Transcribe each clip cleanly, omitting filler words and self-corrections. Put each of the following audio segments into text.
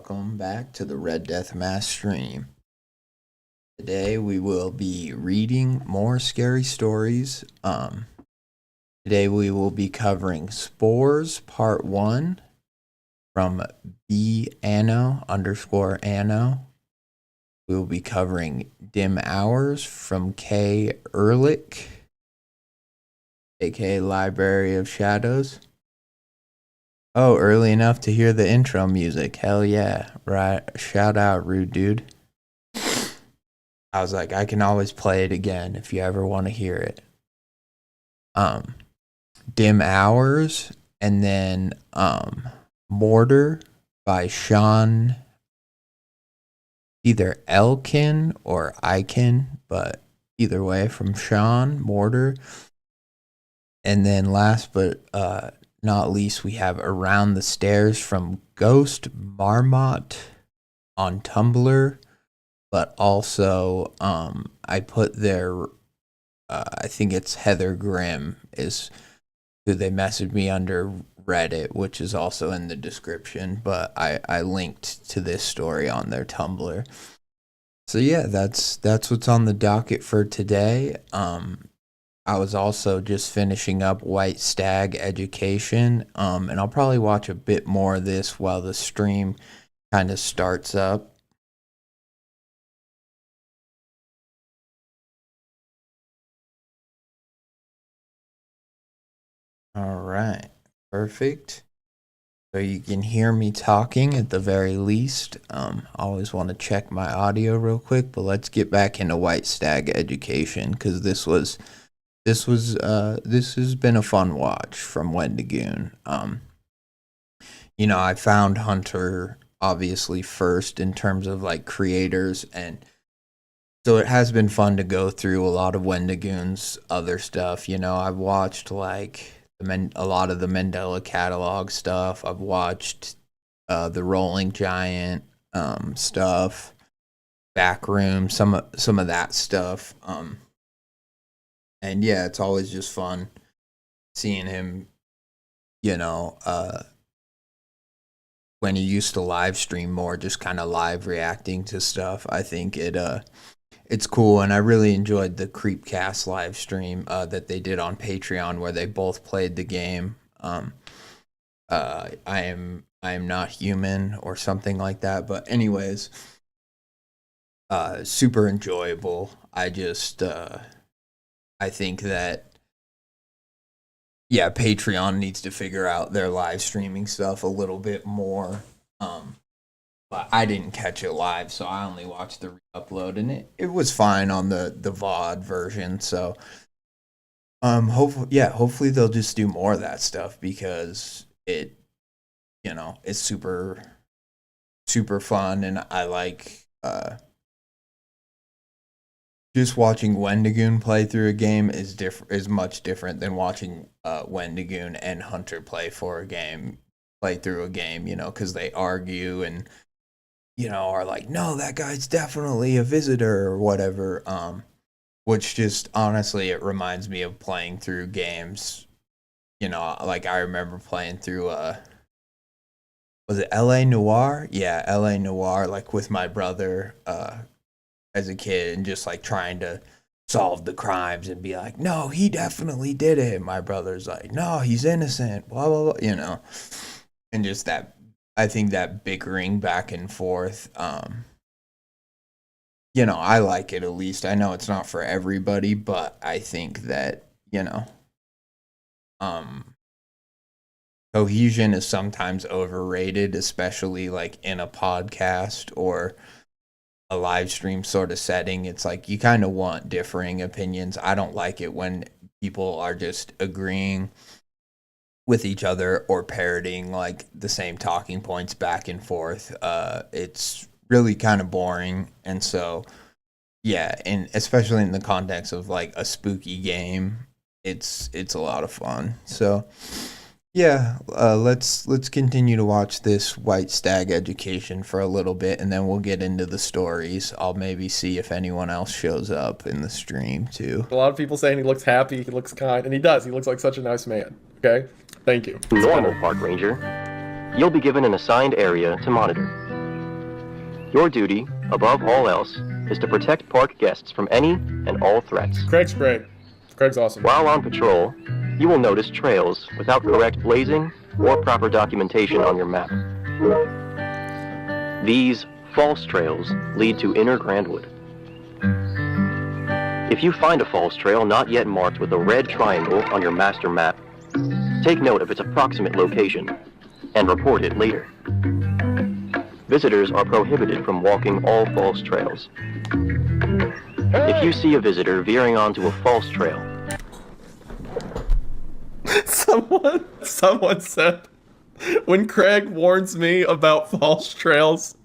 welcome back to the RedDeathMask stream. Today we will be reading more scary stories. Today we will be covering Spores Part 1 from B_Anno_Anno. We will be covering Dim Hours from K. Ehrlich, aka Library of Shadows. Oh, early enough to hear the intro music. Hell yeah. Right. Shout out, rude dude. I was like, I can always play it again if you ever want to hear it. Dim Hours, and then Mortar by Sean, either Elkin or Ikin, but either way, from Sean Mortar. And then last but not least, we have Around the Stairs from Ghost Marmot on Tumblr, but also I put their I think it's Heather-Grimm is who they messaged me under Reddit, which is also in the description, but I linked to this story on their Tumblr. So yeah, that's what's on the docket for today. I was also just finishing up White Stag Education, and I'll probably watch a bit more of this while the stream kind of starts up. All right, perfect. So you can hear me talking at the very least. I always want to check my audio real quick, but let's get back into White Stag Education because this has been a fun watch from Wendigoon. I found Hunter obviously first in terms of like creators, and so it has been fun to go through a lot of Wendigoon's other stuff. I've watched like a lot of the Mandela catalog stuff. I've watched the Rolling Giant stuff, Backroom, some of that stuff. And yeah, it's always just fun seeing him, when he used to live stream more, just kind of live reacting to stuff. I think it's cool, and I really enjoyed the Creepcast live stream that they did on Patreon where they both played the game. I am not human or something like that, but anyways, super enjoyable. I think that, yeah, Patreon needs to figure out their live streaming stuff a little bit more. But I didn't catch it live, so I only watched the re-upload, and it was fine on the VOD version. So, hopefully they'll just do more of that stuff because it's super, super fun, and I like just watching Wendigoon play through a game is much different than watching Wendigoon and Hunter play through a game, because they argue and are like, no, that guy's definitely a visitor or whatever. Which just honestly, it reminds me of playing through games. Like I remember playing through was it LA Noire? Yeah, LA Noire, like with my brother as a kid, and just like trying to solve the crimes and be like, no, he definitely did it. My brother's like, no, he's innocent, blah, blah, blah, and just that, I think that bickering back and forth, I like it. At least I know it's not for everybody, but I think that, cohesion is sometimes overrated, especially like in a podcast or a live stream sort of setting. It's like you kind of want differing opinions. I don't like it when people are just agreeing with each other or parroting like the same talking points back and forth. It's really kind of boring. And so, yeah, and especially in the context of like a spooky game, it's a lot of fun. So yeah, let's continue to watch this White Stag Education for a little bit, and then we'll get into the stories. I'll maybe see if anyone else shows up in the stream too. A lot of people saying he looks happy, he looks kind, and he does. He looks like such a nice man. Okay? Thank you. Normal park ranger. You'll be given an assigned area to monitor. Your duty, above all else, is to protect park guests from any and all threats. Craig's great. Craig's awesome. While on patrol, you will notice trails without correct blazing or proper documentation on your map. These false trails lead to Inner Grandwood. If you find a false trail not yet marked with a red triangle on your master map, take note of its approximate location and report it later. Visitors are prohibited from walking all false trails. If you see a visitor veering onto a false trail, Someone said, when Craig warns me about false trails,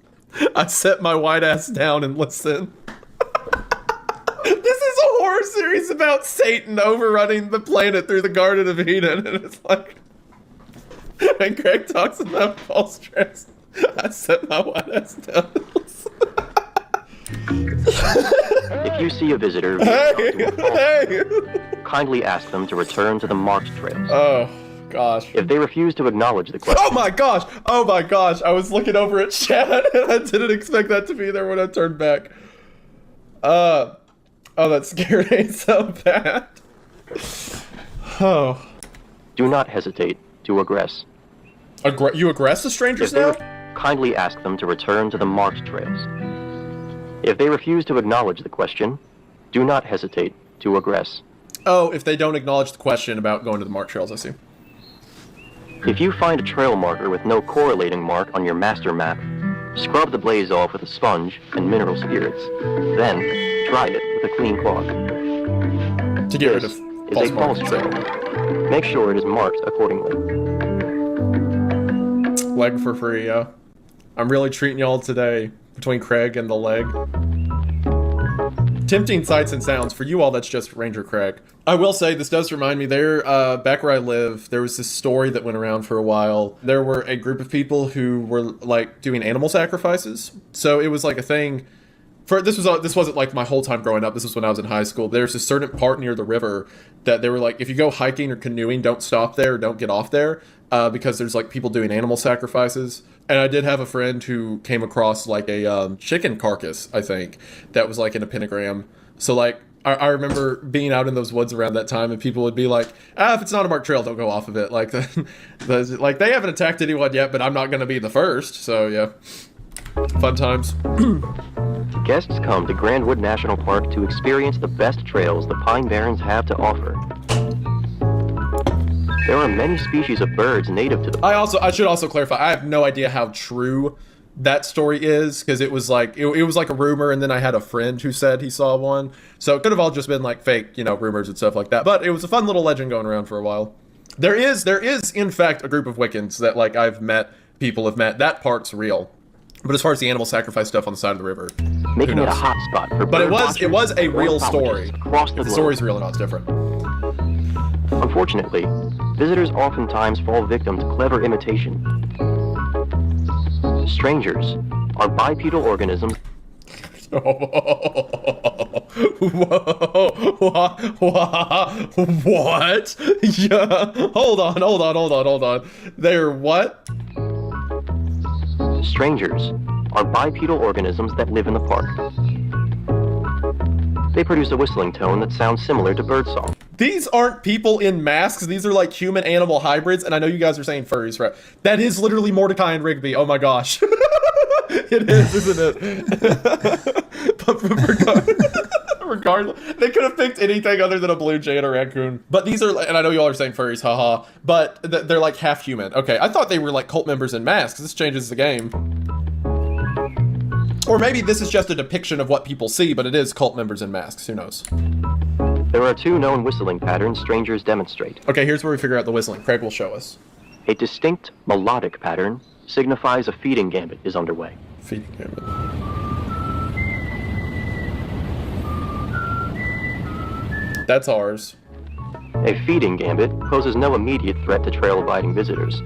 I set my white ass down and listen. This is a horror series about Satan overrunning the planet through the Garden of Eden, and it's like, when Craig talks about false trails, I set my white ass down and listen. if you see a visitor veering onto a false trail, kindly ask them to return to the marked trails. Oh, gosh. If they refuse to acknowledge the question... Oh my gosh! Oh my gosh! I was looking over at chat and I didn't expect that to be there when I turned back. Oh, that scared me so bad. Oh. Do not hesitate to aggress. You aggress the strangers now? Kindly ask them to return to the marked trails. If they refuse to acknowledge the question, do not hesitate to aggress. Oh, if they don't acknowledge the question about going to the marked trails, I see. If you find a trail marker with no correlating mark on your master map, scrub the blaze off with a sponge and mineral spirits. Then, dry it with a clean cloth. To get rid of is a false trail. Make sure it is marked accordingly. Leg for free, yeah. I'm really treating y'all today between Craig and the leg. Tempting sights and sounds. For you all, that's just Ranger Craig. I will say, this does remind me, back where I live, there was this story that went around for a while. There were a group of people who were, like, doing animal sacrifices. So it was, like, a thing... This wasn't, like, my whole time growing up. This was when I was in high school. There's a certain part near the river that they were, like, if you go hiking or canoeing, don't stop there, don't get off there, because there's, like, people doing animal sacrifices. And I did have a friend who came across, like, a chicken carcass, I think, that was, like, in a pentagram. So, like, I remember being out in those woods around that time, and people would be like, if it's not a marked trail, don't go off of it. Like, like they haven't attacked anyone yet, but I'm not going to be the first. So, yeah. Fun times. Guests come to Grandwood National Park to experience the best trails the Pine Barrens have to offer. There are many species of birds native to the park. I should also clarify, I have no idea how true that story is, because it was like it was like a rumor, and then I had a friend who said he saw one, so it could have all just been like fake, rumors and stuff like that. But it was a fun little legend going around for a while. There is in fact a group of Wiccans that, like, people have met. That part's real. But as far as the animal sacrifice stuff on the side of the river, making it a hot spot for but bird it was a real watchers story. Across the The globe. story's real or not, it's different. Unfortunately, visitors oftentimes fall victim to clever imitation. Strangers are bipedal organisms. What? Yeah. Hold on. They're what? Strangers are bipedal organisms that live in the park. They produce a whistling tone that sounds similar to birdsong. These aren't people in masks. These are like human-animal hybrids, and I know you guys are saying furries, right? That is literally Mordecai and Rigby. Oh my gosh. It is, isn't it? But regardless, they could have picked anything other than a blue jay and a raccoon. But these are, and I know y'all are saying furries, haha, but they're like half human. Okay, I thought they were like cult members in masks. This changes the game. Or maybe this is just a depiction of what people see, but it is cult members in masks. Who knows? There are two known whistling patterns strangers demonstrate. Okay, here's where we figure out the whistling. Craig will show us. A distinct melodic pattern signifies a feeding gambit is underway. Feeding gambit. That's ours. A feeding gambit poses no immediate threat to trail-abiding visitors,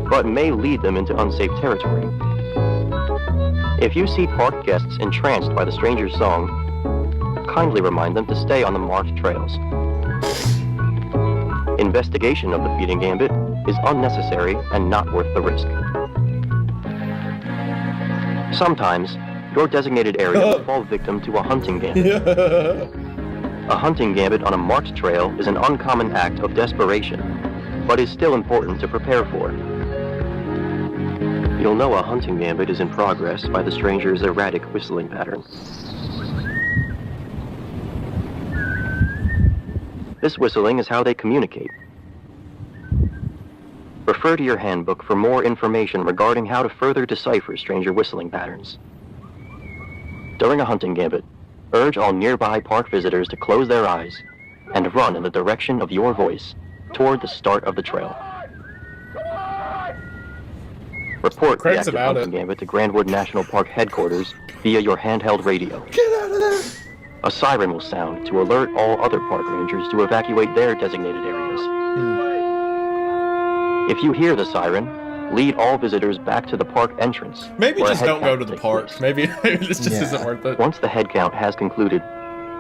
but may lead them into unsafe territory. If you see park guests entranced by the stranger's song, kindly remind them to stay on the marked trails. Investigation of the feeding gambit is unnecessary and not worth the risk. Sometimes, Your designated area will fall victim to a hunting gambit. A hunting gambit on a marked trail is an uncommon act of desperation, but is still important to prepare for. You'll know a hunting gambit is in progress by the stranger's erratic whistling pattern. This whistling is how they communicate. Refer to your handbook for more information regarding how to further decipher stranger whistling patterns. During a hunting gambit, urge all nearby park visitors to close their eyes and run in the direction of your voice toward the start of the trail. Report the active hunting gambit to Grandwood National Park headquarters via your handheld radio. Get out of there! A siren will sound to alert all other park rangers to evacuate their designated areas. If you hear the siren, lead all visitors back to the park entrance. Maybe just don't go to the park. Maybe this just isn't worth it. Once the head count has concluded,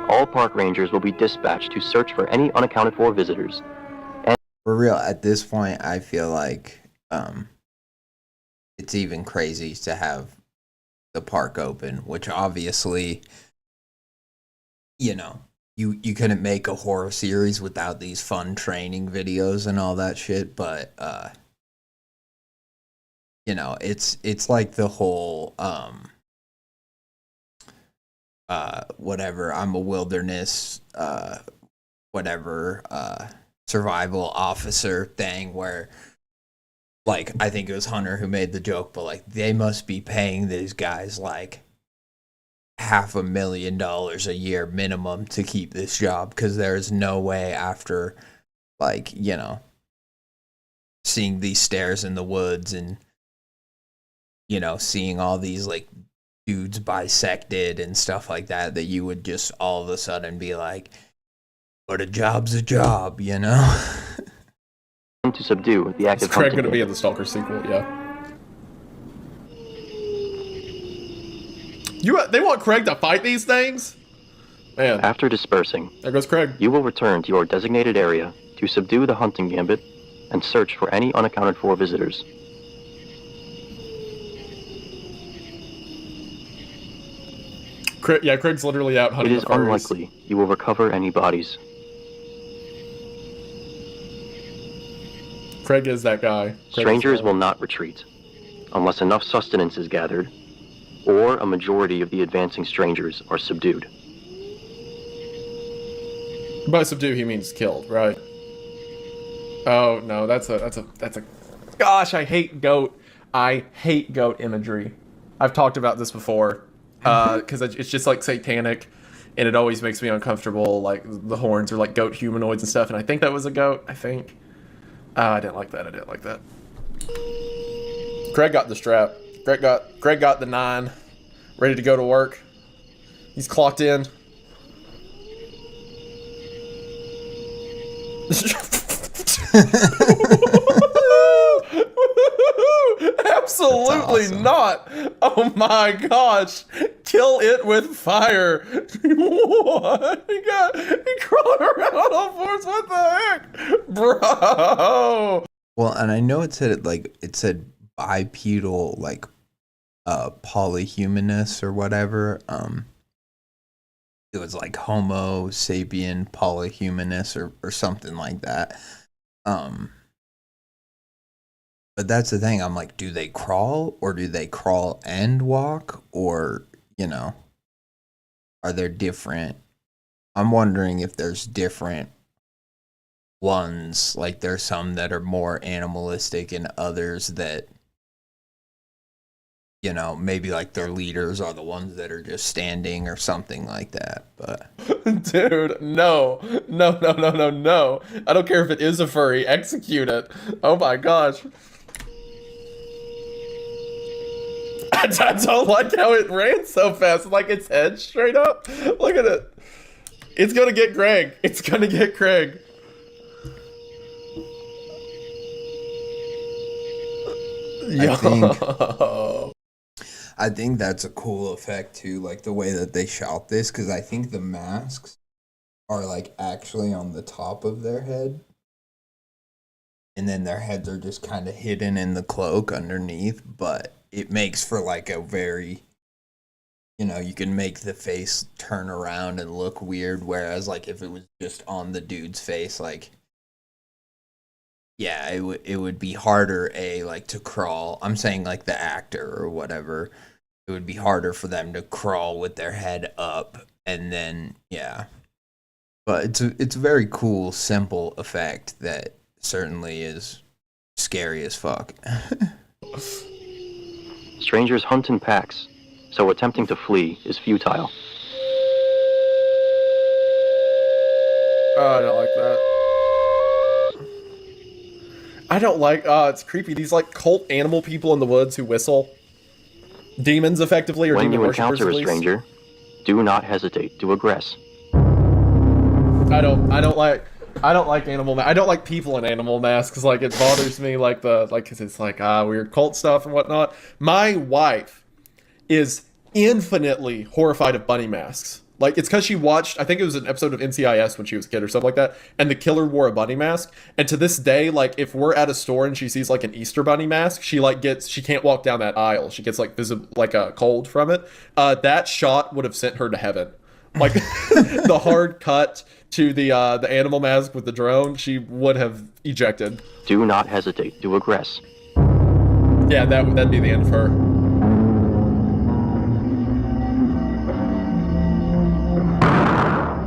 all park rangers will be dispatched to search for any unaccounted for visitors. For real, at this point, I feel like it's even crazy to have the park open, which obviously, you know, you couldn't make a horror series without these fun training videos and all that shit, but you know, it's like the whole whatever, I'm a wilderness survival officer thing, where like, I think it was Hunter who made the joke, but like, they must be paying these guys like $500,000 a year minimum to keep this job, because there's no way after, like, you know, seeing these stairs in the woods and, you know, seeing all these like dudes bisected and stuff like that, that you would just all of a sudden be like, but a job's a job, you know? To subdue the active. Is Craig going to be in the Stalker sequel? Yeah. They want Craig to fight these things? Man. After dispersing, there goes Craig. You will return to your designated area to subdue the hunting gambit and search for any unaccounted for visitors. Craig's literally out hunting. It is unlikely you will recover any bodies. Craig is that guy. Strangers will not retreat unless enough sustenance is gathered or a majority of the advancing strangers are subdued. By subdue he means killed, right? Oh no, that's a gosh, I hate goat. I hate goat imagery. I've talked about this before. Because it's just like satanic, and it always makes me uncomfortable. Like the horns are like goat humanoids and stuff, and I think that was a goat. I think. I didn't like that. Craig got the strap. Craig got the 9, ready to go to work. He's clocked in. Absolutely awesome. Not. Oh my gosh. Kill it with fire. What? He crawled around on all fours. What the heck? Bro. Well, and I know it said bipedal, like polyhumanous or whatever. It was like Homo sapien polyhumanous or something like that. But that's the thing. I'm like, do they crawl, or do they crawl and walk, or, you know, are there different? I'm wondering if there's different ones. Like, there's some that are more animalistic and others that, you know, maybe like their leaders are the ones that are just standing or something like that. But dude, no. I don't care if it is a furry. Execute it. Oh my gosh. I don't like how it ran so fast. Like its head straight up. Look at it. It's gonna get Craig. I think that's a cool effect too, like the way that they shot this, because I think the masks are like actually on the top of their head, and then their heads are just kind of hidden in the cloak underneath, but it makes for like a very you can make the face turn around and look weird, whereas like if it was just on the dude's face, like yeah, it would be harder like to crawl. I'm saying like the actor or whatever. It would be harder for them to crawl with their head up and then yeah. But it's a very cool, simple effect that certainly is scary as fuck. Strangers hunt in packs, so attempting to flee is futile. Oh, I don't like that. I don't like, it's creepy. These, like, cult animal people in the woods who whistle. Demons, effectively, or When demon you worshippers, encounter at a least. stranger, do not hesitate to aggress. I don't like animal I don't like people in animal masks. Like, it bothers me, cause it's like, weird cult stuff and whatnot. My wife is infinitely horrified of bunny masks. Like, it's because she watched, I think it was an episode of NCIS when she was a kid or something like that, and the killer wore a bunny mask. And to this day, like, if we're at a store and she sees, like, an Easter bunny mask, she can't walk down that aisle. She gets, like, a cold from it. That shot would have sent her to heaven. Like, the hard cut to the animal mask with the drone, she would have ejected. Do not hesitate to aggress. Yeah, that'd be the end of her.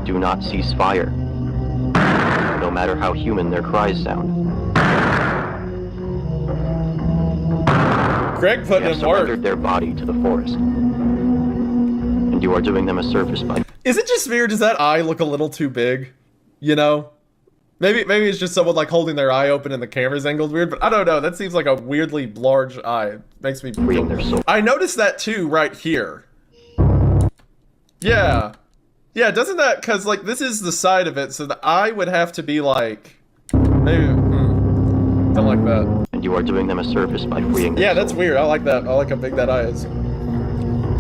Do not cease fire, no matter how human their cries sound. Greg put You have in surrendered work. their body to the forest, and you are doing them a service by... Is it just me, or does that eye look a little too big? You know? Maybe it's just someone like holding their eye open and the camera's angled weird, but I don't know. That seems like a weirdly large eye. It makes me freeing their soul. I noticed that too right here. Yeah. Yeah, doesn't that, because like this is the side of it, so the eye would have to be like, maybe, don't like that. And you are doing them a service by freeing their Yeah, that's soul. weird. I like that. I like how big that eye is.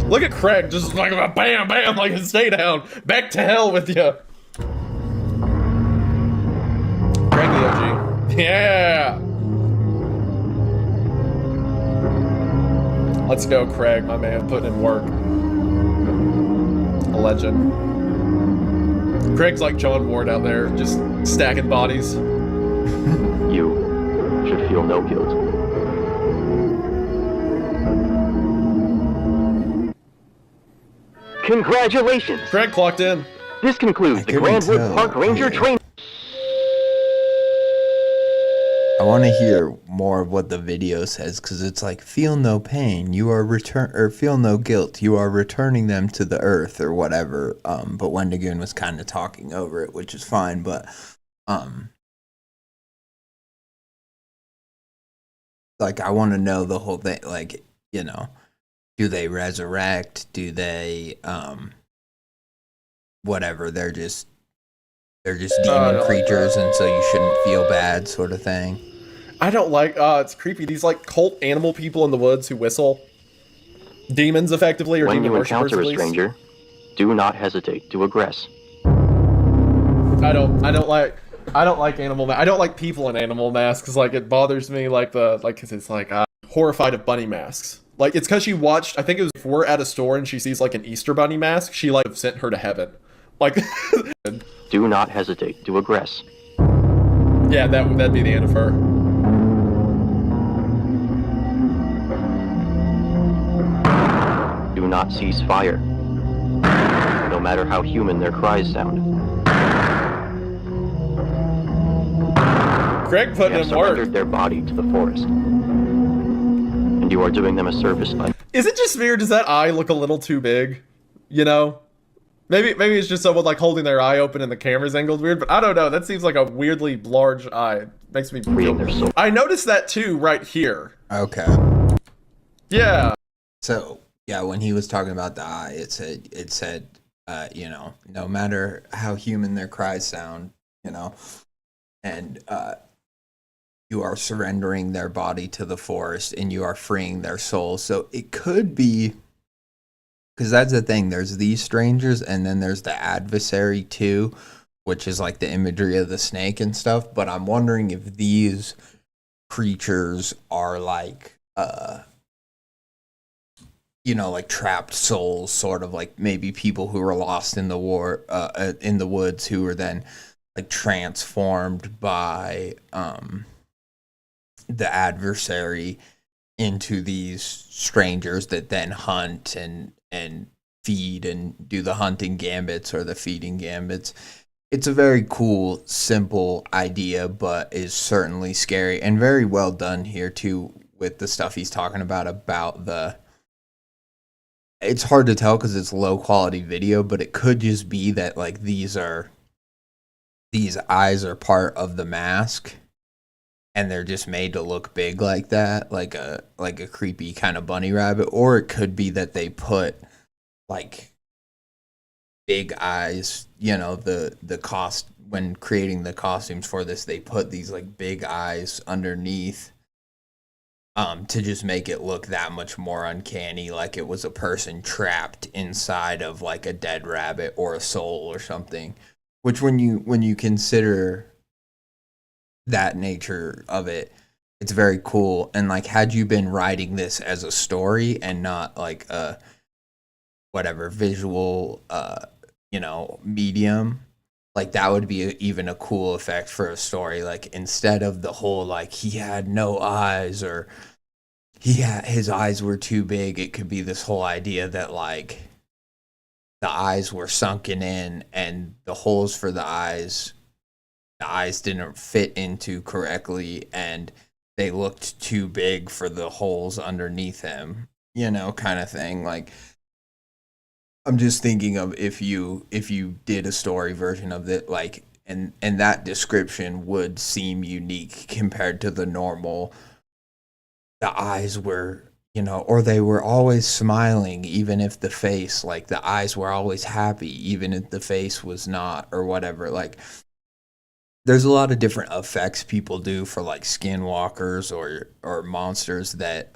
Look at Craig, just like bam, bam, like stay down. Back to hell with you. Craig the OG. Yeah. Let's go, Craig, my man, putting in work. A legend. Craig's like John Ward out there, just stacking bodies. You should feel no guilt. Congratulations! Craig clocked in. This concludes the couldn't Grandwood tell. Park Ranger training. I want to hear more of what the video says because it's like feel no pain, you are feel no guilt, you are returning them to the earth or whatever. But Wendigoon was kind of talking over it, which is fine. But like I want to know the whole thing. Like do they resurrect? Do they whatever? They're just demon creatures, and so you shouldn't feel bad, sort of thing. I don't like, it's creepy. These like cult animal people in the woods who whistle. Demons, effectively, or When demon you worshippers, encounter at a least. stranger, do not hesitate to aggress. I don't like animal. I don't like people in animal masks. Like it bothers me. Cause it's like horrified of bunny masks. Like it's because she watched. I think it was if we're at a store and she sees like an Easter bunny mask, she like sent her to heaven. Like. Do not hesitate to aggress. Yeah, that'd be the end of her. Do not cease fire, no matter how human their cries sound. Greg put You have in work. surrendered their body to the forest, and you are doing them a service by... Is it just me, or does that eye look a little too big? You know? Maybe it's just someone like holding their eye open and the camera's angled weird, but I don't know. That seems like a weirdly large eye. It makes me freeing their soul. I noticed that too right here. Okay. Yeah. So yeah, when he was talking about the eye, it said, no matter how human their cries sound, and you are surrendering their body to the forest and you are freeing their soul. So it could be, because that's the thing, there's these strangers and then there's the adversary too, which is like the imagery of the snake and stuff. But I'm wondering if these creatures are like, like trapped souls, sort of like maybe people who were lost in the war, in the woods, who were then like transformed by the adversary into these strangers that then hunt and feed and do the hunting gambits or the feeding gambits. It's a very cool, simple idea, but is certainly scary and very well done here too, with the stuff he's talking about the. It's hard to tell because it's low quality video, but it could just be that like these eyes are part of the mask, and they're just made to look big like that, like a creepy kind of bunny rabbit. Or it could be that they put like big eyes, the cost when creating the costumes for this, they put these like big eyes underneath to just make it look that much more uncanny, like it was a person trapped inside of like a dead rabbit or a soul or something. Which when you consider that nature of it, it's very cool. And like, had you been writing this as a story and not like a whatever visual medium, like that would be even a cool effect for a story. Like instead of the whole like he had no eyes or his eyes were too big, it could be this whole idea that like the eyes were sunken in and the holes for the eyes didn't fit into correctly and they looked too big for the holes underneath him, kind of thing. Like I'm just thinking of if you did a story version of it, like, and that description would seem unique compared to the normal. The eyes were, or they were always smiling, even if the face, like the eyes were always happy, even if the face was not, or whatever. Like, there's a lot of different effects people do for like skinwalkers or monsters that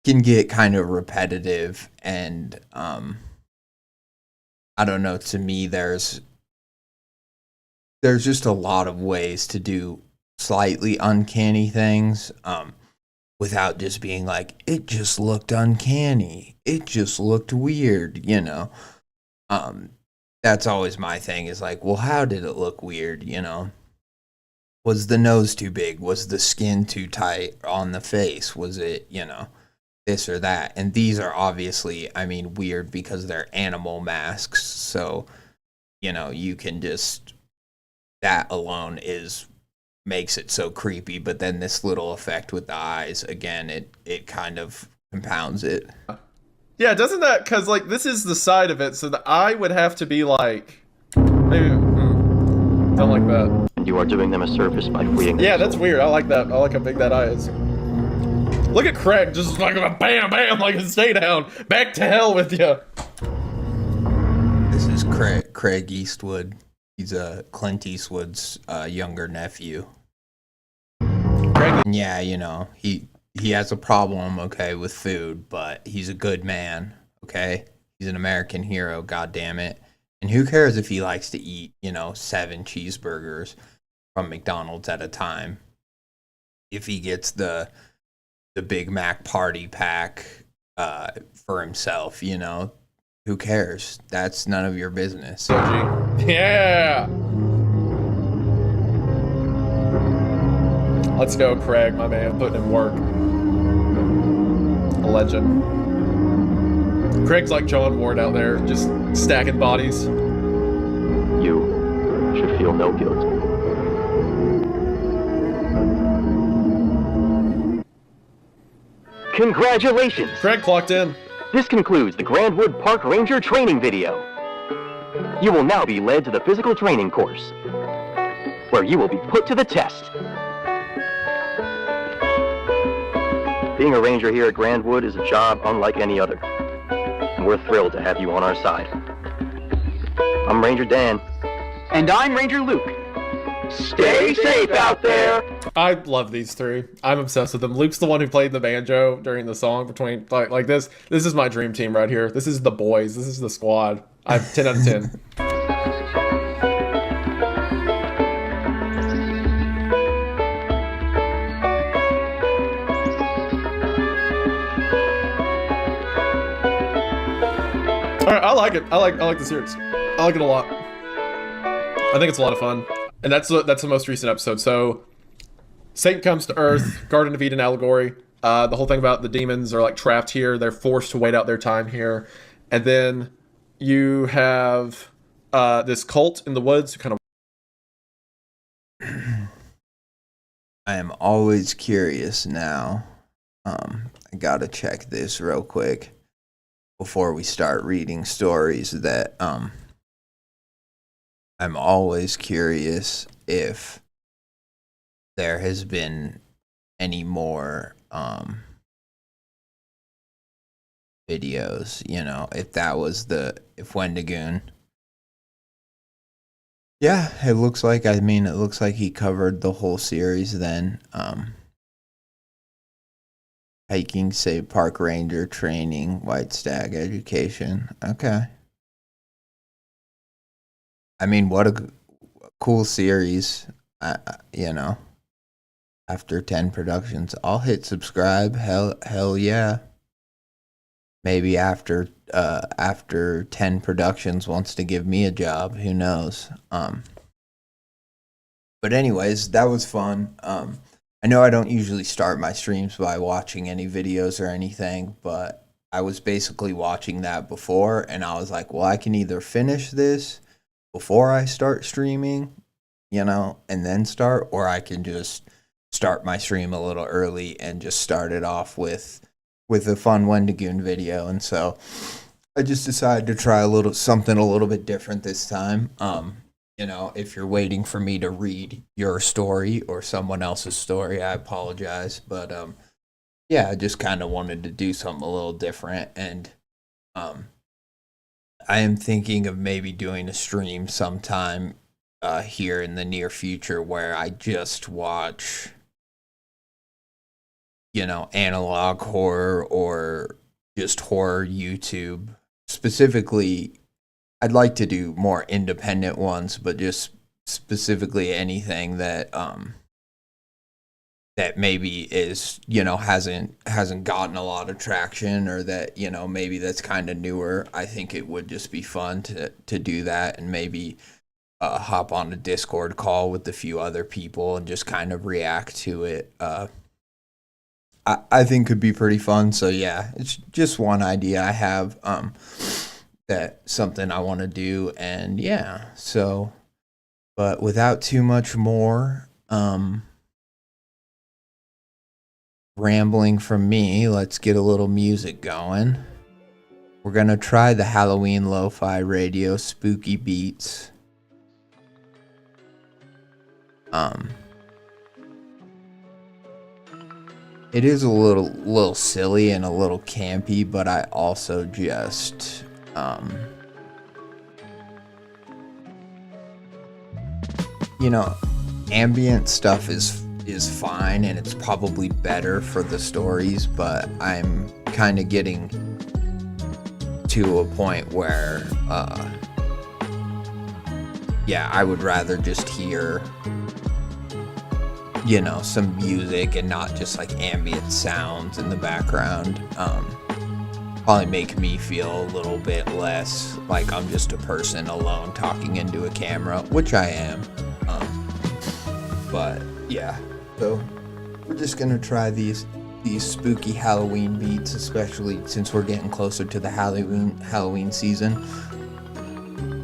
can get kind of repetitive, and I don't know, to me there's just a lot of ways to do slightly uncanny things without just being like, it just looked uncanny, it just looked weird. That's always my thing, is like, well, how did it look weird? Was the nose too big? Was the skin too tight on the face? Was it, this or that? And these are obviously, weird because they're animal masks. So, you can just, that alone makes it so creepy. But then this little effect with the eyes, again, it kind of compounds it. Yeah, doesn't that, because like this is the side of it, so the eye would have to be like, maybe, don't like that. You are doing them a service by freeing them. Yeah, that's weird. I like that. I like how big that eye is. Look at Craig, just like a bam, bam, like a stay down. Back to hell with you. This is Craig Eastwood. He's Clint Eastwood's younger nephew. Craig. And yeah, he has a problem, okay, with food, but he's a good man, okay? He's an American hero, god damn it. And who cares if he likes to eat, 7 cheeseburgers from McDonald's at a time? If he gets the Big Mac party pack for himself, who cares? That's none of your business. Yeah! Let's go, Craig, my man, putting in work. A legend. Craig's like John Ward out there, just stacking bodies. You should feel no guilt. Congratulations! Craig clocked in. This concludes the Grandwood Park Ranger training video. You will now be led to the physical training course, where you will be put to the test. Being a ranger here at Grandwood is a job unlike any other, and we're thrilled to have you on our side. I'm Ranger Dan. And I'm Ranger Luke. Stay safe out there! I love these three. I'm obsessed with them. Luke's the one who played the banjo during the song between, like this. This is my dream team right here. This is the boys. This is the squad. I'm 10 out of 10. I like it. I like the series. I like it a lot. I think it's a lot of fun, and that's the most recent episode. So, Satan comes to Earth, Garden of Eden allegory. The whole thing about the demons are like trapped here; they're forced to wait out their time here, and then you have this cult in the woods who kind of. I am always curious now. I gotta check this real quick before we start reading stories that I'm always curious if there has been any more videos, if that was if Wendigoon. Yeah, it looks like he covered the whole series then. Hiking, say, park ranger training, white stag education. Okay. I mean, what a cool series. After 10 productions, I'll hit subscribe. Hell yeah. Maybe after 10 productions wants to give me a job. Who knows? But anyways, that was fun. I know I don't usually start my streams by watching any videos or anything, but I was basically watching that before, and I was like, well, I can either finish this before I start streaming, and then start, or I can just start my stream a little early and just start it off with a fun Wendigoon video. And so I just decided to try something a little bit different this time. If you're waiting for me to read your story or someone else's story, I apologize. But yeah, I just kind of wanted to do something a little different. And I am thinking of maybe doing a stream sometime here in the near future where I just watch, analog horror or just horror YouTube. Specifically, I'd like to do more independent ones, but just specifically anything that that maybe is, hasn't gotten a lot of traction, or that, maybe that's kind of newer. I think it would just be fun to do that, and maybe hop on a Discord call with a few other people and just kind of react to it. I think could be pretty fun. So yeah, it's just one idea I have. That something I want to do, and yeah, so, but without too much more rambling from me, let's get a little music going. We're gonna try the Halloween Lo-Fi Radio Spooky Beats. It is a little silly and a little campy, but I also just ambient stuff is fine, and it's probably better for the stories, but I'm kind of getting to a point where I would rather just hear some music and not just like ambient sounds in the background. Probably make me feel a little bit less like I'm just a person alone talking into a camera, which I am. But yeah, so we're just gonna try these spooky Halloween beats, especially since we're getting closer to the Halloween season.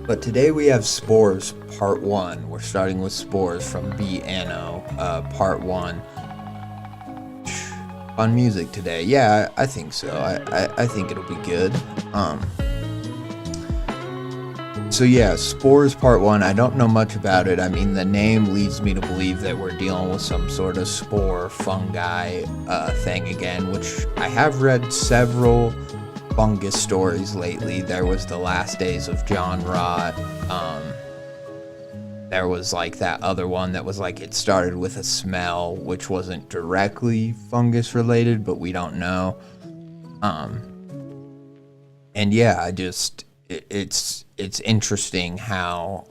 But today we have Spores Part 1. We're starting with Spores from B&O, Part 1. Fun music today. Yeah, I think so. I think it'll be good. So yeah, Spores Part 1. I don't know much about it. I mean, the name leads me to believe that we're dealing with some sort of spore fungi thing again, which I have read several fungus stories lately. There was The Last Days of John Rot. There was like that other one that was like it started with a smell, which wasn't directly fungus related, but we don't know. And yeah, it's interesting how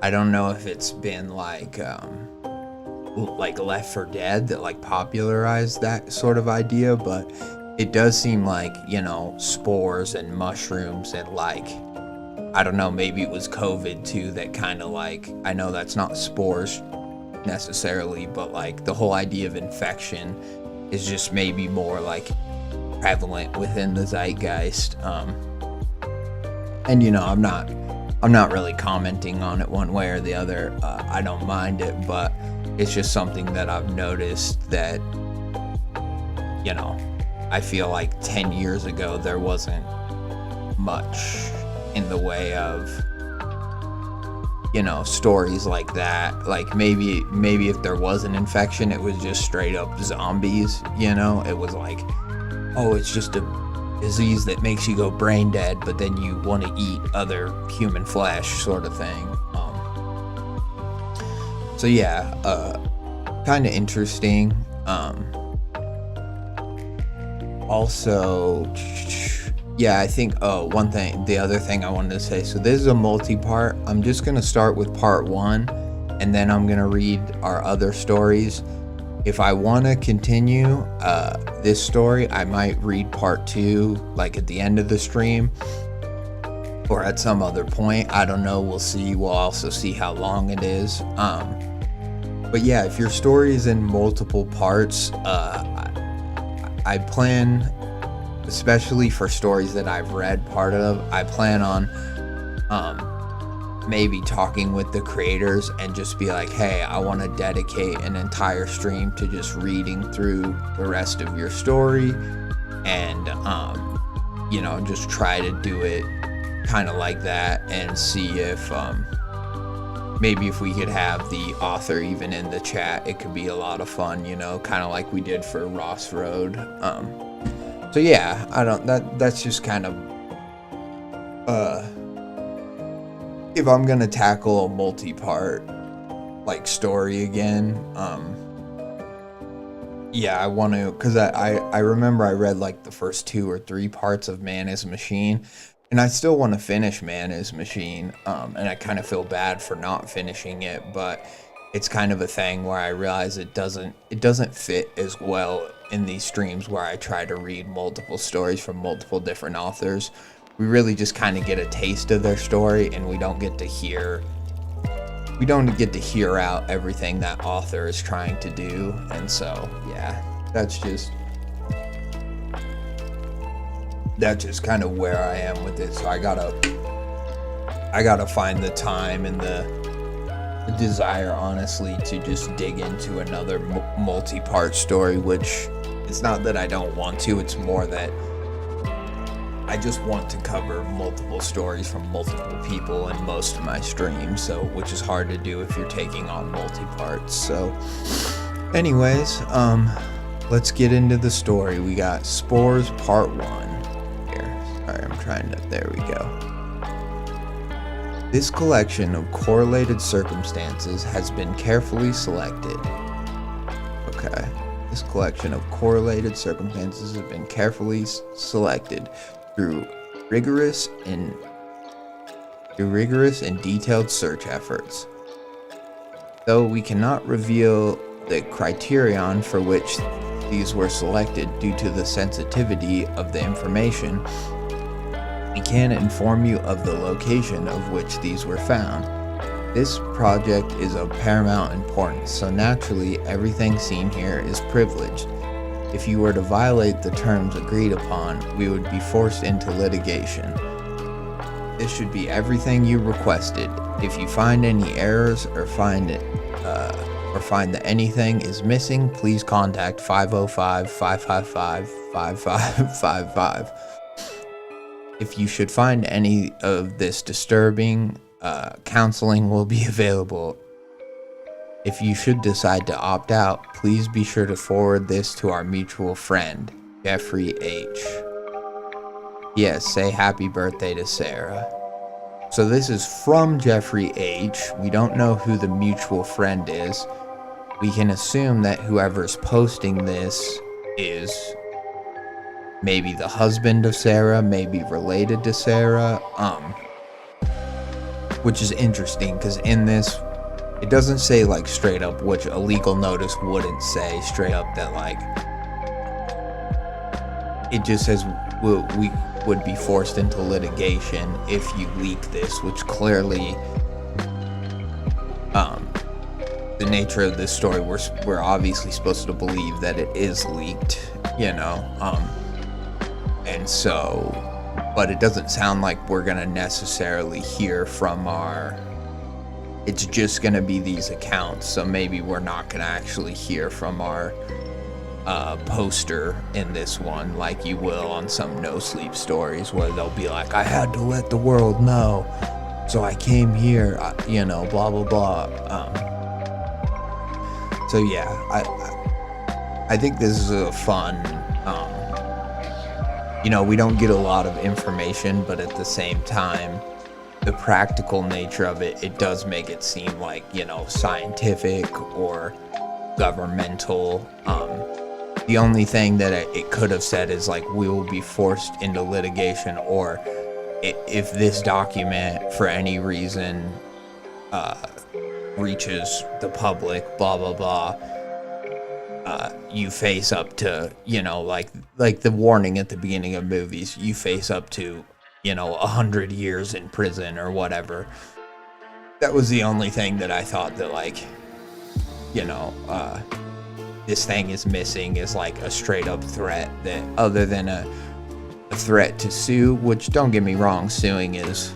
I don't know if it's been like Left 4 Dead that like popularized that sort of idea, but it does seem like, spores and mushrooms and like, I don't know, maybe it was COVID too that kind of like, I know that's not spores necessarily, but like the whole idea of infection is just maybe more like prevalent within the zeitgeist. And I'm not really commenting on it one way or the other. I don't mind it, but it's just something that I've noticed that, I feel like 10 years ago there wasn't much in the way of, stories like that. Like maybe if there was an infection, it was just straight up zombies, it was like, oh, it's just a disease that makes you go brain dead, but then you want to eat other human flesh sort of thing. So yeah, kind of interesting. Also, yeah, I think, the other thing I wanted to say, so this is a multi-part. I'm just going to start with part 1, and then I'm going to read our other stories. If I want to continue this story, I might read part 2, like at the end of the stream, or at some other point. I don't know, we'll see. We'll also see how long it is. But yeah, if your story is in multiple parts, I plan, especially for stories that I've read part of, I plan on maybe talking with the creators and just be like, hey, I want to dedicate an entire stream to just reading through the rest of your story, and just try to do it kind of like that, and see if maybe if we could have the author even in the chat, it could be a lot of fun, kind of like we did for Ross Road. So yeah, that's just kind of, if I'm gonna tackle a multi-part, like, story again, yeah, I want to, because I remember I read, like, the first 2 or 3 parts of Man is Machine, and I still want to finish Man is Machine, and I kind of feel bad for not finishing it, but it's kind of a thing where I realize it doesn't fit as well in these streams where I try to read multiple stories from multiple different authors. We really just kind of get a taste of their story, and we don't get to hear out everything that author is trying to do. And so yeah, that's just kind of where I am with it. So I gotta find the time and the desire, honestly, to just dig into another multi-part story, which it's not that I don't want to, it's more that I just want to cover multiple stories from multiple people in most of my streams, so which is hard to do if you're taking on multi-parts. So anyways, let's get into the story. We got Spores part 1 here. Sorry, there we go. This collection of correlated circumstances has been carefully selected. Okay. This collection of correlated circumstances has been carefully selected through rigorous and detailed search efforts. Though we cannot reveal the criterion for which these were selected due to the sensitivity of the information, we can inform you of the location of which these were found. This project is of paramount importance, so naturally everything seen here is privileged. If you were to violate the terms agreed upon, we would be forced into litigation. This should be everything you requested. If you find any errors or find that anything is missing, please contact 505-555-5555. If you should find any of this disturbing, counseling will be available. If you should decide to opt out, please be sure to forward this to our mutual friend, Jeffrey H. Yes, say happy birthday to Sarah. So this is from Jeffrey H. We don't know who the mutual friend is. We can assume that whoever's posting this is maybe the husband of Sarah, maybe related to Sarah, which is interesting because in this, it doesn't say like straight up, which a legal notice wouldn't say straight up that like it just says we would be forced into litigation if you leak this, which clearly, the nature of this story, we're obviously supposed to believe that it is leaked, and so, but it doesn't sound like we're gonna necessarily hear from it's just gonna be these accounts, so maybe we're not gonna actually hear from our poster in this one like you will on some no sleep stories where they'll be like, I had to let the world know, so I came here, blah blah blah. So yeah, I think this is a fun, we don't get a lot of information, but at the same time, the practical nature of it does make it seem like, scientific or governmental. The only thing that it could have said is like, we will be forced into litigation, or if this document for any reason reaches the public, blah blah blah, you face up to, like the warning at the beginning of movies, you face up to 100 years in prison or whatever. That was the only thing that I thought that, like, this thing is missing, is like a straight up threat, that other than a threat to sue, which, don't get me wrong, suing is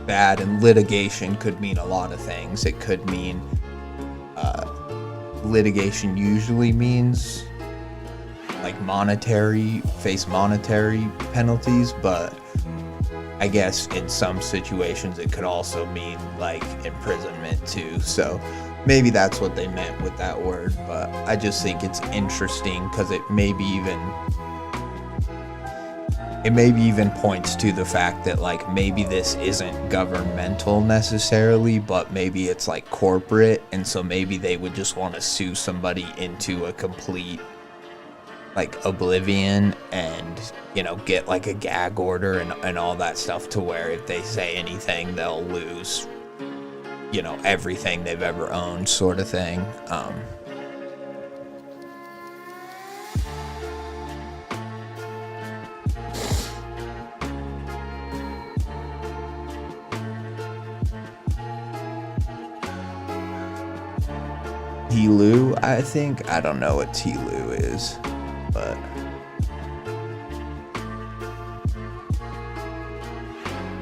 bad, and litigation could mean a lot of things. It could mean litigation usually means like face monetary penalties, but I guess in some situations it could also mean like imprisonment too. So maybe that's what they meant with that word, but I just think it's interesting because it maybe even points to the fact that, like, maybe this isn't governmental necessarily, but maybe it's like corporate, and so maybe they would just want to sue somebody into a complete like oblivion and get like a gag order and all that stuff, to where if they say anything they'll lose everything they've ever owned, sort of thing. Tlu, I think. I don't know what Tlu is, but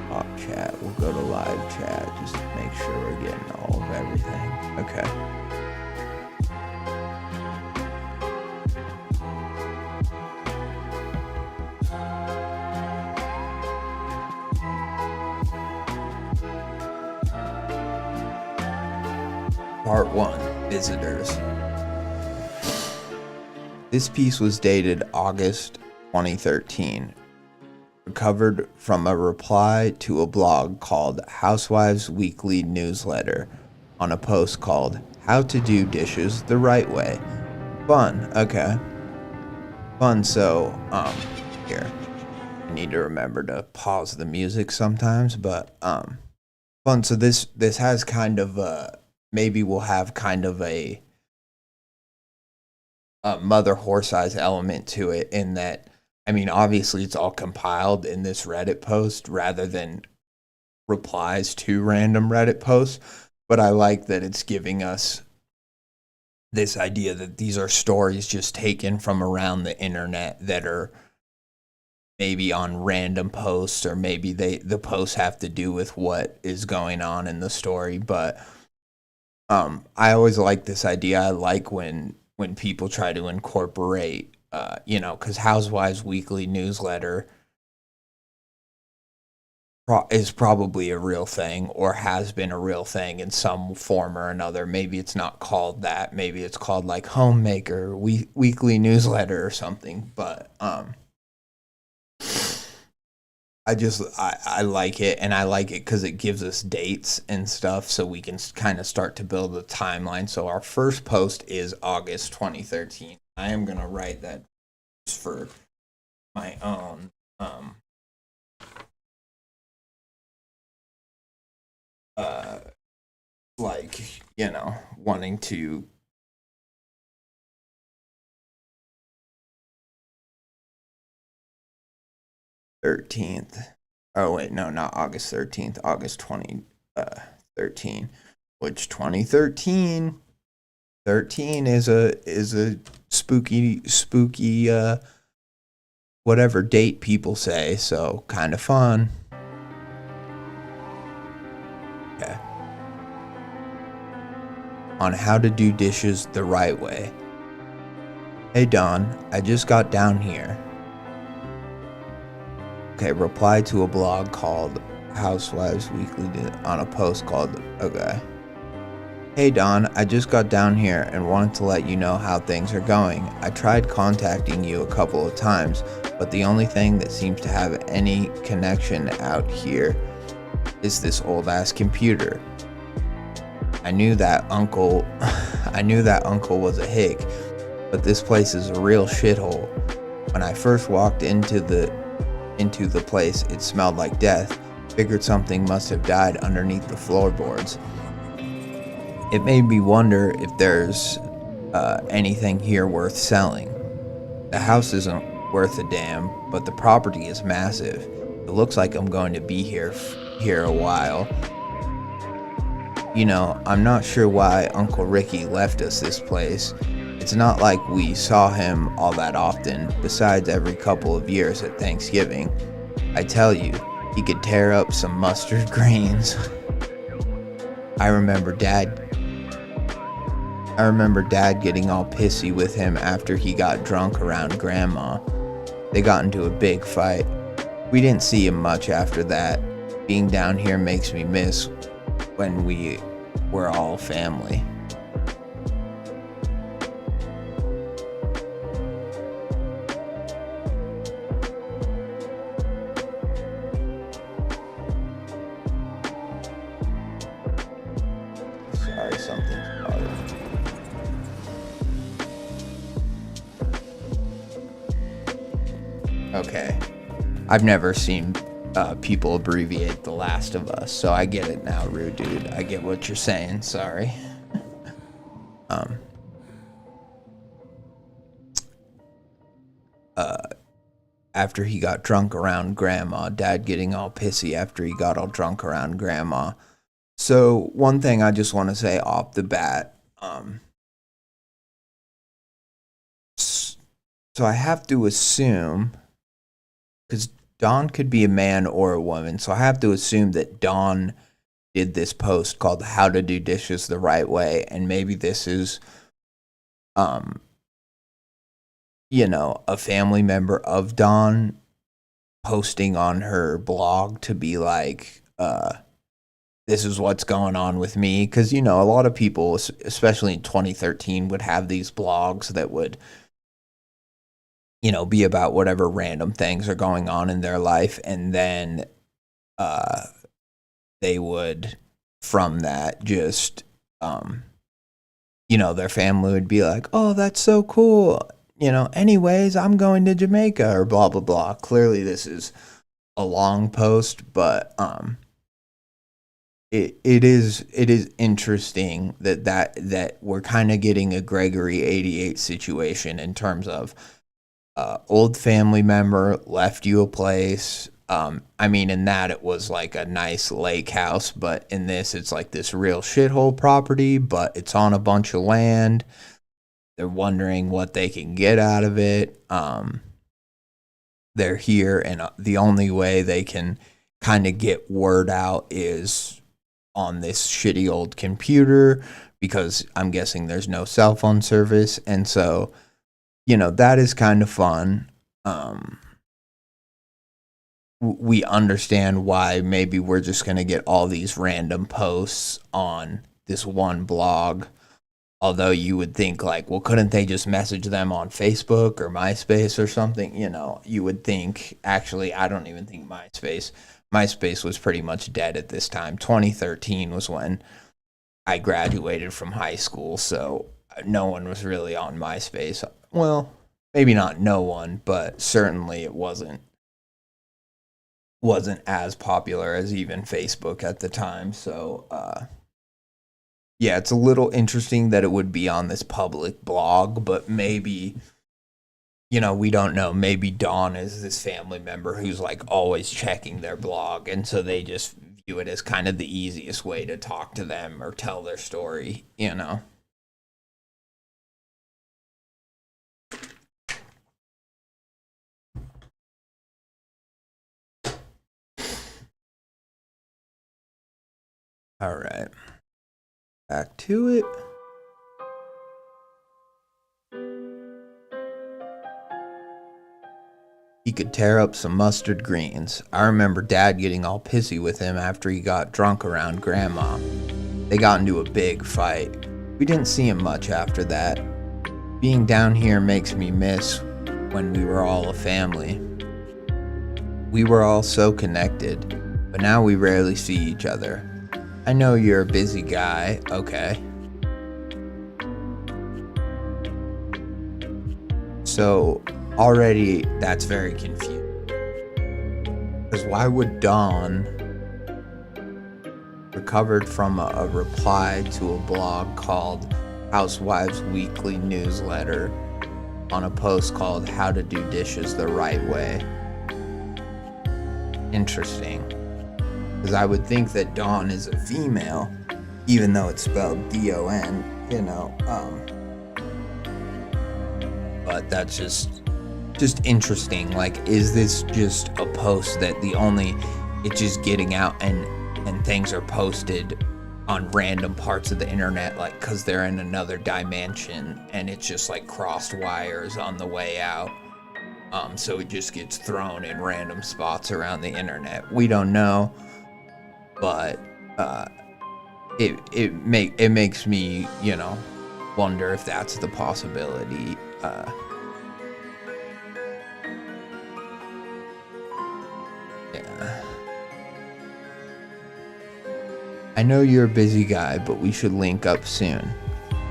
talk chat. We'll go to live chat just to make sure we're getting all of everything. Okay. Part 1. Visitors. This piece was dated August 2013. Recovered from a reply to a blog called Housewives Weekly Newsletter on a post called How to Do Dishes the Right Way. Fun. Okay. Fun. So, here. I need to remember to pause the music sometimes, but, fun. So this has kind of maybe we'll have kind of a Mother Horse Eyes element to it, in that, I mean, obviously it's all compiled in this Reddit post rather than replies to random Reddit posts, but I like that it's giving us this idea that these are stories just taken from around the internet that are maybe on random posts, or maybe the posts have to do with what is going on in the story. But I always like this idea. I like when people try to incorporate, because Housewives Weekly Newsletter is probably a real thing, or has been a real thing in some form or another. Maybe it's not called that. Maybe it's called like Homemaker Weekly Newsletter or something. But I like it, and I like it because it gives us dates and stuff, so we can kind of start to build a timeline. So our first post is August 2013. I am going to write that just for my own wanting to 13th. Oh wait, no, not August 13th. August 2013, which 2013 is a spooky whatever date people say, so kind of fun. Okay. On how to do dishes the right way. Hey Don, I just got down here. Okay, reply to a blog called Housewives Weekly on a post called, okay. Hey Don, I just got down here and wanted to let you know how things are going. I tried contacting you a couple of times, but the only thing that seems to have any connection out here is this old ass computer. I knew that uncle was a hick, but this place is a real shithole. When I first walked into the place, it smelled like death. Figured something must have died underneath the floorboards. It made me wonder if there's anything here worth selling. The house isn't worth a damn, but the property is massive. It looks like I'm going to be here a while. You know, I'm not sure why Uncle Ricky left us this place. It's not like we saw him all that often, besides every couple of years at Thanksgiving. I tell you, he could tear up some mustard greens. I remember Dad getting all pissy with him after he got drunk around Grandma. They got into a big fight. We didn't see him much after that. Being down here makes me miss when we were all family. Sorry, something's bothering me. Okay. I've never seen people abbreviate The Last of Us, so I get it now, Rude Dude. I get what you're saying. Sorry. After he got drunk around Grandma, Dad getting all pissy after he got all drunk around Grandma. So one thing I just want to say off the bat, so I have to assume, because Dawn could be a man or a woman, so I have to assume that Dawn did this post called How to Do Dishes the Right Way, and maybe this is, a family member of Dawn posting on her blog to be like, this is what's going on with me, because, a lot of people, especially in 2013, would have these blogs that would be about whatever random things are going on in their life. And then they would, from that, just, their family would be like, oh, that's so cool. Anyways, I'm going to Jamaica or blah, blah, blah. Clearly this is a long post, but it is interesting that we're kind of getting a Gregory 88 situation in terms of old family member left you a place. In that it was like a nice lake house, but in this it's like this real shithole property, but it's on a bunch of land. They're wondering what they can get out of it. They're here, and the only way they can kind of get word out is on this shitty old computer, because I'm guessing there's no cell phone service. And so, that is kind of fun. We understand why maybe we're just going to get all these random posts on this one blog. Although you would think like, well, couldn't they just message them on Facebook or MySpace or something? You would think, actually, I don't even think MySpace was pretty much dead at this time. 2013 was when I graduated from high school, so no one was really on MySpace. Well, maybe not no one, but certainly it wasn't as popular as even Facebook at the time. So, yeah, it's a little interesting that it would be on this public blog, but maybe, we don't know. Maybe Dawn is this family member who's like always checking their blog, and so they just view it as kind of the easiest way to talk to them or tell their story. All right. Back to it. He could tear up some mustard greens. I remember Dad getting all pissy with him after he got drunk around Grandma. They got into a big fight. We didn't see him much after that. Being down here makes me miss when we were all a family. We were all so connected, but now we rarely see each other. I know you're a busy guy, okay. So, already that's very confusing. Because why would Dawn, recovered from a reply to a blog called Housewives Weekly Newsletter on a post called How to Do Dishes the Right Way? Interesting. Because I would think that Dawn is a female, even though it's spelled D-O-N, but that's just interesting. Like, is this just a post that it's just getting out and things are posted on random parts of the internet, like, because they're in another dimension, and it's just like crossed wires on the way out. So it just gets thrown in random spots around the internet. We don't know. But it makes me, wonder if that's the possibility. Yeah. I know you're a busy guy, but we should link up soon.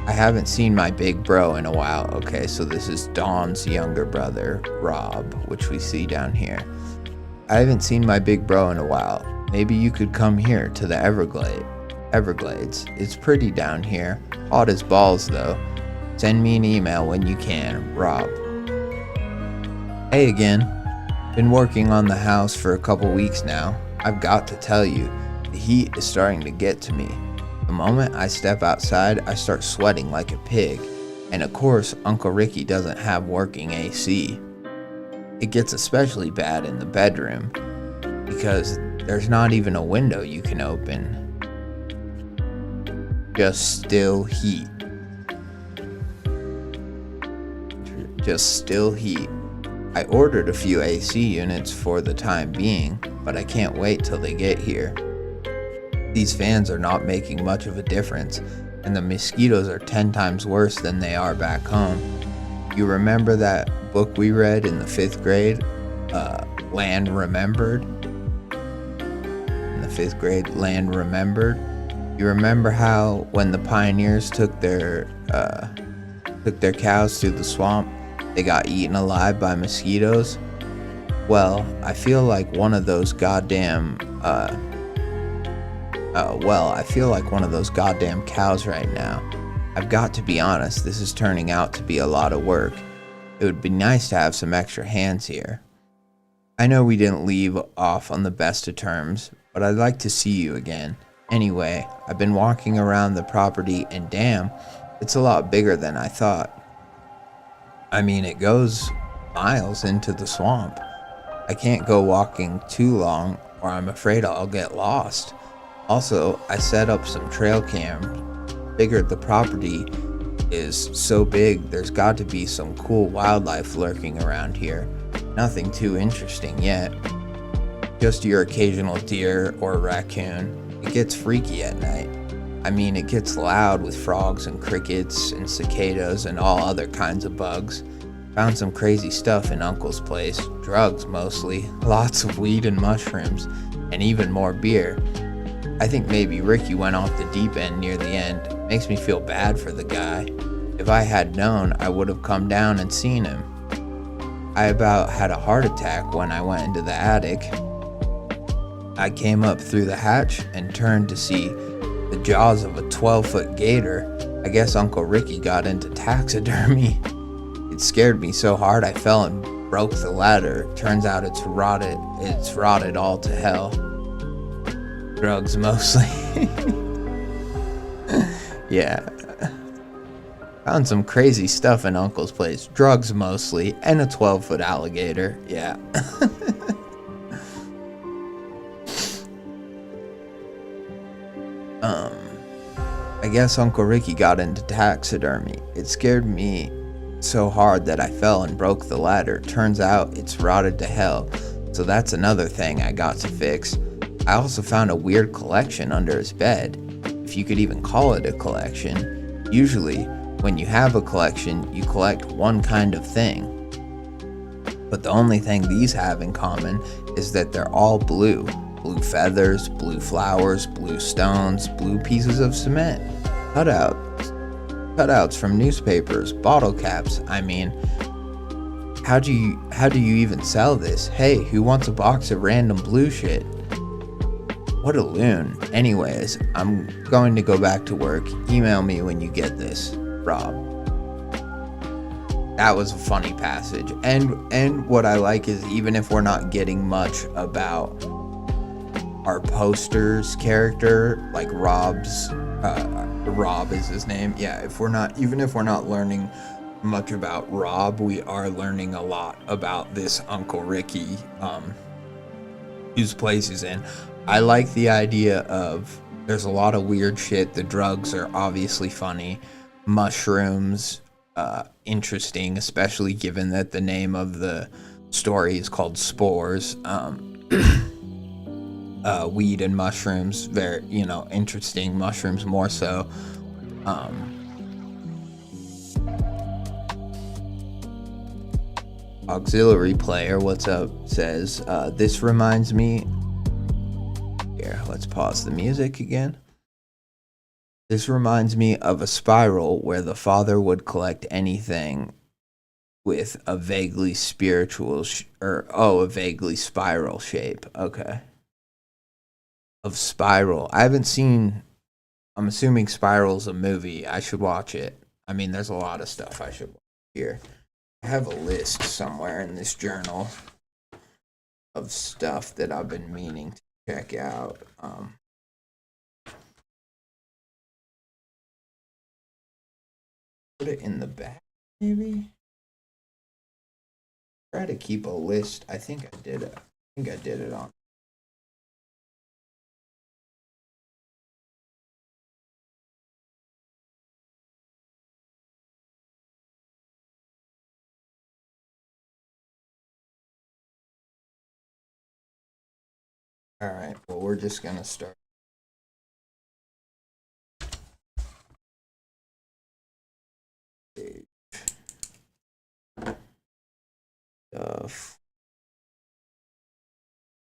I haven't seen my big bro in a while. Okay, so this is Dawn's younger brother, Rob, which we see down here. I haven't seen my big bro in a while. Maybe you could come here to the Everglades. It's pretty down here. Hot as balls, though. Send me an email when you can, Rob. Hey again. Been working on the house for a couple weeks now. I've got to tell you, the heat is starting to get to me. The moment I step outside, I start sweating like a pig. And of course, Uncle Ricky doesn't have working AC. It gets especially bad in the bedroom, because there's not even a window you can open. Just still heat. Just still heat. I ordered a few AC units for the time being, but I can't wait till they get here. These fans are not making much of a difference, and the mosquitoes are 10 times worse than they are back home. You remember that book we read in the 5th grade, Land Remembered? In the 5th grade, Land Remembered. You remember how when the pioneers took their cows through the swamp, they got eaten alive by mosquitoes? Well, I feel like one of those goddamn cows right now. I've got to be honest, this is turning out to be a lot of work. It would be nice to have some extra hands here. I know we didn't leave off on the best of terms, but I'd like to see you again. Anyway, I've been walking around the property, and damn, it's a lot bigger than I thought. I mean, it goes miles into the swamp. I can't go walking too long, or I'm afraid I'll get lost. Also, I set up some trail cams. Figured the property is so big, there's got to be some cool wildlife lurking around here. Nothing too interesting yet. Just your occasional deer or raccoon. It gets freaky at night. I mean, it gets loud with frogs and crickets and cicadas and all other kinds of bugs. Found some crazy stuff in Uncle's place. Drugs mostly. Lots of weed and mushrooms. And even more beer. I think maybe Ricky went off the deep end near the end. Makes me feel bad for the guy. If I had known, I would have come down and seen him. I about had a heart attack when I went into the attic. I came up through the hatch and turned to see the jaws of a 12-foot gator. I guess Uncle Ricky got into taxidermy. It scared me so hard I fell and broke the ladder. Turns out it's rotted all to hell. Drugs mostly. Yeah. Found some crazy stuff in Uncle's place. Drugs mostly, and a 12-foot alligator. Yeah. I guess Uncle Ricky got into taxidermy. It scared me so hard that I fell and broke the ladder. Turns out it's rotted to hell. So that's another thing I got to fix. I also found a weird collection under his bed. If you could even call it a collection. Usually, when you have a collection, you collect one kind of thing. But the only thing these have in common is that they're all blue. Blue feathers, blue flowers, blue stones, blue pieces of cement. Cutouts from newspapers, bottle caps. I mean, how do you even sell this? Hey, who wants a box of random blue shit? What a loon. Anyways, I'm going to go back to work. Email me when you get this, Rob. That was a funny passage. And what I like is, even if we're not getting much about our poster's character, like Rob is his name. Yeah, even if we're not learning much about Rob, we are learning a lot about this Uncle Ricky, whose place he's in. I like the idea of, there's a lot of weird shit. The drugs are obviously funny. Mushrooms, interesting, especially given that the name of the story is called Spores. Weed and mushrooms, very, interesting. Mushrooms more so. Auxiliary player, what's up, says, this reminds me, here, let's pause the music again. This reminds me of a spiral where the father would collect anything with a vaguely spiritual, a vaguely spiral shape. Okay. Of Spiral. I haven't seen, I'm assuming Spiral's a movie. I should watch it. I mean, there's a lot of stuff I should watch here. I have a list somewhere in this journal of stuff that I've been meaning to check out. Put it in the back, maybe? Try to keep a list. I think I did it on. All right, well, we're just going to start. Stuff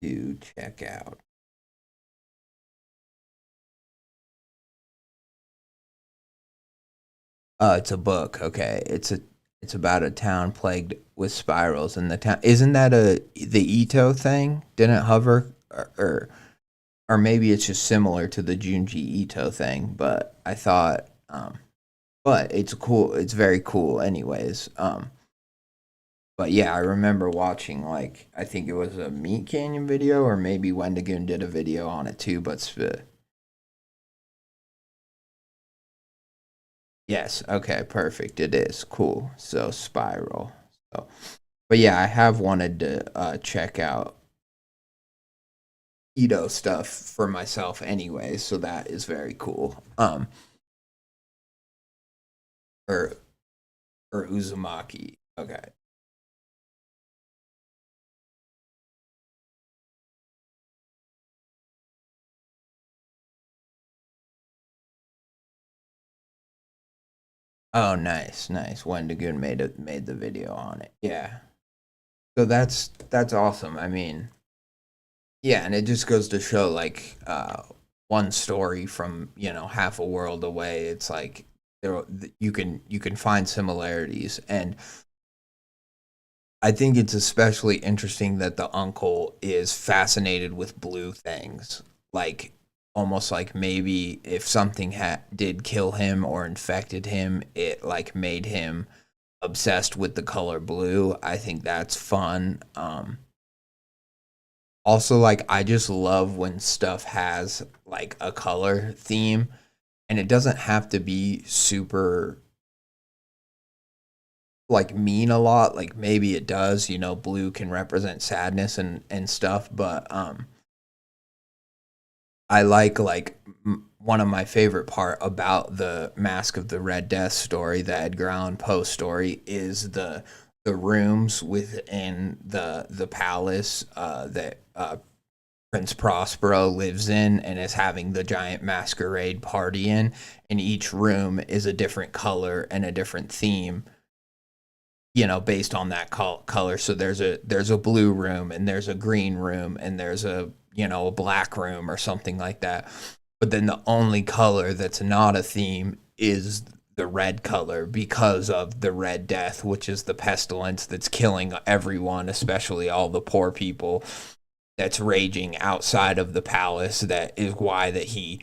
to check out. It's a book. Okay, it's about a town plagued with spirals, and the town, isn't that the Ito thing? Didn't Hover or maybe it's just similar to the Junji Ito thing, but I thought but it's cool. It's very cool anyways. But yeah, I remember watching, like, I think it was a Meat Canyon video, or maybe Wendigoon did a video on it too, but yes, okay, perfect. It is cool. So Spiral. So, but yeah, I have wanted to check out Ito stuff for myself anyway, so that is very cool. Or Uzumaki. Okay. Oh, nice. Wendigoon made the video on it. Yeah. So that's awesome. I mean, yeah, and it just goes to show, like, one story from, half a world away. It's like you can find similarities, and I think it's especially interesting that the uncle is fascinated with blue things, like, almost like maybe if something did kill him or infected him, it, like, made him obsessed with the color blue. I think that's fun. Also, like, I just love when stuff has like a color theme, and it doesn't have to be super like mean a lot. Like maybe it does, blue can represent sadness and stuff, but I like one of my favorite part about the Mask of the Red Death story, the Edgar Allan Poe story, is the rooms within the palace that Prince Prospero lives in and is having the giant masquerade party in, and each room is a different color and a different theme, based on that color. So there's a blue room, and there's a green room, and there's a black room or something like that. But then the only color that's not a theme is the red color, because of the Red Death, which is the pestilence that's killing everyone, especially all the poor people, that's raging outside of the palace. That is why that he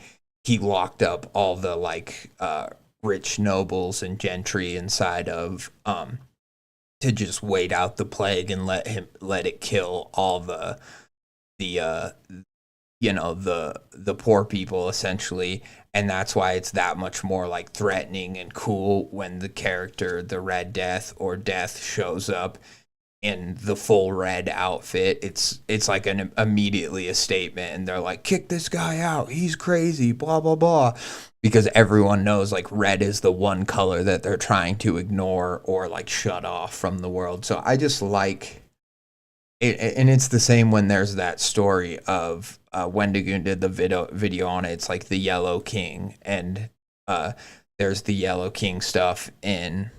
locked up all the rich nobles and gentry inside of to just wait out the plague and let it kill all the poor people, essentially. And that's why it's that much more like threatening and cool when the character, the Red Death or Death, shows up in the full red outfit. It's like immediately a statement, and they're like, kick this guy out, he's crazy, blah blah blah, because everyone knows like red is the one color that they're trying to ignore or like shut off from the world. So I just like it, and it's the same when there's that story of Wendigoon did the video on it. It's like the Yellow King, and there's the Yellow King stuff in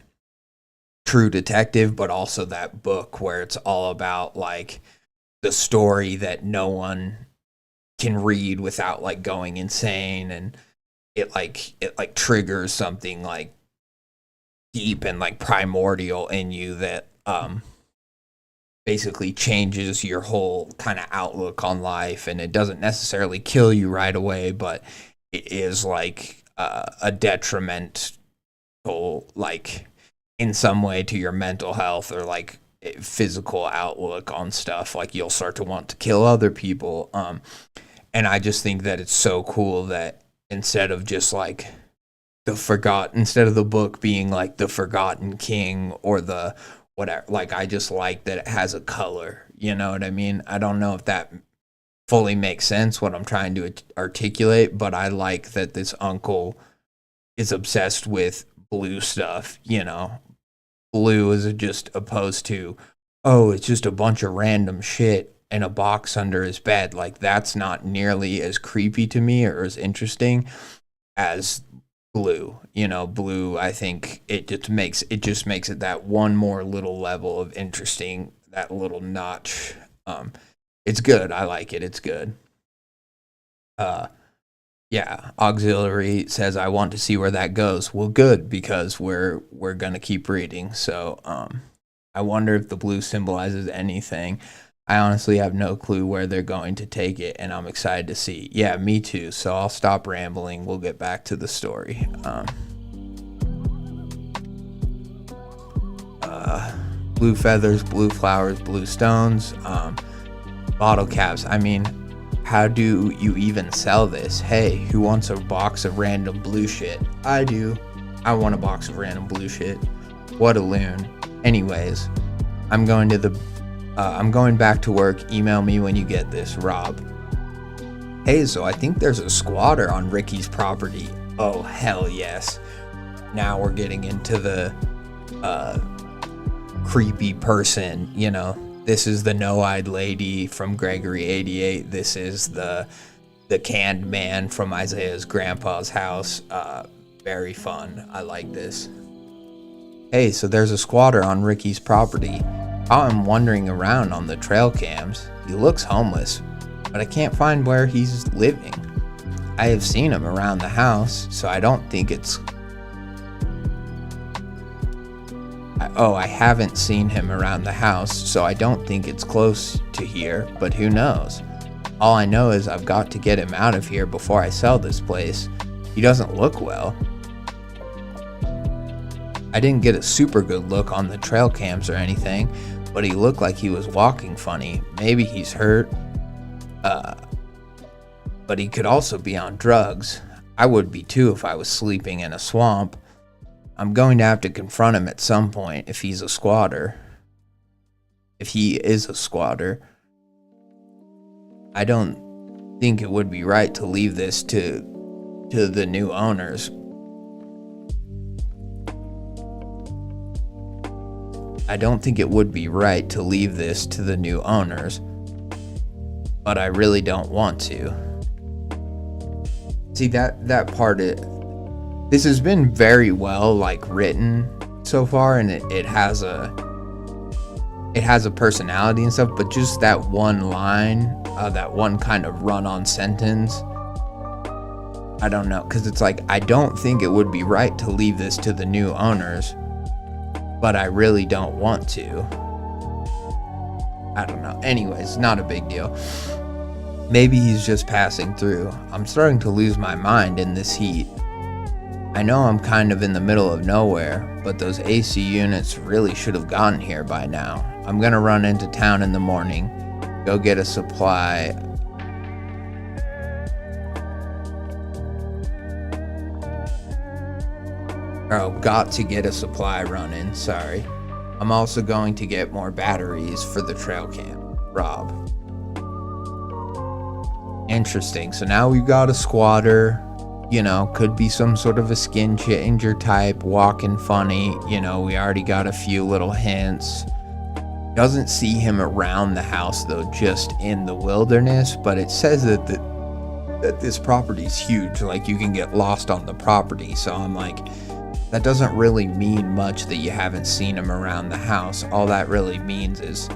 True Detective, but also that book where it's all about like the story that no one can read without like going insane, and it triggers something like deep and like primordial in you that basically changes your whole kind of outlook on life. And it doesn't necessarily kill you right away, but it is like a detrimental, like in some way, to your mental health or like physical outlook on stuff. Like you'll start to want to kill other people. And I just think that it's so cool that instead of just like instead of the book being like the Forgotten King or the whatever, like I just like that it has a color. You know what I mean? I don't know if that fully makes sense what I'm trying to articulate, but I like that this uncle is obsessed with blue stuff. Blue is just opposed to, oh, it's just a bunch of random shit in a box under his bed. Like that's not nearly as creepy to me or as interesting as blue. Blue, I think it just makes it that one more little level of interesting, that little notch. It's good. I like it. It's good. Yeah, Auxiliary says, I want to see where that goes. Well, good, because we're gonna keep reading. So I wonder if the blue symbolizes anything. I honestly have no clue where they're going to take it, and I'm excited to see. Yeah, me too. So I'll stop rambling. We'll get back to the story. Blue feathers, blue flowers, blue stones, bottle caps. I mean, how do you even sell this? Hey, who wants a box of random blue shit? I do. I want a box of random blue shit. What a loon. Anyways, I'm going back to work. Email me when you get this, Rob. Hey, so I think there's a squatter on Ricky's property. Oh, hell yes. Now we're getting into the creepy person, This is the no-eyed lady from Gregory 88. This is the canned man from Isaiah's grandpa's house. Very fun. I like this. Hey, so there's a squatter on Ricky's property. I'm wandering around on the trail cams. He looks homeless, but I can't find where he's living. I have seen him around the house, so I don't think it's... I haven't seen him around the house, so I don't think it's close to here, but who knows? All I know is I've got to get him out of here before I sell this place. He doesn't look well. I didn't get a super good look on the trail cams or anything, but he looked like he was walking funny. Maybe he's hurt, but he could also be on drugs. I would be too if I was sleeping in a swamp. I'm going to have to confront him at some point if he's a squatter. If he is a squatter. I don't think it would be right to leave this to the new owners. I don't think it would be right to leave this to the new owners, but I really don't want to. See, that part, this has been very well written so far, and it has a personality and stuff, but just that one line, that one kind of run-on sentence, I don't know, because it's I don't think it would be right to leave this to the new owners, but I really don't want to. I don't know. Anyways, not a big deal. Maybe he's just passing through. I'm starting to lose my mind in this heat. I know I'm kind of in the middle of nowhere, but those AC units really should have gotten here by now. I'm gonna run into town in the morning, go get a supply. Got to get a supply running, sorry. I'm also going to get more batteries for the trail cam. Rob. Interesting, so now we've got a squatter, could be some sort of a skin changer type, walking funny, we already got a few little hints. Doesn't see him around the house though, just in the wilderness, but it says that this property's huge, you can get lost on the property, so I'm that doesn't really mean much that you haven't seen him around the house. All that really means is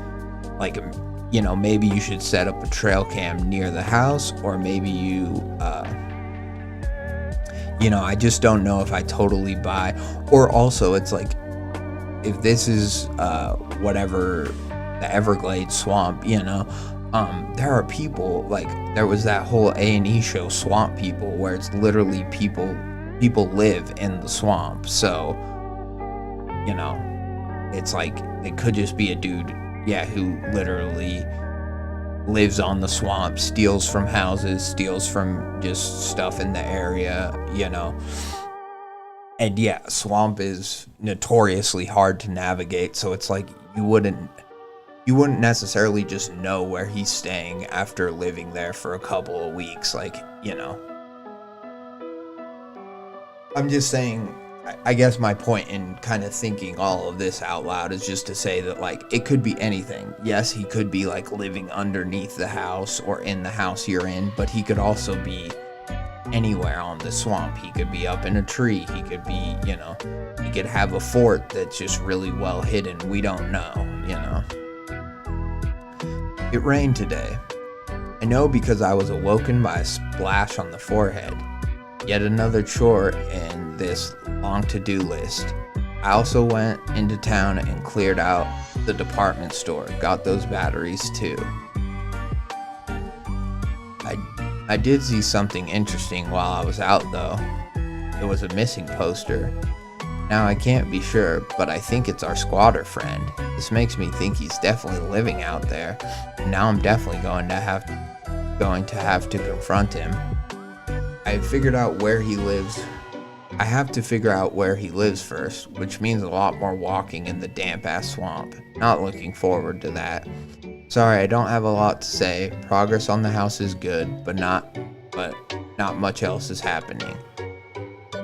maybe you should set up a trail cam near the house, or maybe I just don't know if I totally buy. Or also it's if this is whatever, the Everglades swamp, there are people, there was that whole A&E show, Swamp People, where it's literally people live in the swamp. So it's it could just be a dude, who literally lives on the swamp, steals from houses, steals from just stuff in the area, and swamp is notoriously hard to navigate, so it's you wouldn't necessarily just know where he's staying after living there for a couple of weeks. I'm just saying, I guess my point in kind of thinking all of this out loud is just to say that it could be anything. Yes, he could be living underneath the house or in the house you're in, but he could also be anywhere on the swamp. He could be up in a tree. He could be, he could have a fort that's just really well hidden. We don't know, It rained today. I know because I was awoken by a splash on the forehead. Yet another chore in this long to-do list. I also went into town and cleared out the department store. Got those batteries too. I did see something interesting while I was out though. It was a missing poster. Now I can't be sure, but I think it's our squatter friend. This makes me think he's definitely living out there. And now I'm definitely going to have to confront him. I figured out where he lives. I have to figure out where he lives first, which means a lot more walking in the damp-ass swamp. Not looking forward to that. Sorry, I don't have a lot to say. Progress on the house is good, but not much else is happening.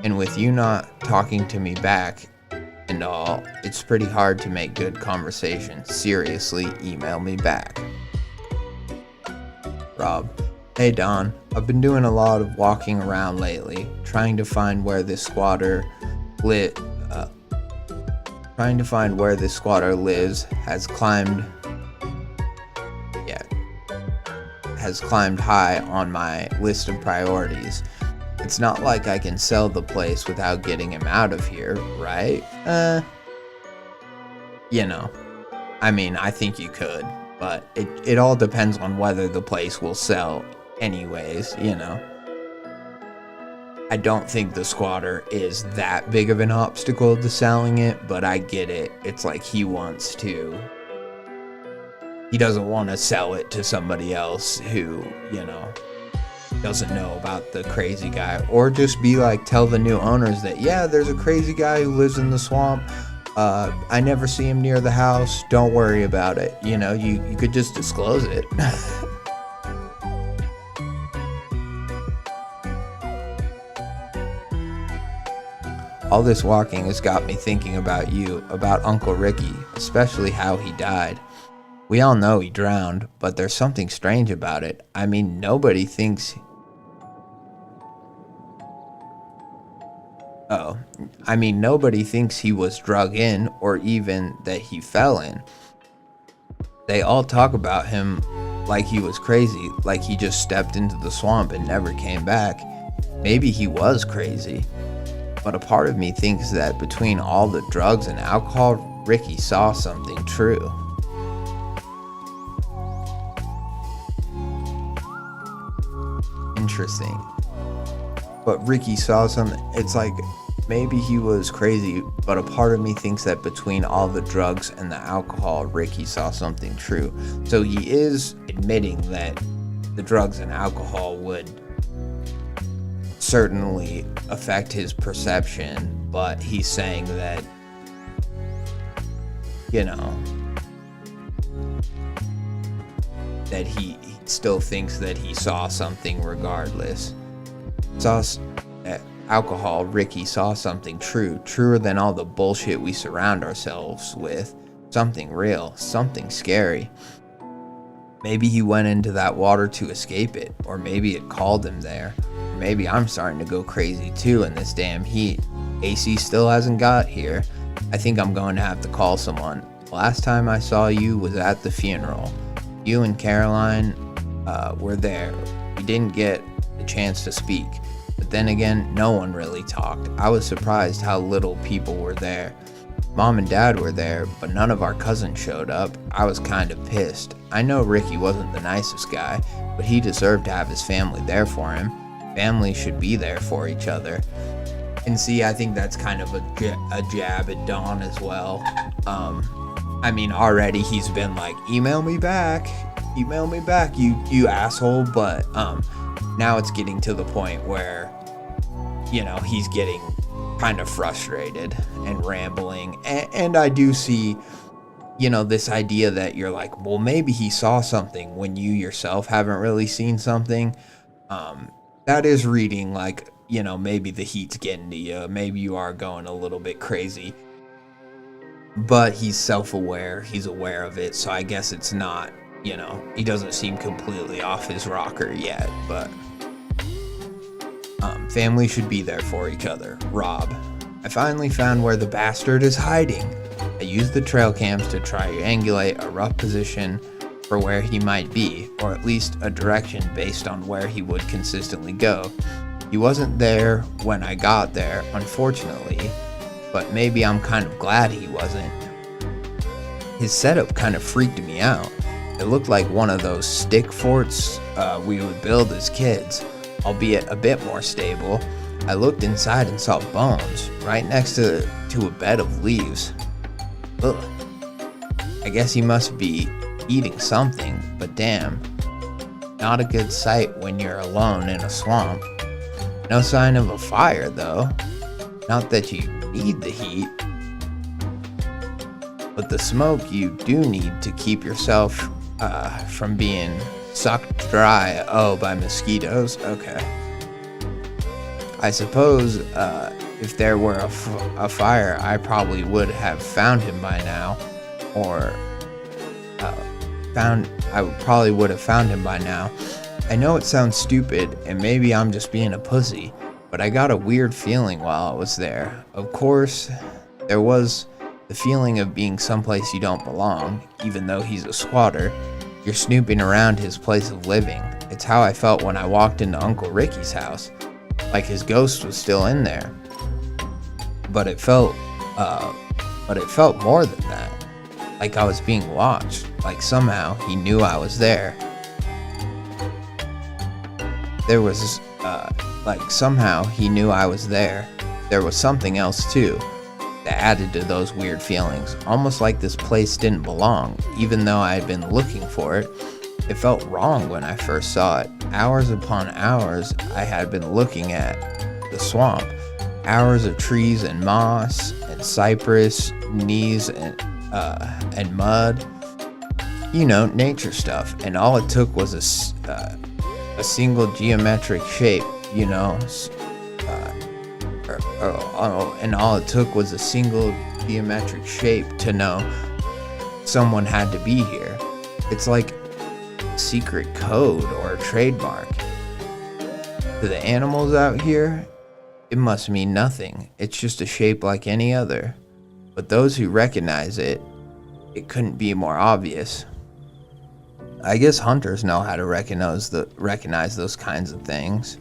And with you not talking to me back and all, it's pretty hard to make good conversation. Seriously, email me back. Rob. Hey Don, I've been doing a lot of walking around lately, trying to find where this squatter lives, has climbed high on my list of priorities. It's not like I can sell the place without getting him out of here, right? I think you could, but it all depends on whether the place will sell anyways, I don't think the squatter is that big of an obstacle to selling it, but I get it. It's like he doesn't want to sell it to somebody else who, doesn't know about the crazy guy. Or just be like, tell the new owners that, yeah, there's a crazy guy who lives in the swamp. I never see him near the house. Don't worry about it. You could just disclose it. All this walking has got me thinking about you, about Uncle Ricky, especially how he died. We all know he drowned, but there's something strange about it. I mean, nobody thinks he was drug in or even that he fell in. They all talk about him like he was crazy, like he just stepped into the swamp and never came back. Maybe he was crazy. But a part of me thinks that between all the drugs and alcohol, Ricky saw something true. Interesting. But Ricky saw something. It's like maybe he was crazy, but a part of me thinks that between all the drugs and the alcohol, Ricky saw something true. So he is admitting that the drugs and alcohol would certainly affect his perception, but he's saying that, that he still thinks that he saw something regardless. Alcohol, Ricky saw something truer than all the bullshit we surround ourselves with. Something real, something scary. Maybe he went into that water to escape it, or maybe it called him there. Or maybe I'm starting to go crazy too in this damn heat. AC still hasn't got here. I think I'm going to have to call someone. Last time I saw you was at the funeral. You and Caroline were there. We didn't get the chance to speak. But then again, no one really talked. I was surprised how little people were there. Mom and Dad were there, but none of our cousins showed up. I was kind of pissed. I know Ricky wasn't the nicest guy, but he deserved to have his family there for him. Families should be there for each other. And see, I think that's kind of a jab at Dawn as well. Already he's been like, email me back, you asshole. But now it's getting to the point where, he's getting kind of frustrated and rambling. And I do see, this idea that you're like, well, maybe he saw something when you yourself haven't really seen something. That is reading like, maybe the heat's getting to you. Maybe you are going a little bit crazy. But he's self-aware. He's aware of it. So I guess it's not, he doesn't seem completely off his rocker yet. But family should be there for each other. Rob. I finally found where the bastard is hiding. I used the trail cams to triangulate a rough position for where he might be, or at least a direction based on where he would consistently go. He wasn't there when I got there, unfortunately, but maybe I'm kind of glad he wasn't. His setup kind of freaked me out. It looked like one of those stick forts we would build as kids, albeit a bit more stable. I looked inside and saw bones right next to a bed of leaves. Ugh. I guess he must be eating something, but damn, not a good sight when you're alone in a swamp. No sign of a fire though. Not that you need the heat, but the smoke you do need to keep yourself from being sucked dry. Oh, by mosquitoes. Okay. I suppose if there were a fire, I probably would have found him by now, or I probably would have found him by now. I know it sounds stupid, and maybe I'm just being a pussy, but I got a weird feeling while I was there. Of course, there was the feeling of being someplace you don't belong, even though he's a squatter. You're snooping around his place of living. It's how I felt when I walked into Uncle Ricky's house, like his ghost was still in there. But it felt more than that. Like I was being watched, like somehow he knew I was there. There was like somehow he knew I was there. There was something else too that added to those weird feelings, almost like this place didn't belong, even though I had been looking for it. It felt wrong when I first saw it. Hours upon hours I had been looking at the swamp. Hours of trees and moss and cypress, knees and mud. You know, nature stuff. And all it took was a single geometric shape, you know. And all it took was a single geometric shape to know someone had to be here. It's like a secret code or a trademark. To the animals out here, it must mean nothing. It's just a shape like any other. But those who recognize it, it couldn't be more obvious. I guess hunters know how to recognize those kinds of things,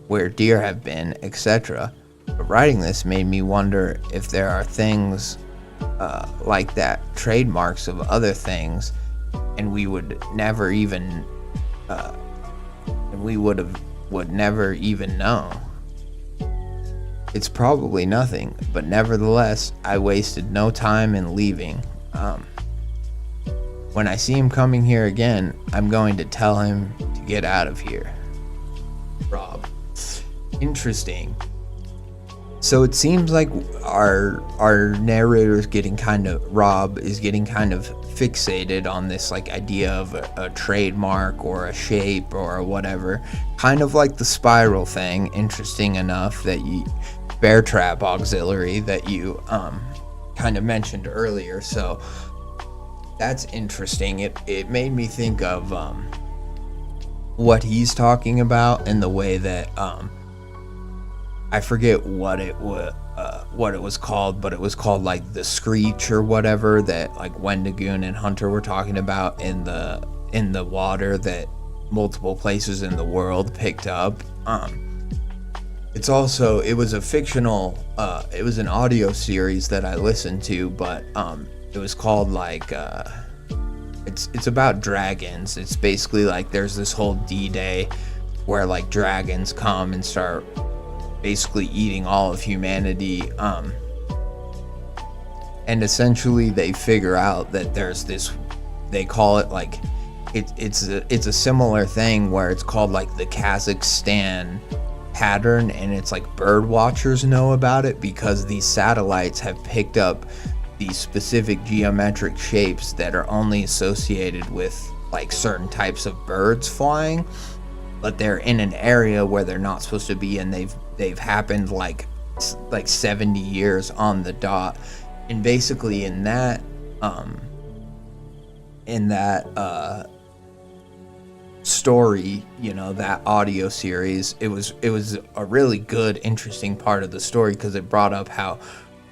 where deer have been, etc. But writing this made me wonder if there are things like that, trademarks of other things, and we would never even would never even know. It's probably nothing, but nevertheless, I wasted no time in leaving. When I see him coming here again, I'm going to tell him to get out of here. Rob. Interesting. So it seems like our narrator is Rob is getting kind of fixated on this like idea of a trademark or a shape or whatever, kind of like the spiral thing. Interesting enough that Bear Trap Auxiliary that you kind of mentioned earlier. So that's interesting. It made me think of what he's talking about and the way that I forget what it was called, but it was called like the screech or whatever that like Wendigoon and Hunter were talking about in the water that multiple places in the world picked up. It was a fictional, it was an audio series that I listened to, but it was called like it's about dragons. It's basically like there's this whole D-Day where like dragons come and start basically eating all of humanity, and essentially they figure out that there's this, they call it like it's a similar thing where it's called like the Kazakhstan pattern, and it's like bird watchers know about it because these satellites have picked up these specific geometric shapes that are only associated with like certain types of birds flying, but they're in an area where they're not supposed to be, and they've happened like 70 years on the dot. And basically in that story, you know, that audio series, it was a really good, interesting part of the story because it brought up how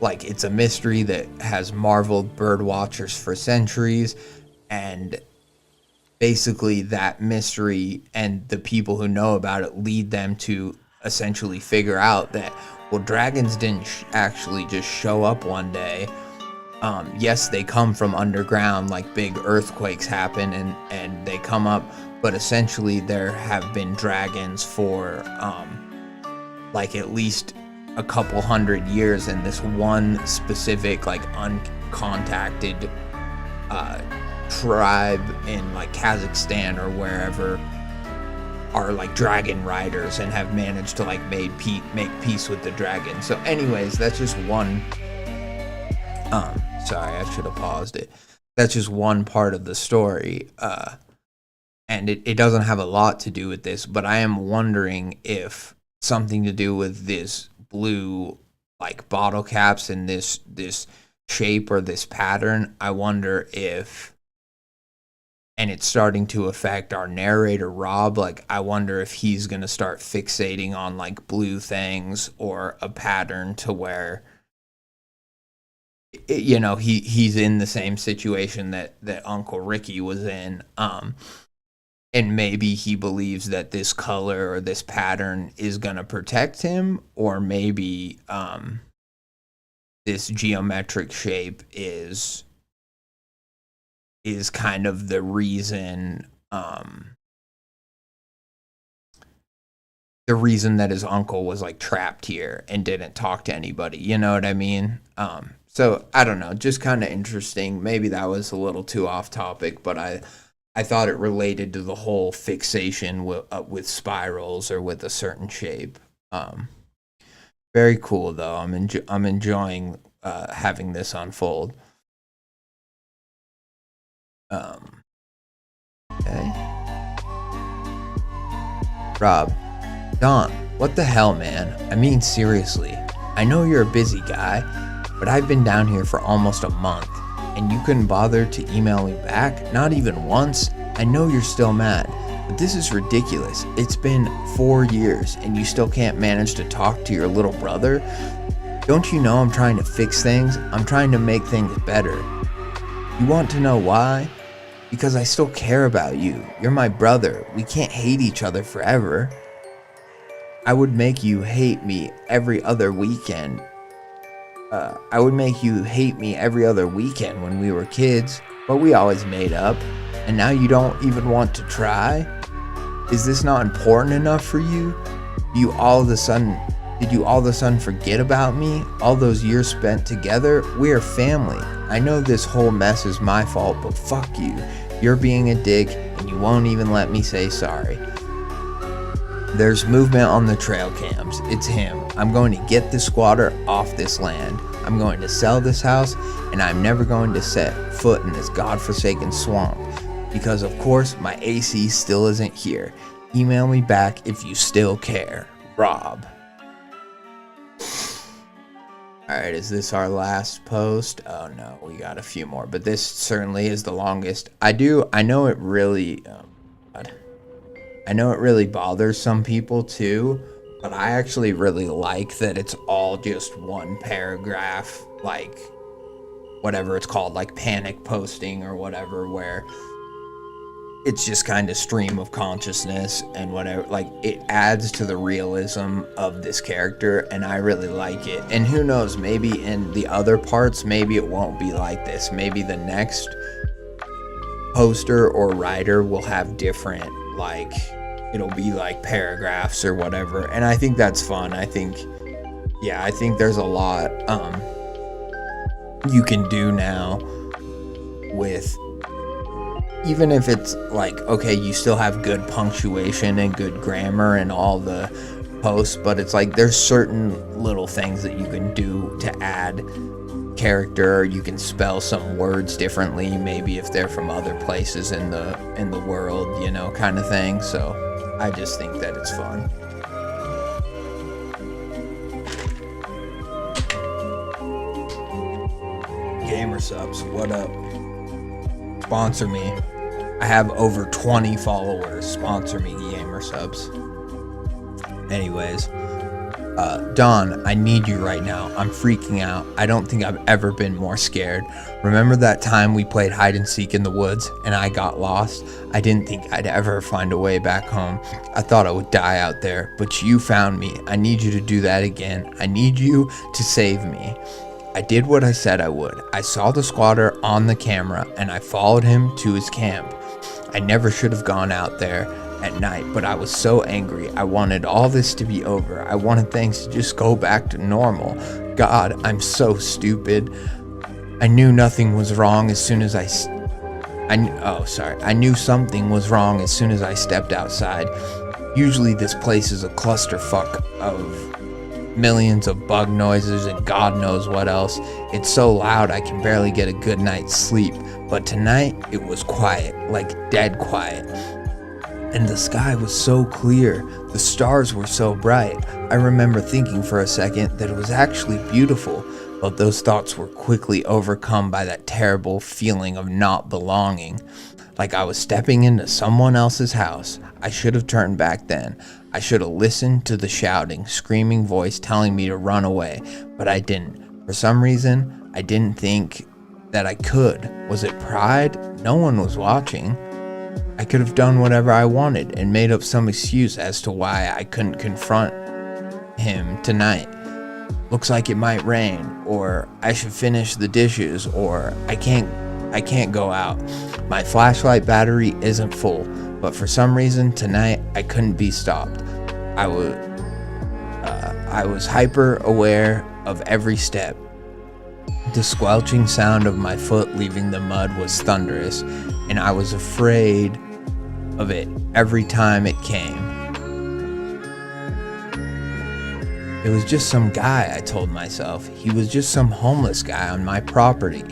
like it's a mystery that has marveled bird watchers for centuries, and basically that mystery and the people who know about it lead them to essentially figure out that, well, dragons didn't actually just show up one day. Yes, they come from underground, like big earthquakes happen and they come up, but essentially there have been dragons for like at least a couple hundred years, and this one specific like uncontacted tribe in like Kazakhstan or wherever are like dragon riders and have managed to like make peace with the dragon. So anyways, that's just one sorry, I should have paused it. That's just one part of the story, and it doesn't have a lot to do with this, but I am wondering if something to do with this blue like bottle caps and this shape or this pattern. I wonder if, and it's starting to affect our narrator Rob, like I wonder if he's gonna start fixating on like blue things or a pattern to where, you know, he's in the same situation that Uncle Ricky was in, and maybe he believes that this color or this pattern is gonna protect him, or maybe this geometric shape is kind of the reason the reason that his uncle was like trapped here and didn't talk to anybody. You know what I mean? So I don't know, just kind of interesting. Maybe that was a little too off topic, but I thought it related to the whole fixation with spirals or with a certain shape. Very cool though. I'm enjoying having this unfold. Okay. Rob, Don, what the hell, man? I mean, seriously. I know you're a busy guy, but I've been down here for almost a month, and you couldn't bother to email me back? Not even once? I know you're still mad, but this is ridiculous. It's been 4 years, and you still can't manage to talk to your little brother? Don't you know I'm trying to fix things? I'm trying to make things better. You want to know why? Because I still care about you. You're my brother. We can't hate each other forever. I would make you hate me every other weekend. I would make you hate me every other weekend when we were kids, but we always made up. And now you don't even want to try? Is this not important enough for you? Did you all of a sudden forget about me? All those years spent together? We are family. I know this whole mess is my fault, but fuck you. You're being a dick, and you won't even let me say sorry. There's movement on the trail cams. It's him. I'm going to get the squatter off this land. I'm going to sell this house, and I'm never going to set foot in this godforsaken swamp. Because of course, my AC still isn't here. Email me back if you still care. Rob. Alright, is this our last post? Oh no, we got a few more, but this certainly is the longest. I know it really, I know it really bothers some people too, but I actually really like that it's all just one paragraph, like, whatever it's called, like panic posting or whatever, where it's just kind of stream of consciousness and whatever. Like, it adds to the realism of this character, and I really like it. And who knows, maybe in the other parts, maybe it won't be like this. Maybe the next poster or writer will have different, like, it'll be like paragraphs or whatever. And I think that's fun. I think there's a lot you can do now with, even if it's like, okay, you still have good punctuation and good grammar and all the posts, but it's like there's certain little things that you can do to add character. You can spell some words differently, maybe if they're from other places in the world, you know, kind of thing. So I just think that it's fun. Gamer subs, what up? Sponsor me. I have over 20 followers. Sponsor me, gamer subs. Anyways, Don, I need you right now. I'm freaking out. I don't think I've ever been more scared. Remember that time we played hide and seek in the woods and I got lost? I didn't think I'd ever find a way back home. I thought I would die out there, but you found me. I need you to do that again. I need you to save me. I did what I said I would. I saw the squatter on the camera and I followed him to his camp. I never should have gone out there at night, but I was so angry. I wanted all this to be over. I wanted things to just go back to normal. God, I'm so stupid. I knew nothing was wrong as soon as I knew something was wrong as soon as I stepped outside. Usually this place is a clusterfuck of millions of bug noises and God knows what else. It's so loud I can barely get a good night's sleep. But tonight, it was quiet, like dead quiet. And the sky was so clear, the stars were so bright. I remember thinking for a second that it was actually beautiful, but those thoughts were quickly overcome by that terrible feeling of not belonging. Like I was stepping into someone else's house. I should have turned back then. I should have listened to the shouting, screaming voice telling me to run away, but I didn't. For some reason, I didn't think that I could. Was it pride? No one was watching. I could have done whatever I wanted and made up some excuse as to why I couldn't confront him tonight. Looks like it might rain, or I should finish the dishes, or I can't go out. My flashlight battery isn't full, but for some reason tonight I couldn't be stopped. I was hyper aware of every step. The squelching sound of my foot leaving the mud was thunderous, and I was afraid of it every time it came. It was just some guy, I told myself. He was just some homeless guy on my property.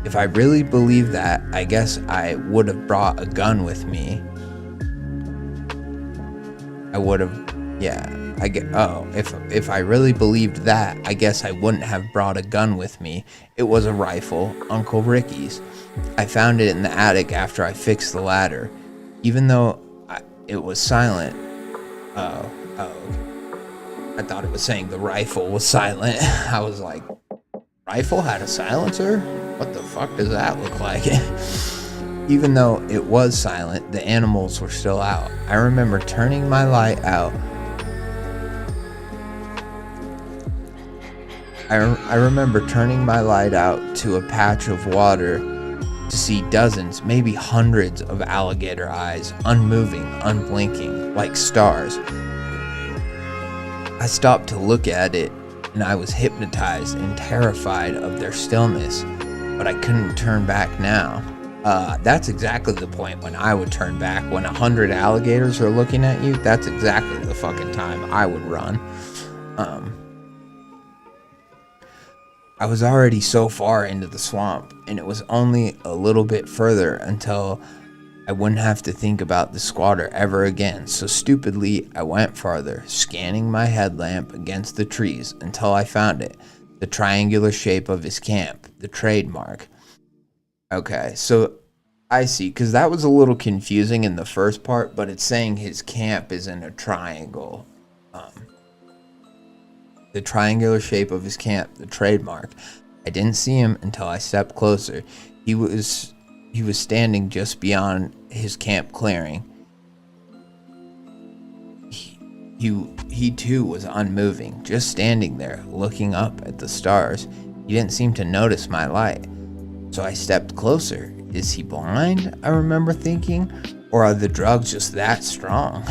If I really believed that, I guess I would have brought a gun with me. If I really believed that, I guess I wouldn't have brought a gun with me. It was a rifle, Uncle Ricky's. I found it in the attic after I fixed the ladder. Even though it was silent. I thought it was saying the rifle was silent. I was like, rifle had a silencer? What the fuck does that look like? Even though it was silent, the animals were still out. I remember turning my light out. I remember turning my light out to a patch of water to see dozens, maybe hundreds of alligator eyes, unmoving, unblinking, like stars. I stopped to look at it, and I was hypnotized and terrified of their stillness, but I couldn't turn back now. That's exactly the point when I would turn back. When 100 alligators are looking at you, that's exactly the fucking time I would run. I was already so far into the swamp, and it was only a little bit further until I wouldn't have to think about the squatter ever again. So stupidly, I went farther, scanning my headlamp against the trees until I found it. The triangular shape of his camp, the trademark. Okay, so I see, because that was a little confusing in the first part, but it's saying his camp is in a triangle. The triangular shape of his camp, the trademark. I didn't see him until I stepped closer. He was standing just beyond his camp clearing. He too was unmoving, just standing there, looking up at the stars. He didn't seem to notice my light. So I stepped closer. Is he blind? I remember thinking. Or are the drugs just that strong?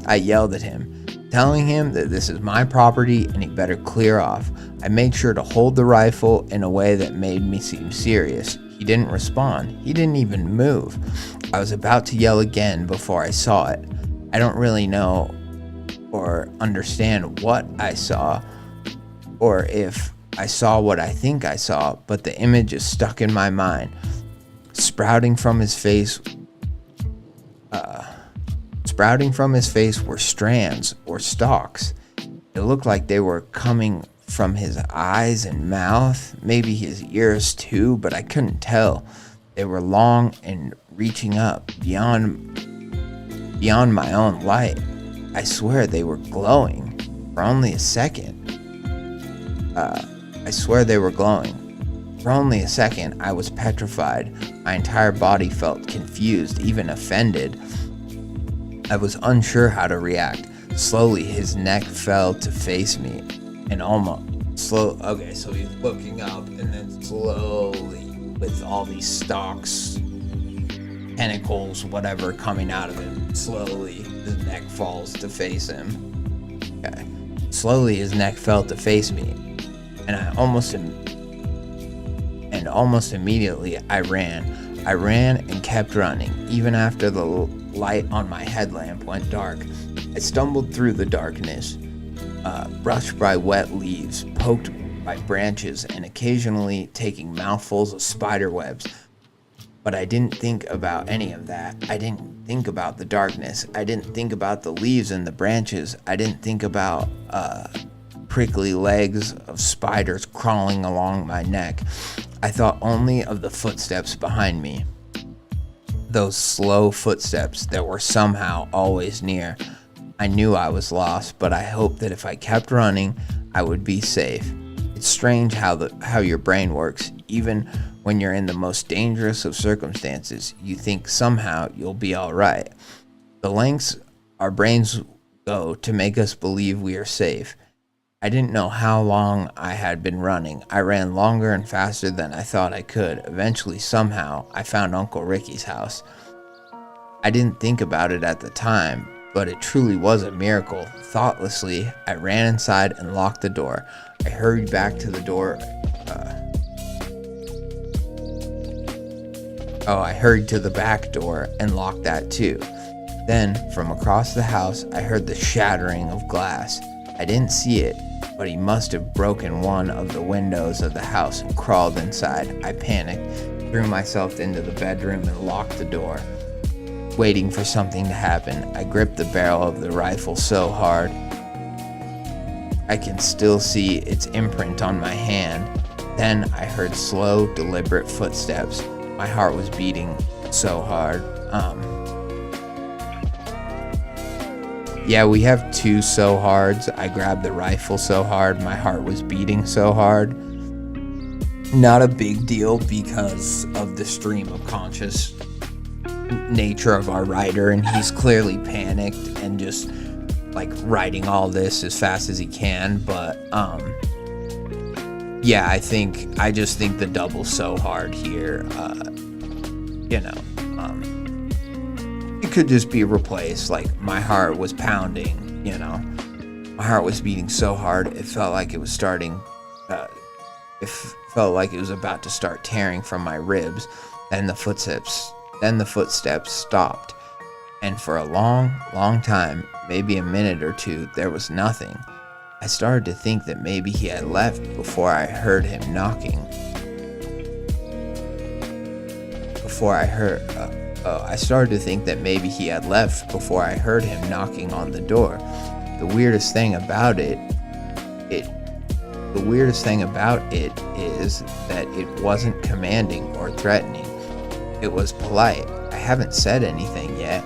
I yelled at him, telling him that this is my property and he better clear off. I made sure to hold the rifle in a way that made me seem serious. He didn't respond. He didn't even move. I was about to yell again before I saw it. I don't really know or understand what I saw, or if I saw what I think I saw, but the image is stuck in my mind. Sprouting from his face were strands or stalks. It looked like they were coming from his eyes and mouth, maybe his ears too, but I couldn't tell. They were long and reaching up beyond my own light. I swear they were glowing for only a second. For only a second, I was petrified. My entire body felt confused, even offended. I was unsure how to react. Slowly, his neck fell to face me, and okay, so he's looking up, and then slowly, with all these stalks, tentacles, whatever, coming out of him, slowly, his neck falls to face him. Okay. Slowly, his neck fell to face me, and almost immediately, I ran. I ran and kept running, even after the light on my headlamp went dark. I stumbled through the darkness, brushed by wet leaves, poked by branches, and occasionally taking mouthfuls of spider webs. But I didn't think about any of that. I didn't think about the darkness. I didn't think about the leaves and the branches. I didn't think about prickly legs of spiders crawling along my neck. I thought only of the footsteps behind me. Those slow footsteps that were somehow always near. I knew I was lost, but I hoped that if I kept running, I would be safe. It's strange how your brain works. Even when you're in the most dangerous of circumstances, you think somehow you'll be all right. The lengths our brains go to make us believe we are safe. I didn't know how long I had been running. I ran longer and faster than I thought I could. Eventually, somehow, I found Uncle Ricky's house. I didn't think about it at the time, but it truly was a miracle. Thoughtlessly, I ran inside and locked the door. I hurried back to the door. I hurried to the back door and locked that too. Then, from across the house, I heard the shattering of glass. I didn't see it, but he must have broken one of the windows of the house and crawled inside. I panicked, threw myself into the bedroom and locked the door. Waiting for something to happen, I gripped the barrel of the rifle so hard I can still see its imprint on my hand. Then I heard slow, deliberate footsteps. My heart was beating so hard. Yeah, we have two so hards. I grabbed the rifle so hard, my heart was beating so hard. Not a big deal because of the stream of conscious nature of our writer, and he's clearly panicked and just like writing all this as fast as he can. But yeah, I just think the double so hard here, it could just be replaced. Like, my heart was pounding, my heart was beating so hard it felt like it was starting it felt like it was about to start tearing from my ribs. Then the footsteps stopped, and for a long time, maybe a minute or two, there was nothing. I started to think that maybe he had left before I heard him knocking. I started to think that maybe he had left before I heard him knocking on the door. The weirdest thing about it is that it wasn't commanding or threatening. It was polite. I haven't said anything yet,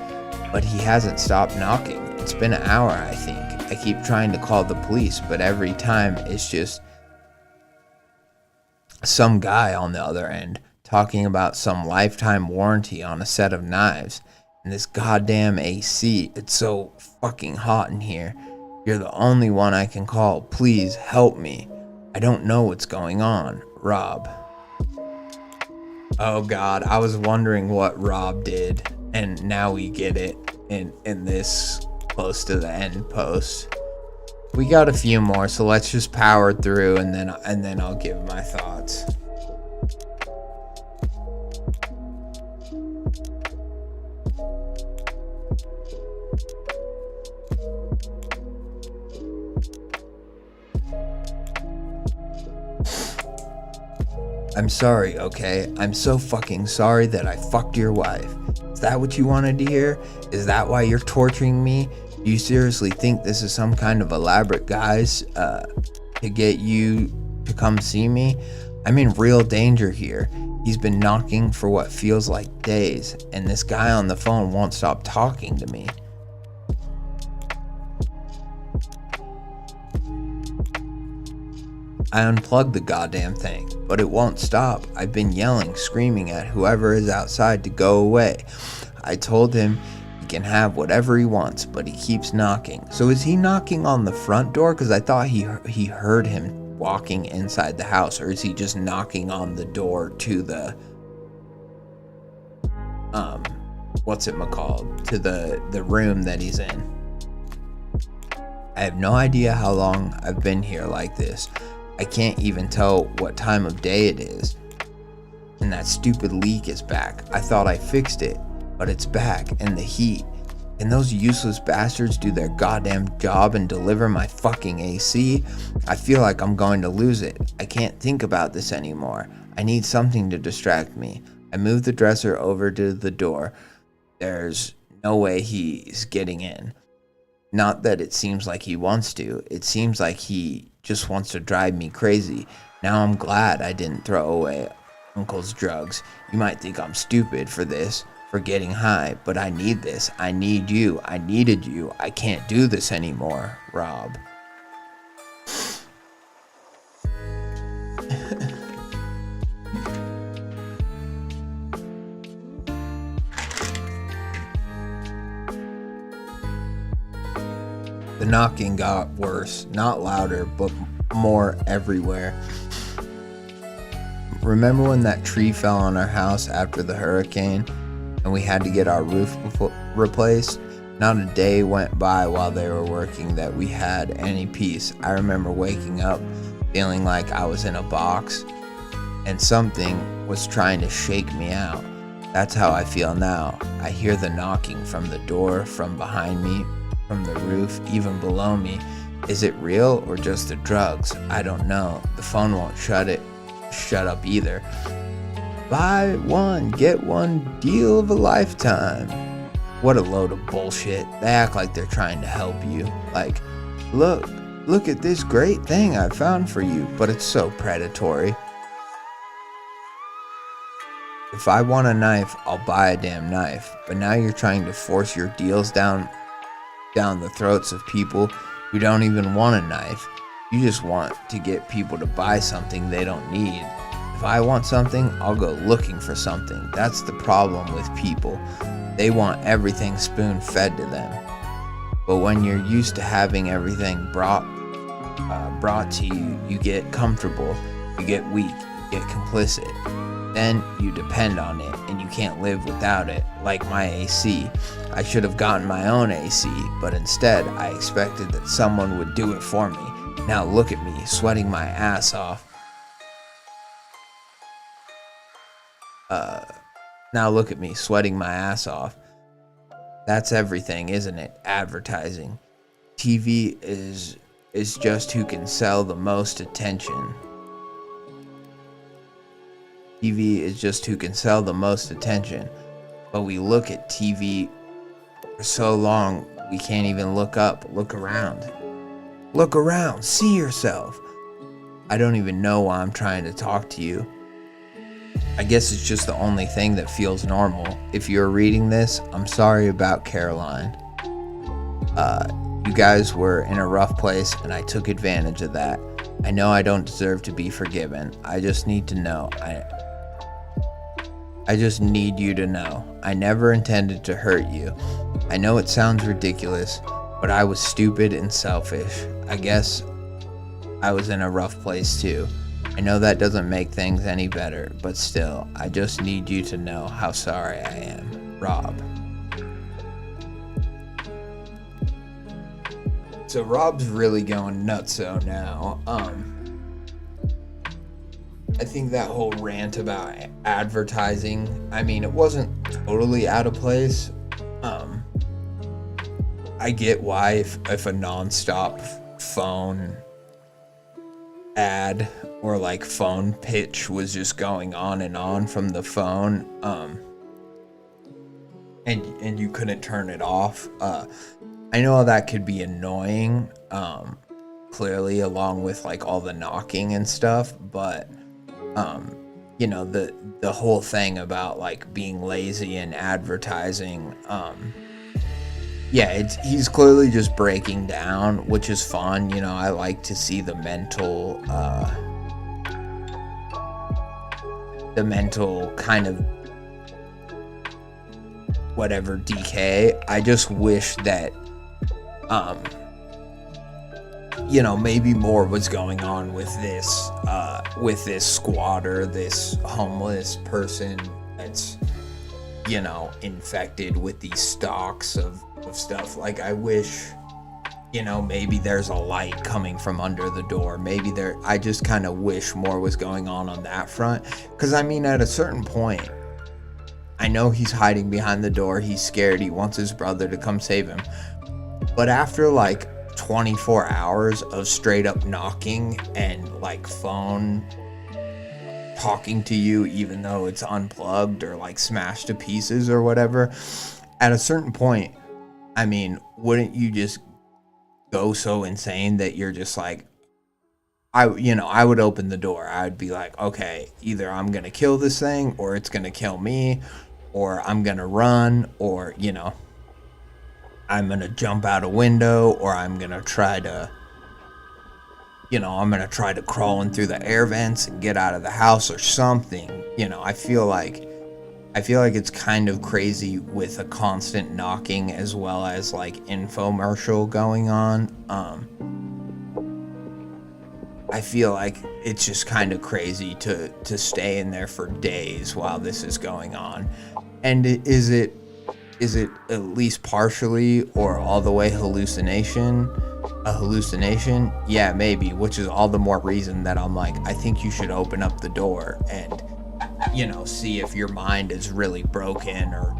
but he hasn't stopped knocking. It's been an hour, I think. I keep trying to call the police, but every time it's just some guy on the other end talking about some lifetime warranty on a set of knives. And this goddamn AC, it's so fucking hot in here. You're the only one I can call. Please help me. I don't know what's going on. Rob. Oh God, I was wondering what Rob did, and now we get it in this close to the end post. We got a few more, so let's just power through, and then I'll give my thoughts. I'm sorry, okay? I'm so fucking sorry that I fucked your wife. Is that what you wanted to hear? Is that why you're torturing me? Do you seriously think this is some kind of elaborate guise to get you to come see me? I'm in real danger here. He's been knocking for what feels like days, and this guy on the phone won't stop talking to me. I unplugged the goddamn thing, but it won't stop. I've been yelling, screaming at whoever is outside to go away. I told him he can have whatever he wants, but he keeps knocking. So is he knocking on the front door? Because I thought he heard him walking inside the house, or is he just knocking on the door to the to the room that he's in? I have no idea how long I've been here like this. I can't even tell what time of day it is. And that stupid leak is back. I thought I fixed it, but it's back, and the heat. Can those useless bastards do their goddamn job and deliver my fucking AC? I feel like I'm going to lose it. I can't think about this anymore. I need something to distract me. I move the dresser over to the door. There's no way he's getting in. Not that it seems like he wants to. It seems like he just wants to drive me crazy. Now I'm glad I didn't throw away Uncle's drugs. You might think I'm stupid for this, for getting high, but I need this. I need you. I needed you. I can't do this anymore, Rob. The knocking got worse, not louder, but more everywhere. Remember when that tree fell on our house after the hurricane and we had to get our roof replaced? Not a day went by while they were working that we had any peace. I remember waking up feeling like I was in a box and something was trying to shake me out. That's how I feel now. I hear the knocking from the door, from behind me, from the roof, even below me. Is it real or just the drugs? I don't know. The phone won't shut up either. Buy one, get one, deal of a lifetime. What a load of bullshit. They act like they're trying to help you. Like, look at this great thing I found for you, but it's so predatory. If I want a knife, I'll buy a damn knife. But now you're trying to force your deals down the throats of people who don't even want a knife. You just want to get people to buy something they don't need. If I want something, I'll go looking for something. That's the problem with people. They want everything spoon-fed to them. But when you're used to having everything brought to you, you get comfortable, you get weak, you get complicit. Then you depend on it, and you can't live without it, like my AC. I should have gotten my own AC, but instead I expected that someone would do it for me. Now look at me, sweating my ass off. That's everything, isn't it? Advertising. TV is just who can sell the most attention. TV is just who can sell the most attention. But we look at TV for so long, we can't even look up, look around. Look around, see yourself. I don't even know why I'm trying to talk to you. I guess it's just the only thing that feels normal. If you're reading this, I'm sorry about Caroline. You guys were in a rough place and I took advantage of that. I know I don't deserve to be forgiven. I just need to know. I just need you to know. I never intended to hurt you. I know it sounds ridiculous, but I was stupid and selfish. I guess I was in a rough place too. I know that doesn't make things any better, but still, I just need you to know how sorry I am. Rob. So Rob's really going nutso now. I think that whole rant about advertising, I mean, it wasn't totally out of place. I get why if a non-stop phone ad or like phone pitch was just going on from the phone, and you couldn't turn it off. I know that could be annoying, clearly, along with like all the knocking and stuff, but you know, the whole thing about like being lazy and advertising, yeah, he's clearly just breaking down, which is fun. You know, I like to see the mental kind of whatever decay. I just wish that you know, maybe more was going on with this squatter, this homeless person that's, you know, infected with these stalks of stuff. Like, I wish, you know, maybe there's a light coming from under the door. I just kind of wish more was going on that front. Because, I mean, at a certain point, I know he's hiding behind the door. He's scared. He wants his brother to come save him. But after, like, 24 hours of straight up knocking and, like, phone talking to you even though it's unplugged or, like, smashed to pieces or whatever, at a certain point, I mean, wouldn't you just go so insane that you're just like, I would open the door. I would be like, okay, either I'm going to kill this thing or it's going to kill me, or I'm going to run, or, you know, I'm going to jump out a window, or I'm going to try to, you know, I'm going to try to crawl in through the air vents and get out of the house or something. You know, I feel like it's kind of crazy with a constant knocking as well as like infomercial going on. I feel like it's just kind of crazy to stay in there for days while this is going on. And is it is it at least partially or all the way hallucination? A hallucination? Yeah, maybe, which is all the more reason that I'm like, I think you should open up the door and, see if your mind is really broken or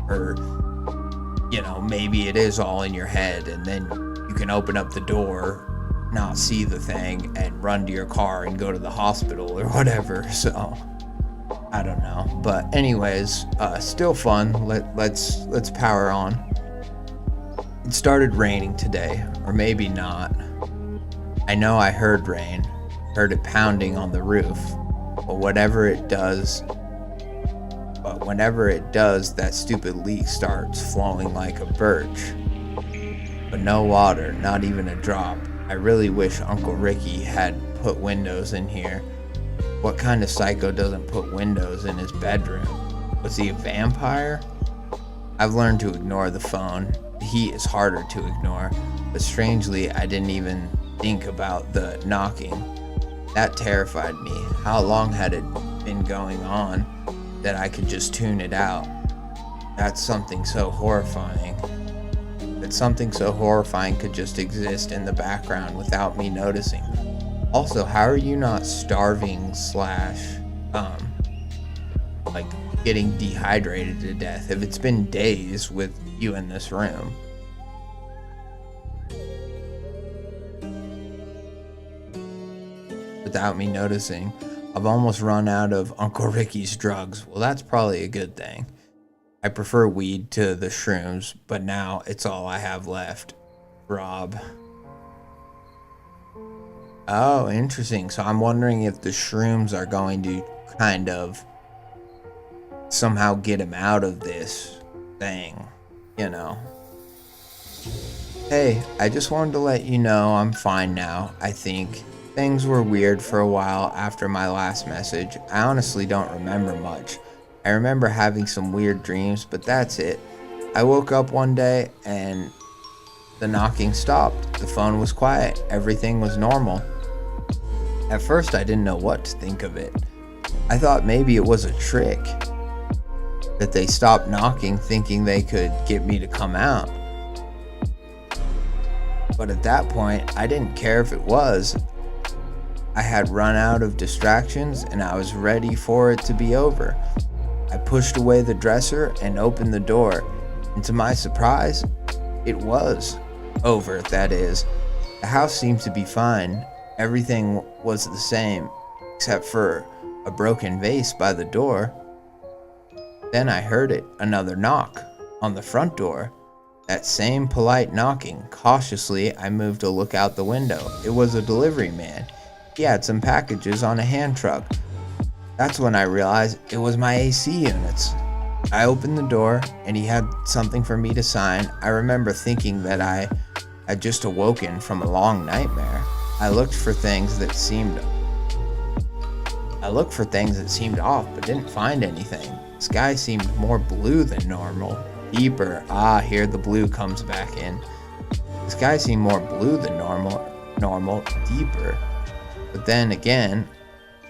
maybe it is all in your head, and then you can open up the door, not see the thing, and run to your car and go to the hospital or whatever. So I don't know, but anyways, still fun. Let's power on. It started raining today, or maybe not. I know I heard rain, heard it pounding on the roof, but whenever it does, that stupid leak starts flowing like a birch. But no water, not even a drop. I really wish Uncle Ricky had put windows in here. What kind of psycho doesn't put windows in his bedroom? Was he a vampire? I've learned to ignore the phone. The heat is harder to ignore, but strangely, I didn't even think about the knocking. That terrified me. How long had it been going on that I could just tune it out? That's something so horrifying. That something so horrifying could just exist in the background without me noticing. Also, how are you not starving / getting dehydrated to death if it's been days with you in this room? Without me noticing. I've almost run out of Uncle Ricky's drugs. Well, that's probably a good thing. I prefer weed to the shrooms, but now it's all I have left. Rob. Oh, interesting. So I'm wondering if the shrooms are going to kind of somehow get him out of this thing, Hey, I just wanted to let you know I'm fine now, I think. Things were weird for a while after my last message. I honestly don't remember much. I remember having some weird dreams, but that's it. I woke up one day and the knocking stopped. The phone was quiet. Everything was normal. At first, I didn't know what to think of it. I thought maybe it was a trick. That they stopped knocking thinking they could get me to come out. But at that point, I didn't care if it was. I had run out of distractions and I was ready for it to be over. I pushed away the dresser and opened the door, and to my surprise, it was over, that is. The house seemed to be fine. Everything was the same, except for a broken vase by the door. Then I heard it, another knock, on the front door. That same polite knocking. Cautiously, I moved to look out the window. It was a delivery man. He had some packages on a hand truck. That's when I realized it was my AC units. I opened the door and he had something for me to sign. I remember thinking that I had just awoken from a long nightmare. I looked for things that seemed off, but didn't find anything. The sky seemed more blue than normal. Deeper. Here the blue comes back in. The sky seemed more blue than normal, deeper. But then again,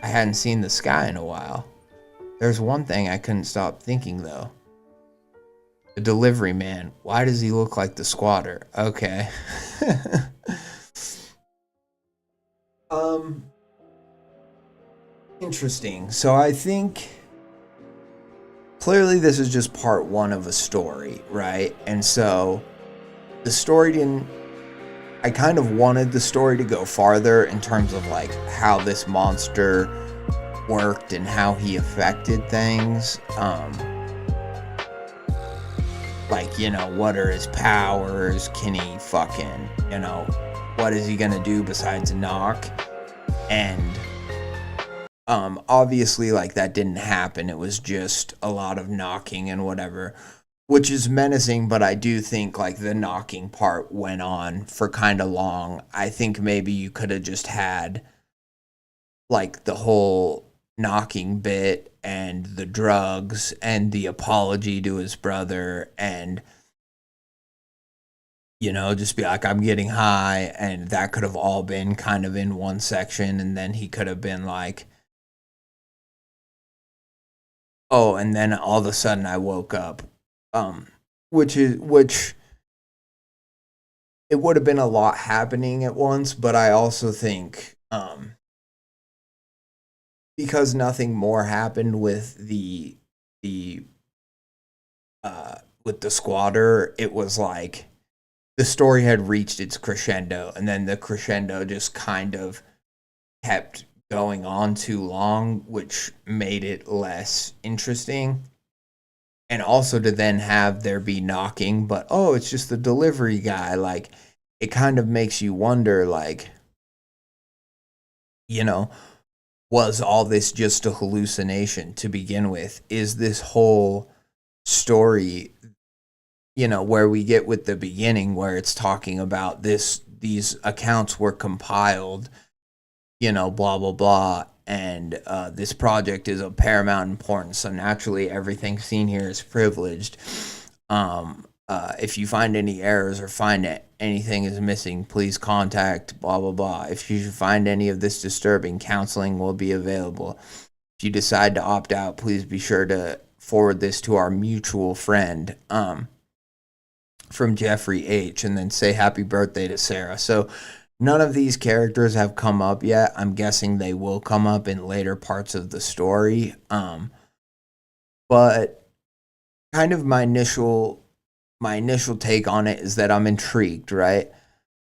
I hadn't seen the sky in a while. There's one thing I couldn't stop thinking though. The delivery man. Why does he look like the squatter? Okay. Interesting. So I think clearly this is just part one of a story, right? And so the story didn't, I kind of wanted the story to go farther in terms of like how this monster worked and how he affected things. What are his powers? Can he fucking, what is he gonna do besides knock? And obviously like that didn't happen. It was just a lot of knocking and whatever, which is menacing, but I do think like the knocking part went on for kind of long. I think maybe you could have just had like the whole knocking bit and the drugs and the apology to his brother and just be like, I'm getting high, and that could have all been kind of in one section, and then he could have been like, oh, and then all of a sudden I woke up. which it would have been a lot happening at once, but I also think because nothing more happened with the squatter, it was like the story had reached its crescendo, and then the crescendo just kind of kept going on too long, which made it less interesting. And also to then have there be knocking, but oh, it's just the delivery guy. Like, it kind of makes you wonder, like, you know, was all this just a hallucination to begin with? Is this whole story, where we get with the beginning, where it's talking about these accounts were compiled, blah blah blah, and this project is of paramount importance, so naturally everything seen here is privileged. If you find any errors or find anything is missing, please contact blah blah blah. If you find any of this disturbing, counseling will be available. If you decide to opt out, please be sure to forward this to our mutual friend, from Jeffrey H, and then say happy birthday to Sarah. So none of these characters have come up yet. I'm guessing they will come up in later parts of the story. But kind of my initial take on it is that I'm intrigued, right?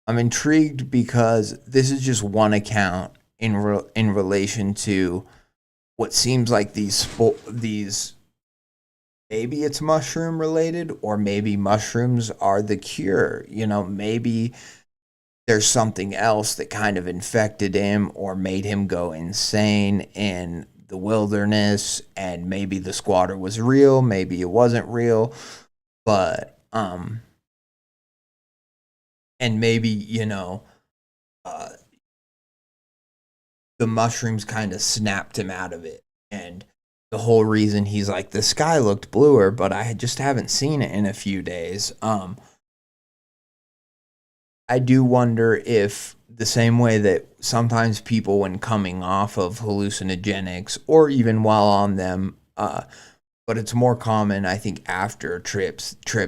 I'm intrigued because this is just one account in relation to what seems like these maybe it's mushroom related, or maybe mushrooms are the cure. Maybe there's something else that kind of infected him or made him go insane in the wilderness, and maybe the squatter was real, maybe it wasn't real, but and maybe the mushrooms kind of snapped him out of it, and the whole reason he's like, the sky looked bluer, but I just haven't seen it in a few days. I do wonder if the same way that sometimes people, when coming off of hallucinogenics or even while on them, but it's more common, I think, after a trip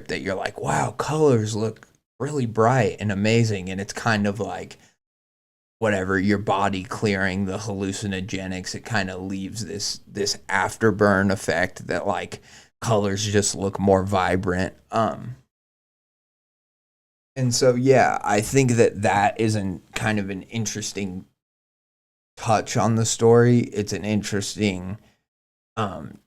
that you're like, wow, colors look really bright and amazing, and it's kind of like whatever, your body clearing the hallucinogenics, it kind of leaves this afterburn effect that like colors just look more vibrant. And so yeah, I think that is kind of an interesting touch on the story. It's an interesting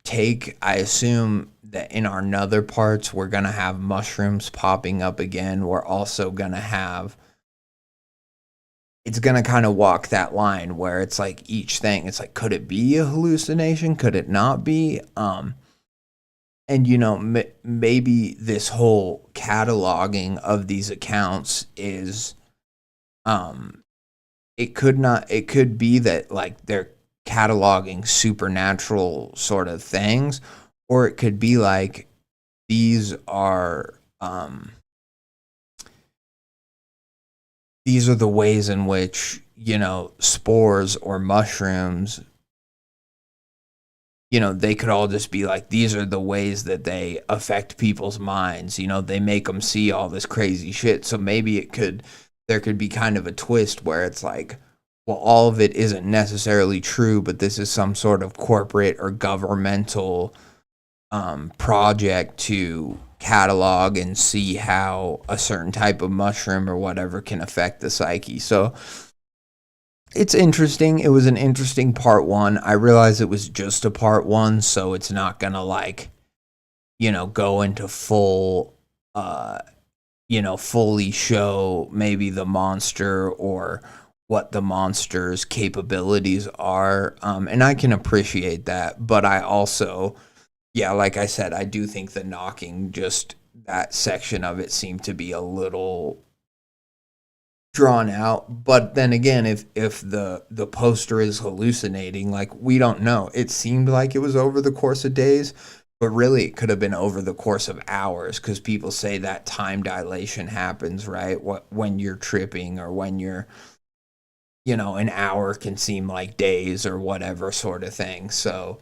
take. I assume that in our nether parts we're gonna have mushrooms popping up again. We're also gonna have, it's going to kind of walk that line where it's like each thing, it's like, could it be a hallucination? Could it not be? And, maybe this whole cataloging of these accounts is, it could be that like they're cataloging supernatural sort of things, or it could be like these are the ways in which, spores or mushrooms, they could all just be like, these are the ways that they affect people's minds. They make them see all this crazy shit. So maybe there could be kind of a twist where it's like, well, all of it isn't necessarily true, but this is some sort of corporate or governmental project to catalog and see how a certain type of mushroom or whatever can affect the psyche. So it's interesting. It was an interesting part one. I realize it was just a part one, so it's not gonna like, go into full, fully show maybe the monster or what the monster's capabilities are. And I can appreciate that, but I also, yeah, like I said, I do think the knocking, just that section of it seemed to be a little drawn out. But then again, if the poster is hallucinating, like, we don't know. It seemed like it was over the course of days, but really it could have been over the course of hours, because people say that time dilation happens, right? When you're tripping, or when you're, an hour can seem like days or whatever sort of thing. So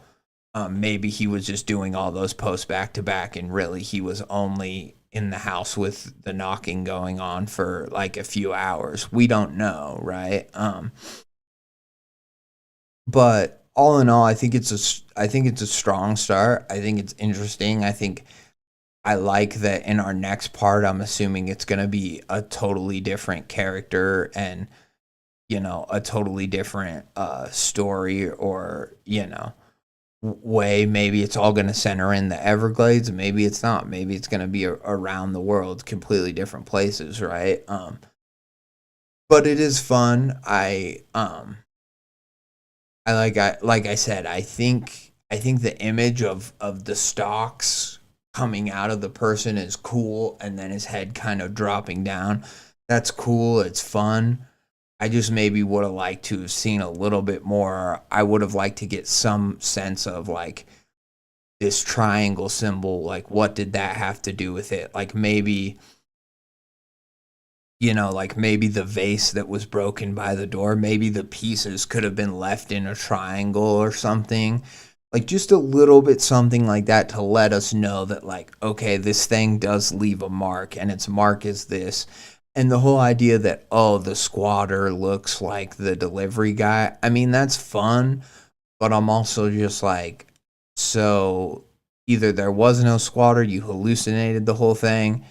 maybe he was just doing all those posts back to back, and really he was only in the house with the knocking going on for like a few hours. We don't know, right? But all in all, I think it's a strong start. I think it's interesting. I think I like that in our next part, I'm assuming it's going to be a totally different character and, a totally different story or, way. Maybe it's all going to center in the Everglades. Maybe it's not. Maybe it's going to be around the world, completely different places, right? But it is fun. Like I said, I think the image of the stalks coming out of the person is cool, and then his head kind of dropping down. That's cool. It's fun. I just maybe would have liked to have seen a little bit more. I would have liked to get some sense of like this triangle symbol, like what did that have to do with it? Like maybe, like maybe the vase that was broken by the door, maybe the pieces could have been left in a triangle or something. Like just a little bit something like that to let us know that like, okay, this thing does leave a mark and its mark is this. And the whole idea that, oh, the squatter looks like the delivery guy. I mean, that's fun, but I'm also just like, so either there was no squatter, you hallucinated the whole thing,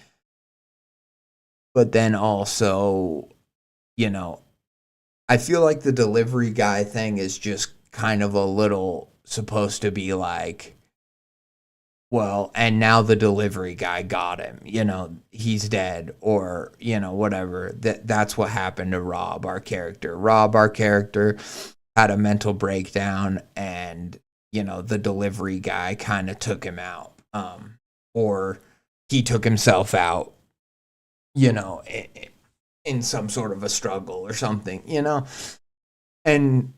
but then also, you know, I feel like the delivery guy thing is just kind of a little supposed to be like, well, and now the delivery guy got him, he's dead or, whatever. That's what happened to Rob, our character. Rob, our character, had a mental breakdown and, the delivery guy kind of took him out. Or he took himself out, in some sort of a struggle or something, And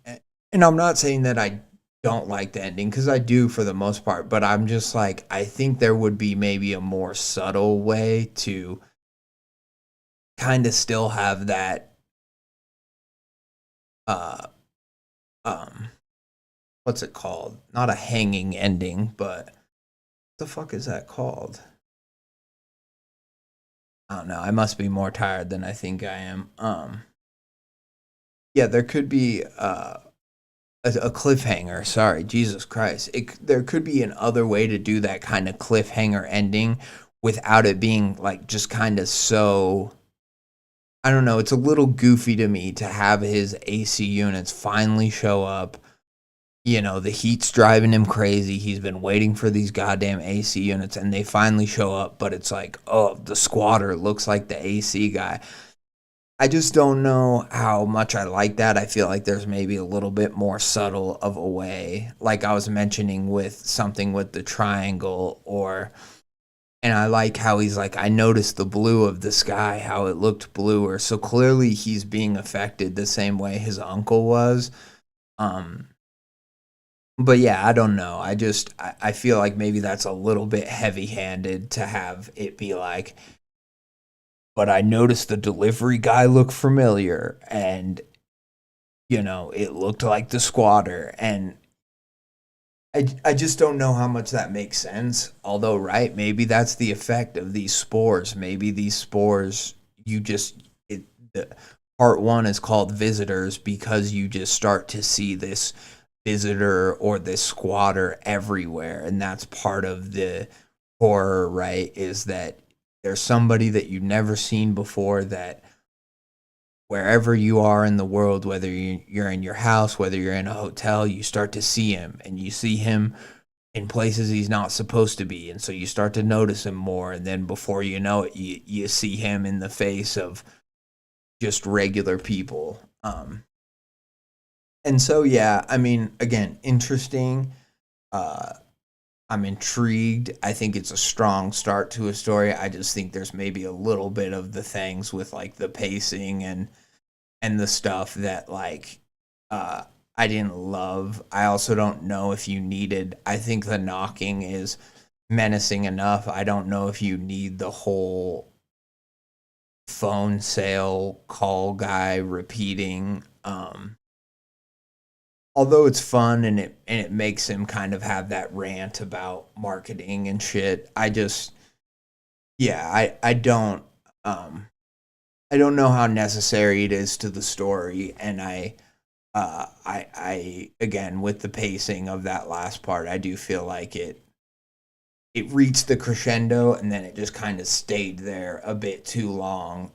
I'm not saying that I don't like the ending because I do for the most part, but I'm just like, I think there would be maybe a more subtle way to kind of still have that uh um what's it called? Not a hanging ending, but what the fuck is that called? I don't know. I must be more tired than I think I am. Yeah, there could be a cliffhanger. Sorry, Jesus Christ. There could be an other way to do that kind of cliffhanger ending without it being like just kind of so. I don't know. It's a little goofy to me to have his AC units finally show up. The heat's driving him crazy. He's been waiting for these goddamn AC units and they finally show up, but it's like, oh, the squatter looks like the AC guy. I just don't know how much I like that. I feel like there's maybe a little bit more subtle of a way, like I was mentioning with something with the triangle, and I like how he's like, I noticed the blue of the sky, how it looked bluer. So clearly he's being affected the same way his uncle was. But yeah, I don't know. I feel like maybe that's a little bit heavy handed to have it be like, but I noticed the delivery guy looked familiar and, it looked like the squatter. And I just don't know how much that makes sense. Although, right, maybe that's the effect of these spores. Maybe these spores, the part one is called visitors because you just start to see this visitor or this squatter everywhere. And that's part of the horror, right? Is that there's somebody that you've never seen before that wherever you are in the world, whether you're in your house, whether you're in a hotel, you start to see him and you see him in places he's not supposed to be. And so you start to notice him more. And then before you know it, you see him in the face of just regular people. And so, yeah, I mean, again, interesting. I'm intrigued. I think it's a strong start to a story. I just think there's maybe a little bit of the things with like the pacing and the stuff that like I didn't love. I also don't know if you needed. I think the knocking is menacing enough. I don't know if you need the whole phone sale call guy repeating. Although it's fun and it makes him kind of have that rant about marketing and shit, yeah, I don't know how necessary it is to the story, and I again, with the pacing of that last part, I do feel like it reached the crescendo and then it just kind of stayed there a bit too long,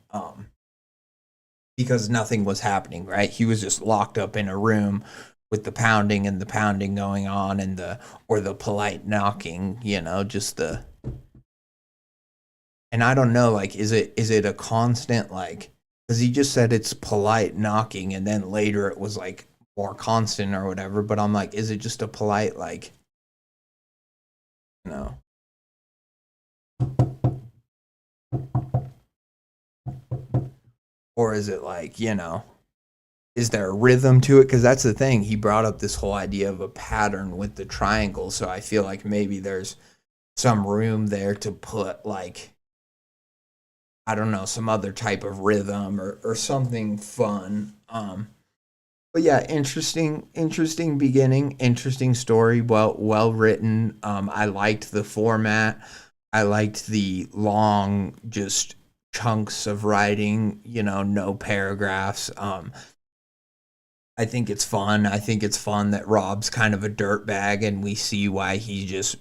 because nothing was happening, right? He was just locked up in a room with the pounding going on, and the polite knocking, just the. And I don't know, like, is it a constant, like, because he just said it's polite knocking, and then later it was like more constant or whatever. But I'm like, is it just a polite, like, you know? Or is it like, is there a rhythm to it? Because that's the thing. He brought up this whole idea of a pattern with the triangle. So I feel like maybe there's some room there to put, like, I don't know, some other type of rhythm or something fun. But yeah, interesting beginning, interesting story, well written. I liked the format. I liked the long, just chunks of writing, no paragraphs. I think it's fun. I think it's fun that Rob's kind of a dirtbag, and we see why he's just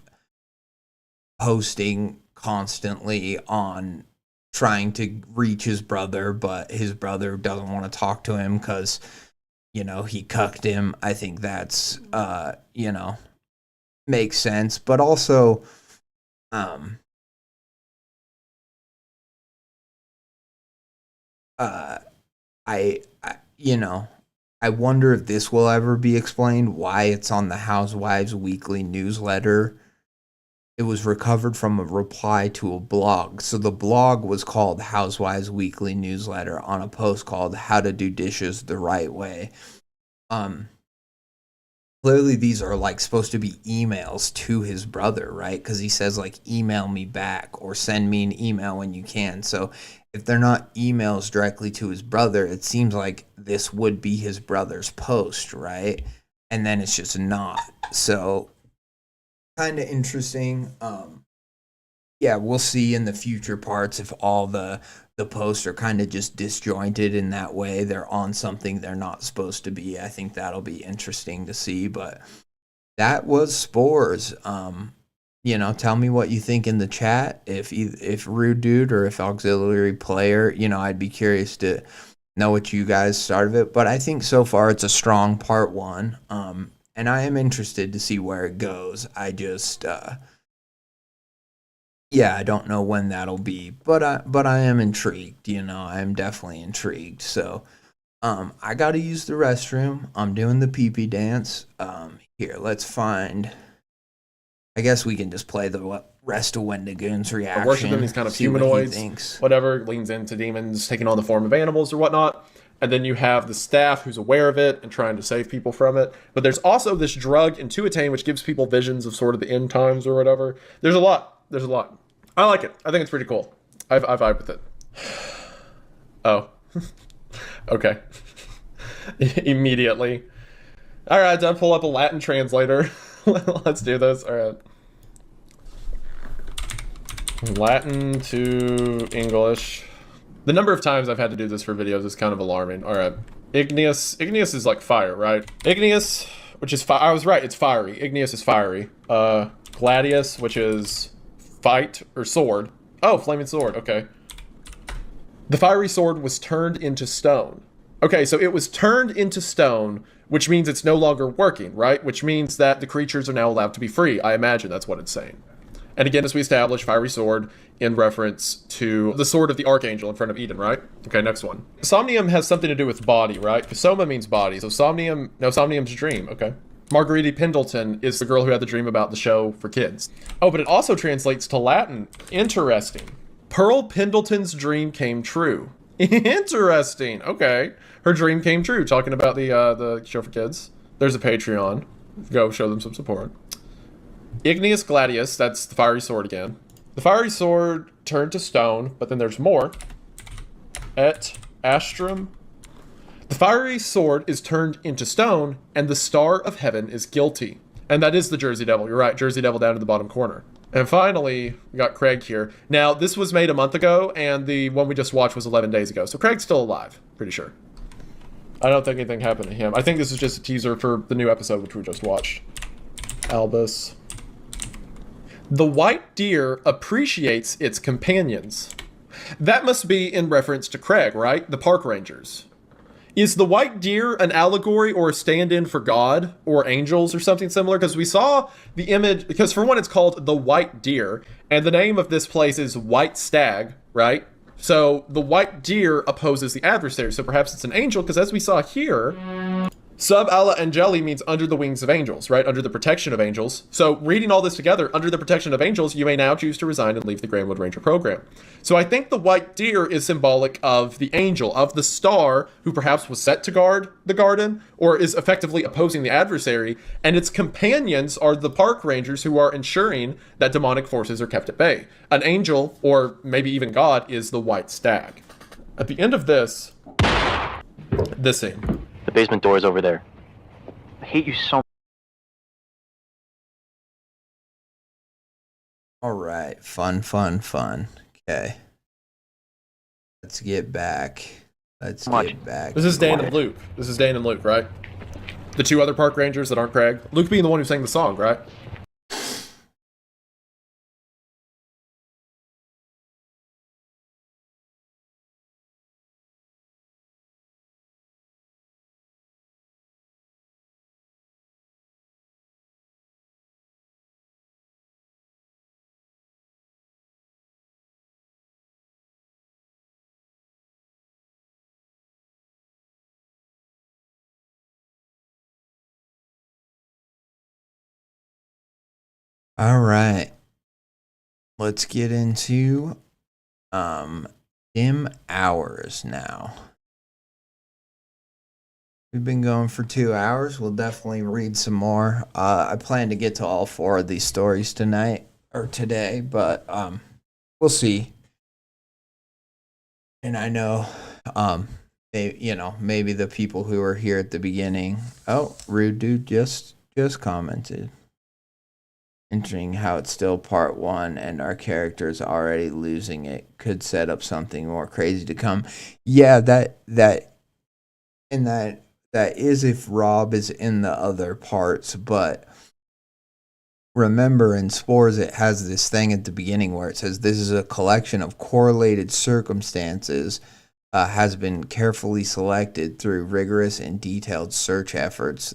posting constantly on trying to reach his brother, but his brother doesn't want to talk to him because, he cucked him. I think that's, makes sense. But also, I I wonder if this will ever be explained, why it's on the Housewives Weekly newsletter. It was recovered from a reply to a blog. So the blog was called Housewives Weekly Newsletter on a post called How to Do Dishes the Right Way. Clearly these are like supposed to be emails to his brother, right? Because he says like, email me back or send me an email when you can. So if they're not emails directly to his brother, it seems like this would be his brother's post, right? And then it's just not. So kind of interesting. Yeah, we'll see in the future parts if all the posts are kind of just disjointed in that way. They're on something they're not supposed to be. I think that'll be interesting to see. But that was Spores. Tell me what you think in the chat. If Rude Dude or if Auxiliary Player, I'd be curious to know what you guys thought of it. But I think so far it's a strong part one. And I am interested to see where it goes. I just, I don't know when that'll be, but I am intrigued. I am definitely intrigued. So, I got to use the restroom. I'm doing the pee-pee dance. Here, let's find. I guess we can just play the rest of Wendigoon's reaction. Worshiping these kind of humanoids, whatever, leans into demons taking on the form of animals or whatnot. And then you have the staff who's aware of it and trying to save people from it. But there's also this drug, Intuitain, which gives people visions of sort of the end times or whatever. There's a lot. I like it. I think it's pretty cool. I vibe with it. Oh. Okay. Immediately. All right, done. Pull up a Latin translator. Let's do this. All right. Latin to English. The number of times I've had to do this for videos is kind of alarming. All right. Igneous is like fire, right? Igneous, which is fire. I was right. It's fiery. Igneous is fiery. Gladius, which is fight or sword. Oh, flaming sword. Okay. The fiery sword was turned into stone. Okay, so it was turned into stone, which means it's no longer working, right? Which means that the creatures are now allowed to be free. I imagine that's what it's saying. And again, as we established, fiery sword in reference to the sword of the archangel in front of Eden, right? Okay, next one. Somnium has something to do with body, right? Soma means body. So somnium's dream. Okay. Marguerite Pendleton is the girl who had the dream about the show for kids. Oh, but it also translates to Latin. Interesting. Pearl Pendleton's dream came true. Interesting. Okay. Her dream came true. Talking about the show for kids. There's a Patreon. Go show them some support. Igneous Gladius, that's the fiery sword again. The fiery sword turned to stone, but then there's more. Et Astrum. The fiery sword is turned into stone, and the Star of Heaven is guilty. And that is the Jersey Devil. You're right, Jersey Devil down in the bottom corner. And finally, we got Craig here. Now, this was made a month ago, and the one we just watched was 11 days ago. So Craig's still alive, pretty sure. I don't think anything happened to him. I think this is just a teaser for the new episode, which we just watched. Albus. The white deer appreciates its companions. That must be in reference to Craig, right? The park rangers. Is the white deer an allegory or a stand-in for God or angels or something similar? Because we saw the image, because for one, it's called the White Deer, and the name of this place is White Stag, right? So the white deer opposes the adversary, so perhaps it's an angel, because as we saw here, Sub alla angeli means under the wings of angels, right? Under the protection of angels. So reading all this together, under the protection of angels, you may now choose to resign and leave the Greenwood Ranger program. So I think the white deer is symbolic of the angel, of the star who perhaps was set to guard the garden or is effectively opposing the adversary. And its companions are the park rangers who are ensuring that demonic forces are kept at bay. An angel, or maybe even God, is the white stag. At the end of this scene. The basement door is over there. I hate you so much. All right, fun. Okay, let's get back. Get back. This is Dan and Luke. Right? The two other park rangers that aren't Craig. Luke being the one who sang the song, right? All right, let's get into dim hours now. We've been going for 2 hours. We'll definitely read some more. I plan to get to all 4 of these stories tonight or today, but we'll see. And I know maybe the people who were here at the beginning. Oh, Rude Dude just commented. Interesting how it's still part 1 and our character's already losing it. Could set up something more crazy to come. Yeah, that is if Rob is in the other parts, but remember in Spores it has this thing at the beginning where it says this is a collection of correlated circumstances, has been carefully selected through rigorous and detailed search efforts,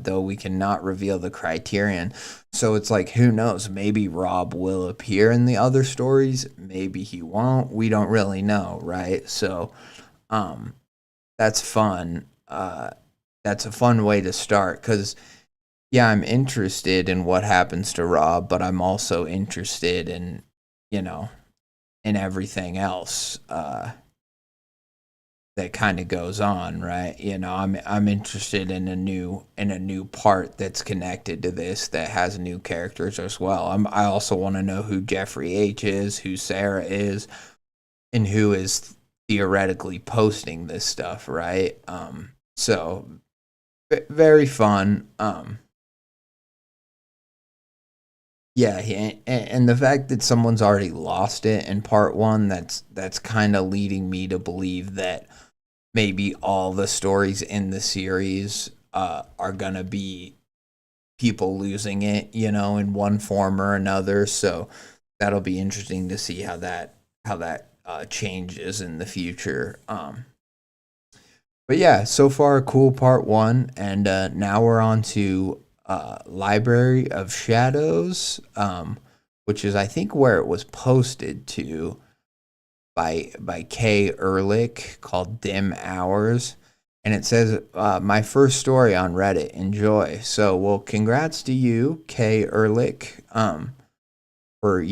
though we cannot reveal the criterion. So it's like, who knows? Maybe Rob will appear in the other stories. Maybe he won't. We don't really know, right? So that's fun. That's a fun way to start because, yeah, I'm interested in what happens to Rob, but I'm also interested in, in everything else that kind of goes on, right? I'm interested in a new part that's connected to this that has new characters as well. I also want to know who Jeffrey H is, who Sarah is, and who is theoretically posting this stuff, right? So very fun. Yeah, and the fact that someone's already lost it in part 1, that's kind of leading me to believe that maybe all the stories in the series are gonna be people losing it, in one form or another. So that'll be interesting to see how that changes in the future. But yeah, so far a cool part 1, and now we're on to Library of Shadows, which is I think where it was posted to by Kay Ehrlich, called Dim Hours, and it says my first story on Reddit. Enjoy. So, well, congrats to you, Kay Ehrlich, for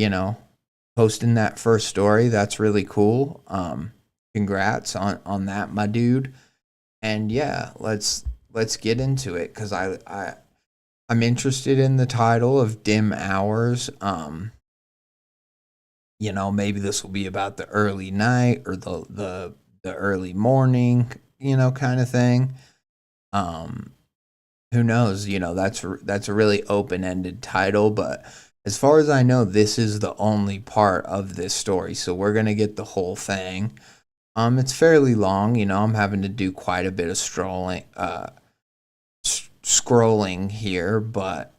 posting that first story. That's really cool. Congrats on that, my dude. And yeah, let's get into it because I'm interested in the title of Dim Hours. Maybe this will be about the early night or the early morning, kind of thing. Who knows? That's a really open-ended title, but As far as I know, this is the only part of this story, so we're gonna get the whole thing. It's fairly long. I'm having to do quite a bit of scrolling here, but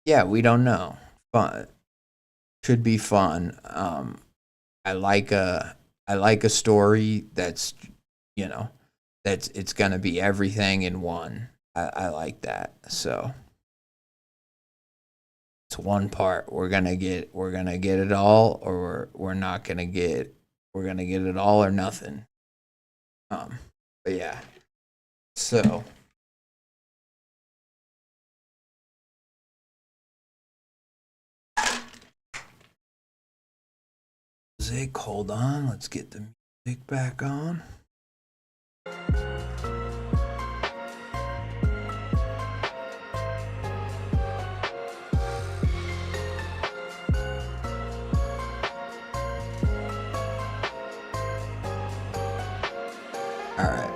yeah, we don't know. But should be fun. I like a story that's it's gonna be everything in one. I like that. So it's one part. We're gonna get it all, or we're not gonna get. We're gonna get it all or nothing. But yeah. So music. Hold on. Let's get the music back on. Alright.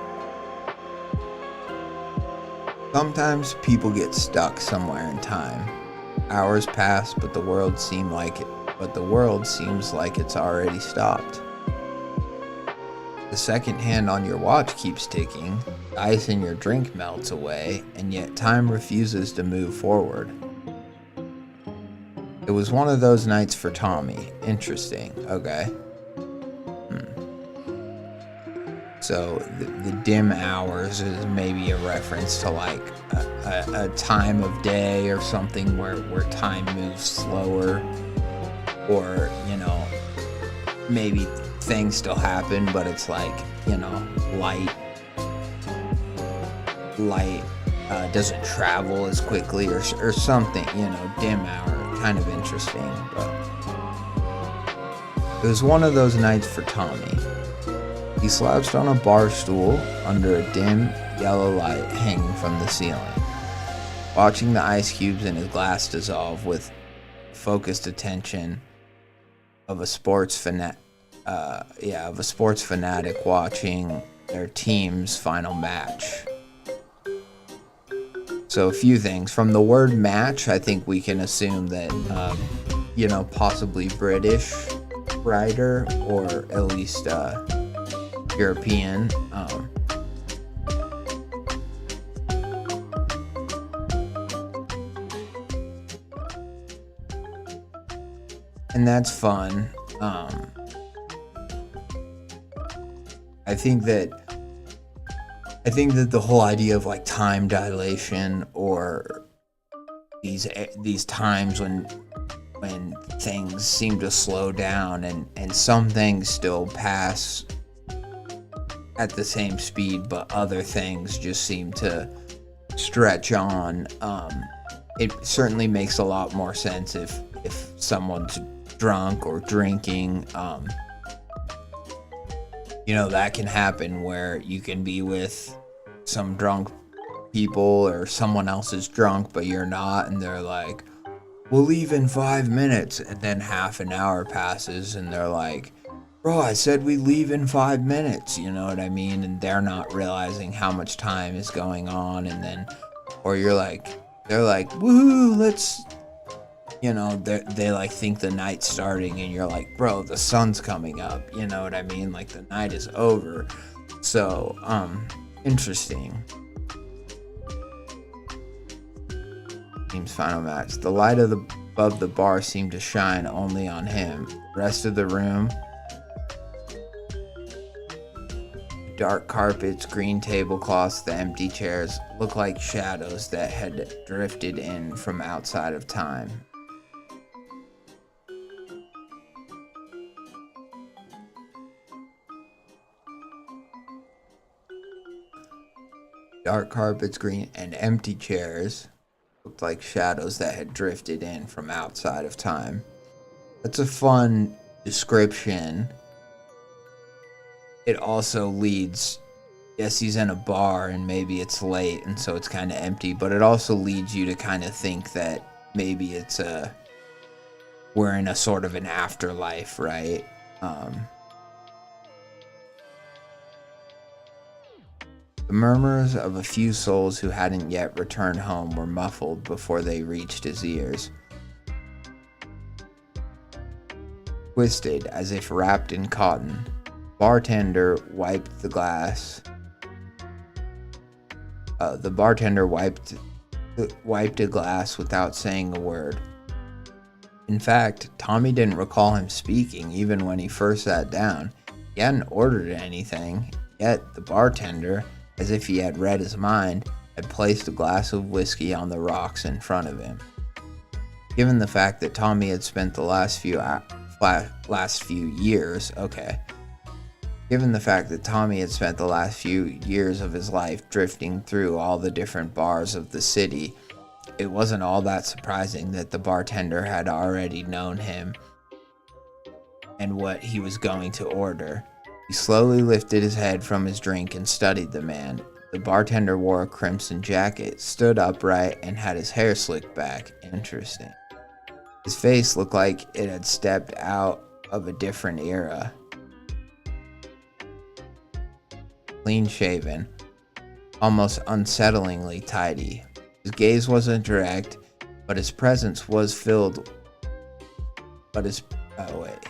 Sometimes people get stuck somewhere in time. Hours pass, but the world seems like it's already stopped. The second hand on your watch keeps ticking, the ice in your drink melts away, and yet time refuses to move forward. It was one of those nights for Tommy. Interesting. Okay. So the dim hours is maybe a reference to like a time of day or something where time moves slower, or maybe things still happen, but it's like light doesn't travel as quickly or something. Dim hour, kind of interesting. But it was one of those nights for Tommy. He slouched on a bar stool under a dim yellow light hanging from the ceiling, watching the ice cubes in his glass dissolve with focused attention of a sports fanatic watching their team's final match. So a few things. From the word match, I think we can assume that possibly British writer, or at least European. And that's fun. I think that the whole idea of like time dilation, or these times when things seem to slow down, and some things still pass at the same speed, but other things just seem to stretch on. It certainly makes a lot more sense if someone's drunk or drinking. That can happen, where you can be with some drunk people, or someone else is drunk but you're not, and they're like, we'll leave in 5 minutes, and then half an hour passes and they're like, bro, I said we leave in 5 minutes, you know what I mean? And they're not realizing how much time is going on, and then, or they're like, woohoo, let's, they like think the night's starting, and you're like, bro, the sun's coming up, you know what I mean? Like, the night is over. So, interesting. Team's final match. The light above the bar seemed to shine only on him. The rest of the room, dark carpets, green tablecloths, the empty chairs, looked like shadows that had drifted in from outside of time. Dark carpets, green, and empty chairs looked like shadows that had drifted in from outside of time. That's a fun description. It also leads, yes, he's in a bar and maybe it's late and so it's kind of empty, but it also leads you to kind of think that maybe we're in a sort of an afterlife, right? The murmurs of a few souls who hadn't yet returned home were muffled before they reached his ears. twisted as if wrapped in cotton. Bartender wiped the glass. The bartender wiped a glass without saying a word. In fact, Tommy didn't recall him speaking even when he first sat down. He hadn't ordered anything, yet the bartender, as if he had read his mind, had placed a glass of whiskey on the rocks in front of him. Given the fact that Tommy had spent the last few years of his life drifting through all the different bars of the city, it wasn't all that surprising that the bartender had already known him and what he was going to order. He slowly lifted his head from his drink and studied the man. The bartender wore a crimson jacket, stood upright, and had his hair slicked back. Interesting. His face looked like it had stepped out of a different era. Clean shaven, almost unsettlingly tidy. His gaze wasn't direct, but his presence was filled.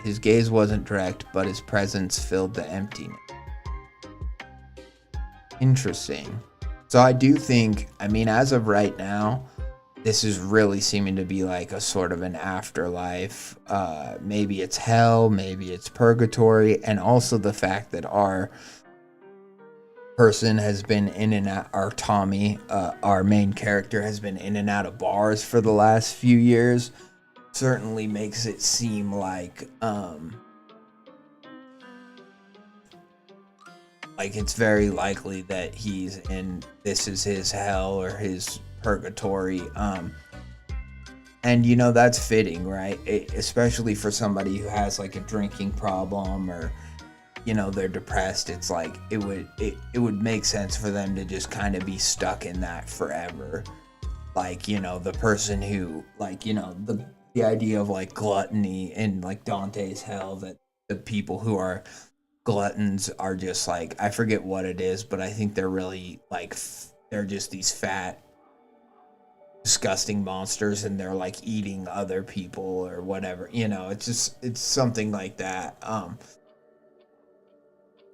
His gaze wasn't direct, but his presence filled the emptiness. Interesting. So I do think, as of right now, this is really seeming to be like a sort of an afterlife. Maybe it's hell, maybe it's purgatory, and also the fact that our person has been in and out, our main character has been in and out of bars for the last few years, certainly makes it seem like it's very likely that this is his hell or his purgatory. And that's fitting, right? Especially for somebody who has like a drinking problem or they're depressed. It's like it would make sense for them to just kind of be stuck in that forever. Like, the person who the idea of like gluttony in like Dante's hell, that the people who are gluttons are just like, I forget what it is, but I think they're really like they're just these fat disgusting monsters and they're like eating other people or whatever. It's something like that.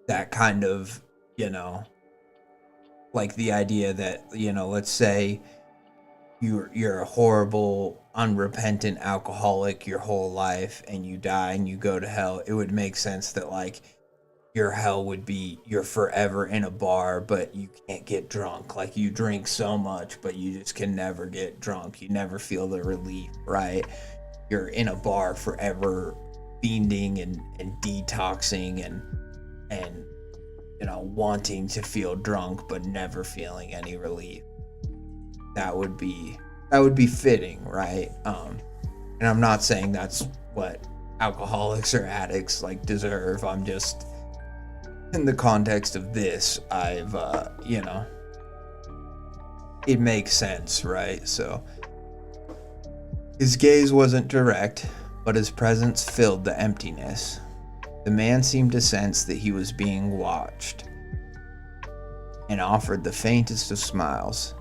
That kind of, like the idea that, let's say you're a horrible, unrepentant alcoholic your whole life and you die and you go to hell. It would make sense that like your hell would be you're forever in a bar, but you can't get drunk. Like you drink so much, but you just can never get drunk. You never feel the relief, right? You're in a bar forever fiending and detoxing and wanting to feel drunk but never feeling any relief. That would be fitting, right? And I'm not saying that's what alcoholics or addicts like deserve. I'm just, in the context of this, I've it makes sense, right? So his gaze wasn't direct, but his presence filled the emptiness. The man seemed to sense that he was being watched and offered the faintest of smiles.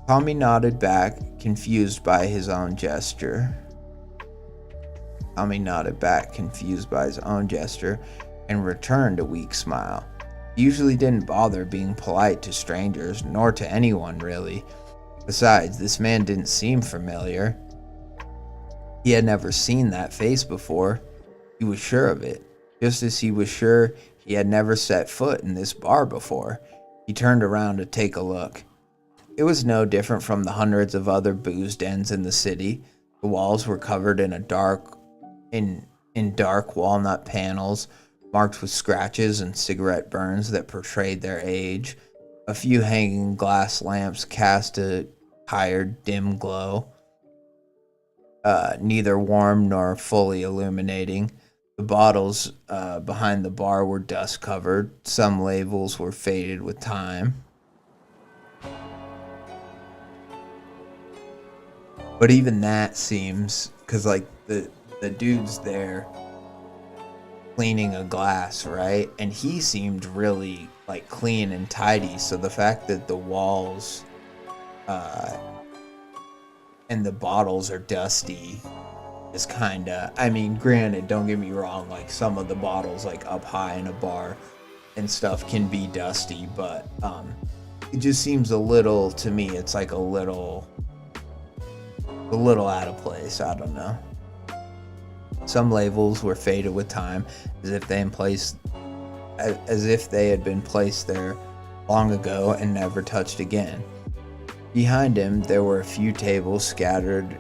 Tommy nodded back, confused by his own gesture. And returned a weak smile. He usually didn't bother being polite to strangers, nor to anyone really. Besides, this man didn't seem familiar. He had never seen that face before. He was sure of it, just as he was sure he had never set foot in this bar before. He turned around to take a look. It was no different from the hundreds of other booze dens in the city. The walls were covered in dark walnut panels, marked with scratches and cigarette burns that portrayed their age. A few hanging glass lamps cast a tired, dim glow, neither warm nor fully illuminating. The bottles behind the bar were dust-covered. Some labels were faded with time. But even that seems, because like the dude's there cleaning a glass, right? And he seemed really like clean and tidy. So the fact that the walls and the bottles are dusty is kind of, I mean, granted, don't get me wrong, like some of the bottles like up high in a bar and stuff can be dusty, but it just seems a little, to me, it's like a little out of place. I don't know. Some labels were faded with time, as if they had been placed there long ago and never touched again. Behind him, there were a few tables scattered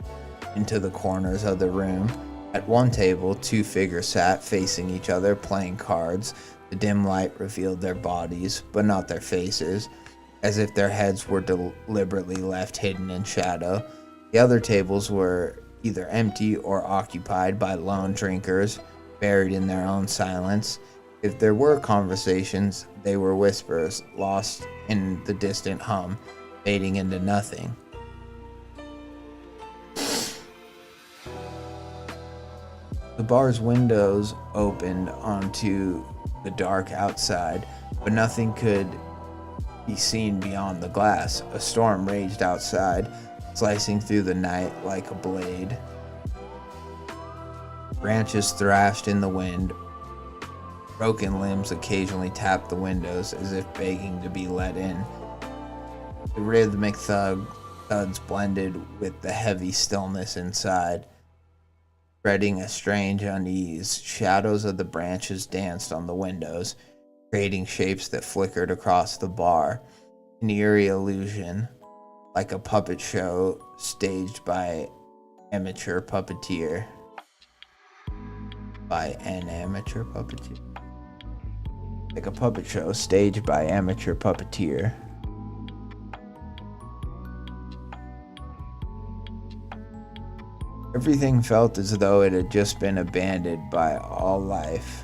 into the corners of the room. At one table, two figures sat facing each other, playing cards. The dim light revealed their bodies, but not their faces, as if their heads were deliberately left hidden in shadow. The other tables were either empty or occupied by lone drinkers, buried in their own silence. If there were conversations, they were whispers, lost in the distant hum, fading into nothing. The bar's windows opened onto the dark outside, but nothing could be seen beyond the glass. A storm raged outside, slicing through the night like a blade. Branches thrashed in the wind. Broken limbs occasionally tapped the windows as if begging to be let in. The rhythmic thuds blended with the heavy stillness inside, spreading a strange unease. Shadows of the branches danced on the windows, creating shapes that flickered across the bar. An eerie illusion, like a puppet show staged by amateur puppeteer. By an amateur puppeteer. Like a puppet show staged by amateur puppeteer. Everything felt as though it had just been abandoned by all life.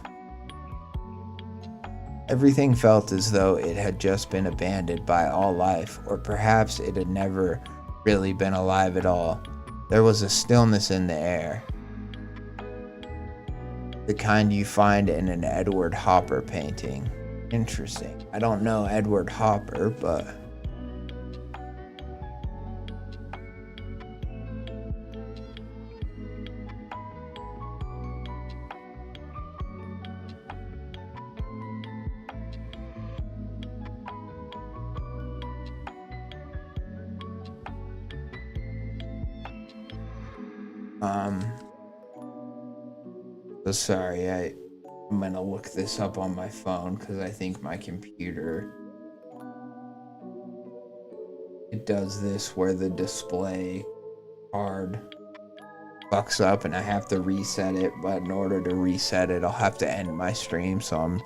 Everything felt as though it had just been abandoned by all life, or perhaps it had never really been alive at all. There was a stillness in the air, the kind you find in an Edward Hopper painting. Interesting. I don't know Edward Hopper, but so sorry, I'm gonna look this up on my phone because I think my computer, it does this where the display card fucks up and I have to reset it, but in order to reset it I'll have to end my stream, so I'm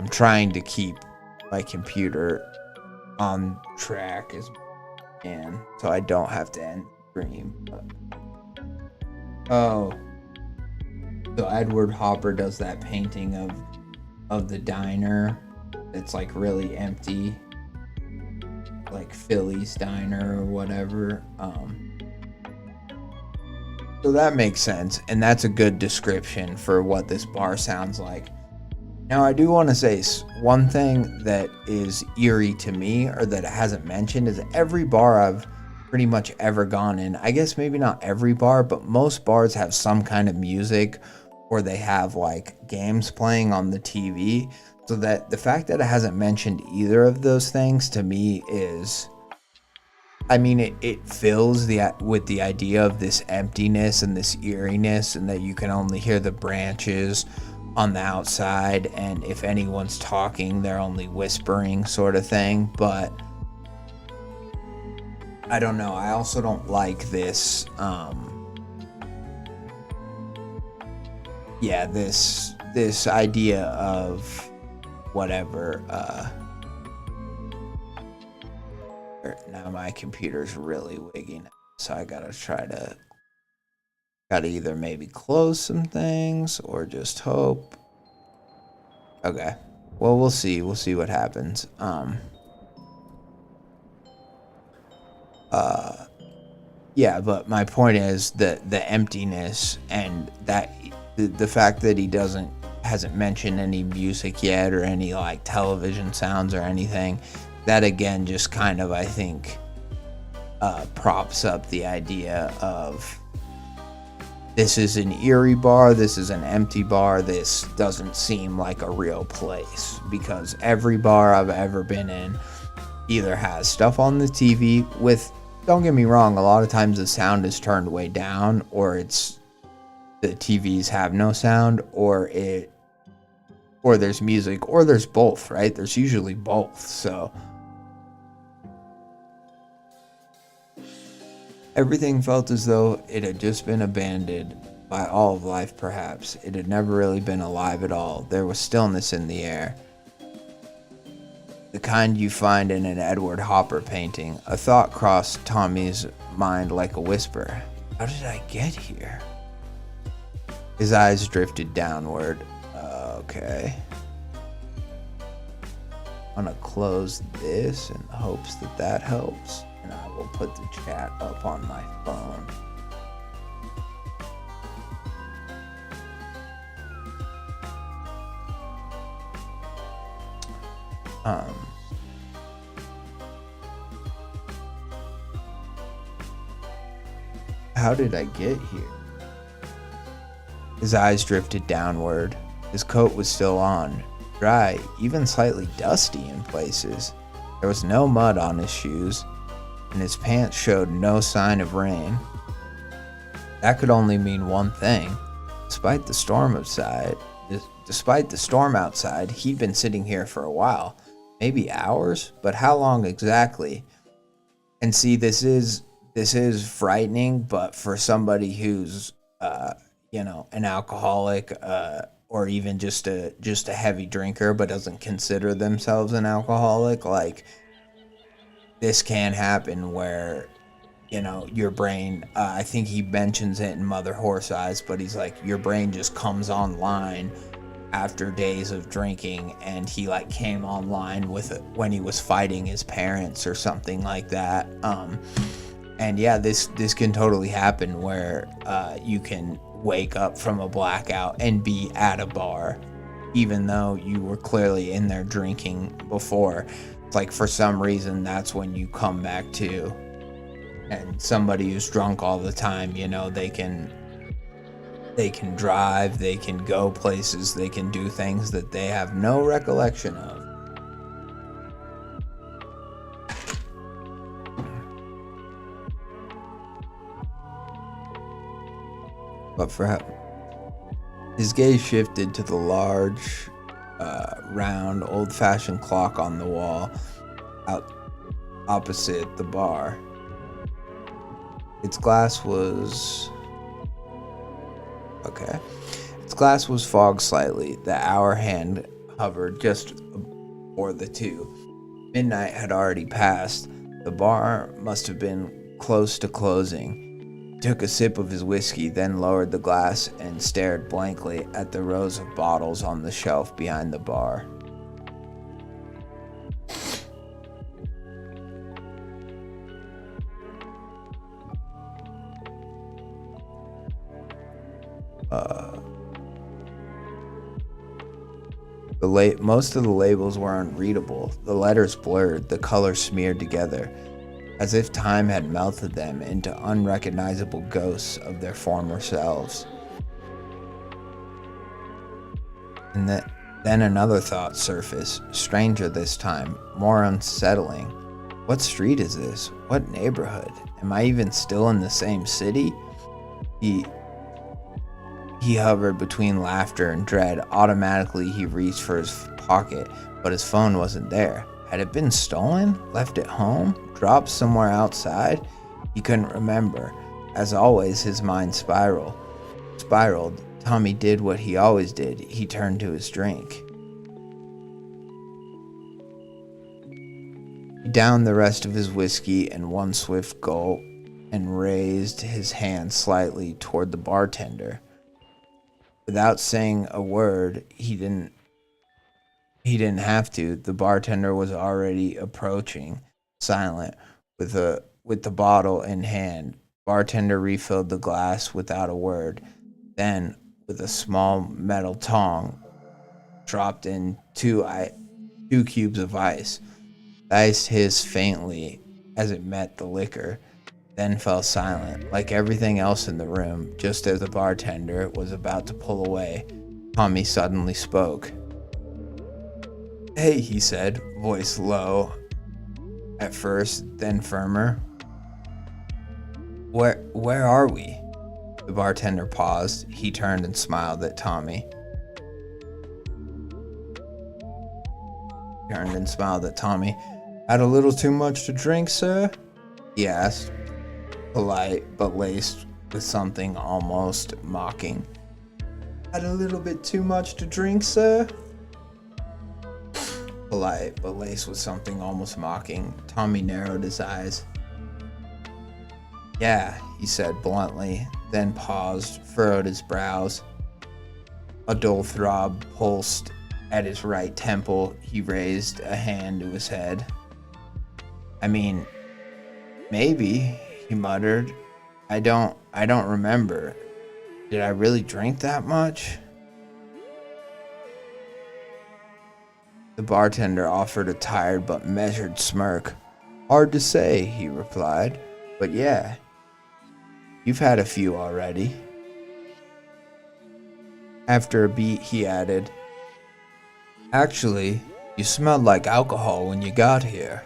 trying to keep my computer on track as I can so I don't have to end the stream. But oh, so Edward Hopper does that painting of the diner. It's like really empty, like Philly's Diner or whatever. So that makes sense, and that's a good description for what this bar sounds like. Now, I do want to say one thing that is eerie to me, or that it hasn't mentioned, is every bar I've pretty much ever gone in, I guess maybe not every bar, but most bars have some kind of music, or they have like games playing on the TV. So that the fact that it hasn't mentioned either of those things to me is, I mean, it fills with the idea of this emptiness and this eeriness, and that you can only hear the branches on the outside, and if anyone's talking, they're only whispering, sort of thing. But I don't know. I also don't like this. This idea of whatever. Now my computer's really wigging, so I gotta either maybe close some things or just hope. Okay, well, we'll see what happens. Yeah, but my point is that the emptiness, and that the fact that he hasn't mentioned any music yet, or any like television sounds or anything, that again just kind of, I think, props up the idea of this is an eerie bar, this is an empty bar, this doesn't seem like a real place. Because every bar I've ever been in either has stuff on the TV with, don't get me wrong, a lot of times the sound is turned way down, or it's the TVs have no sound, or there's music, or there's both, right? There's usually both. So everything felt as though it had just been abandoned by all of life, perhaps. It had never really been alive at all. There was stillness in the air. The kind you find in an Edward Hopper painting. A thought crossed Tommy's mind like a whisper. How did I get here? His eyes drifted downward. Okay. I'm gonna close this in the hopes that that helps. And I will put the chat up on my phone. How did I get here? His eyes drifted downward. His coat was still on, dry, even slightly dusty in places. There was no mud on his shoes, and his pants showed no sign of rain. That could only mean one thing. Despite the storm outside, he'd been sitting here for a while. Maybe hours, but how long exactly? And see, this is frightening, but for somebody who's an alcoholic, or even just a heavy drinker but doesn't consider themselves an alcoholic, like, this can happen where, your brain, I think he mentions it in Mother Horse Eyes, but he's like, your brain just comes online after days of drinking, and he like came online with it when he was fighting his parents or something like that. And yeah, this can totally happen where you can wake up from a blackout and be at a bar, even though you were clearly in there drinking before. It's like, for some reason, that's when you come back to. And somebody who's drunk all the time, they can drive, they can go places, they can do things that they have no recollection of. But for his gaze shifted to the large, round, old-fashioned clock on the wall out opposite the bar. Its glass was fogged slightly. The hour hand hovered just before the 2. Midnight had already passed. The bar must have been close to closing. He took a sip of his whiskey, then lowered the glass and stared blankly at the rows of bottles on the shelf behind the bar. Most of the labels were unreadable, the letters blurred, the colors smeared together, as if time had melted them into unrecognizable ghosts of their former selves. And then another thought surfaced, stranger this time, more unsettling. What street is this? What neighborhood? Am I even still in the same city? He hovered between laughter and dread. Automatically, he reached for his pocket, but his phone wasn't there. Had it been stolen? Left at home? Dropped somewhere outside? He couldn't remember. As always, his mind spiraled. Tommy did what he always did. He turned to his drink. He downed the rest of his whiskey in one swift gulp and raised his hand slightly toward the bartender. Without saying a word, he didn't have to. The bartender was already approaching, silent, with the bottle in hand. Bartender refilled the glass without a word. Then, with a small metal tong, dropped in two cubes of ice. The ice hissed faintly as it met the liquor. then fell silent, like everything else in the room. Just as the bartender was about to pull away, Tommy suddenly spoke. "Hey," he said, voice low at first, then firmer. Where are we?" The bartender paused. He turned and smiled at Tommy. "Had a little too much to drink, sir?" he asked, polite but laced with something almost mocking. "Had a little bit too much to drink, sir?" Polite but laced with something almost mocking. Tommy narrowed his eyes. "Yeah," he said bluntly, then paused, furrowed his brows. A dull throb pulsed at his right temple. He raised a hand to his head. "I mean, maybe," he muttered. I don't remember. Did I really drink that much?" The bartender offered a tired but measured smirk. "Hard to say," he replied. "But yeah, you've had a few already." After a beat, he added, "Actually, you smelled like alcohol when you got here."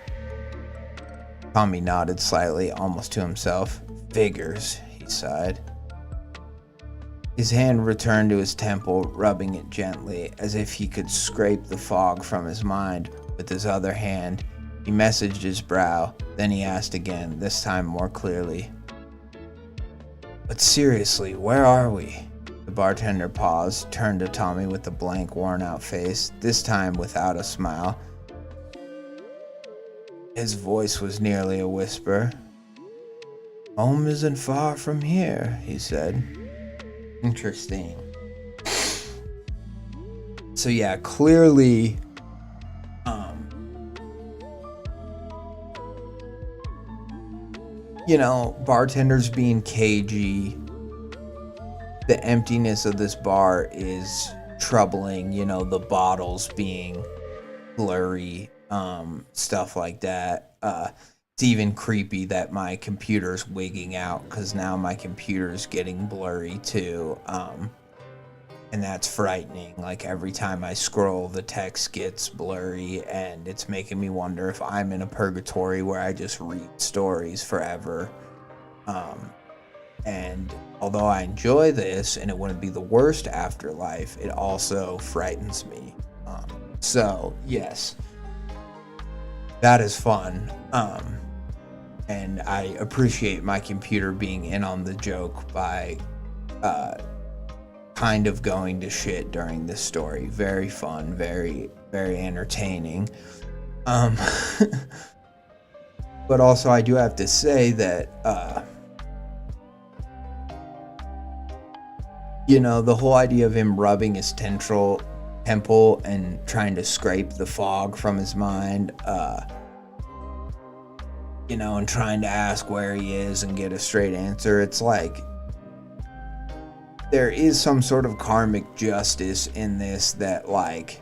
Tommy nodded slightly, almost to himself. "Figures," he sighed. His hand returned to his temple, rubbing it gently, as if he could scrape the fog from his mind with his other hand. He messaged his brow, then he asked again, this time more clearly. "But seriously, where are we?" The bartender paused, turned to Tommy with a blank, worn-out face, this time without a smile. His voice was nearly a whisper. "Home isn't far from here," he said. Interesting. So yeah, clearly, bartenders being cagey. The emptiness of this bar is troubling, the bottles being blurry, stuff like that. It's even creepy that my computer's wigging out because now my computer's getting blurry too. And that's frightening. Like every time I scroll, the text gets blurry, and it's making me wonder if I'm in a purgatory where I just read stories forever. And although I enjoy this and it wouldn't be the worst afterlife, it also frightens me. So yes, that is fun. And I appreciate my computer being in on the joke by kind of going to shit during this story. Very fun, very, very entertaining. But also I do have to say that, the whole idea of him rubbing his temple and trying to scrape the fog from his mind, and trying to ask where he is and get a straight answer. It's like there is some sort of karmic justice in this that, like,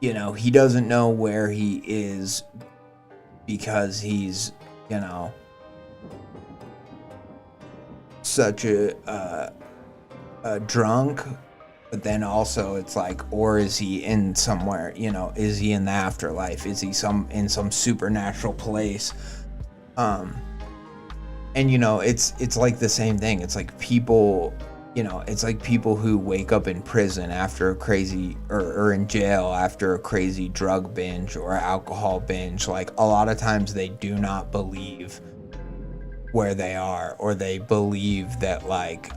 he doesn't know where he is because he's, such a drunk. But then also it's like, or is he in somewhere, is he in the afterlife? Is he in some supernatural place? And it's like the same thing. It's like people, it's like people who wake up in prison after a crazy, or in jail after a crazy drug binge or alcohol binge. Like a lot of times they do not believe where they are, or they believe that, like,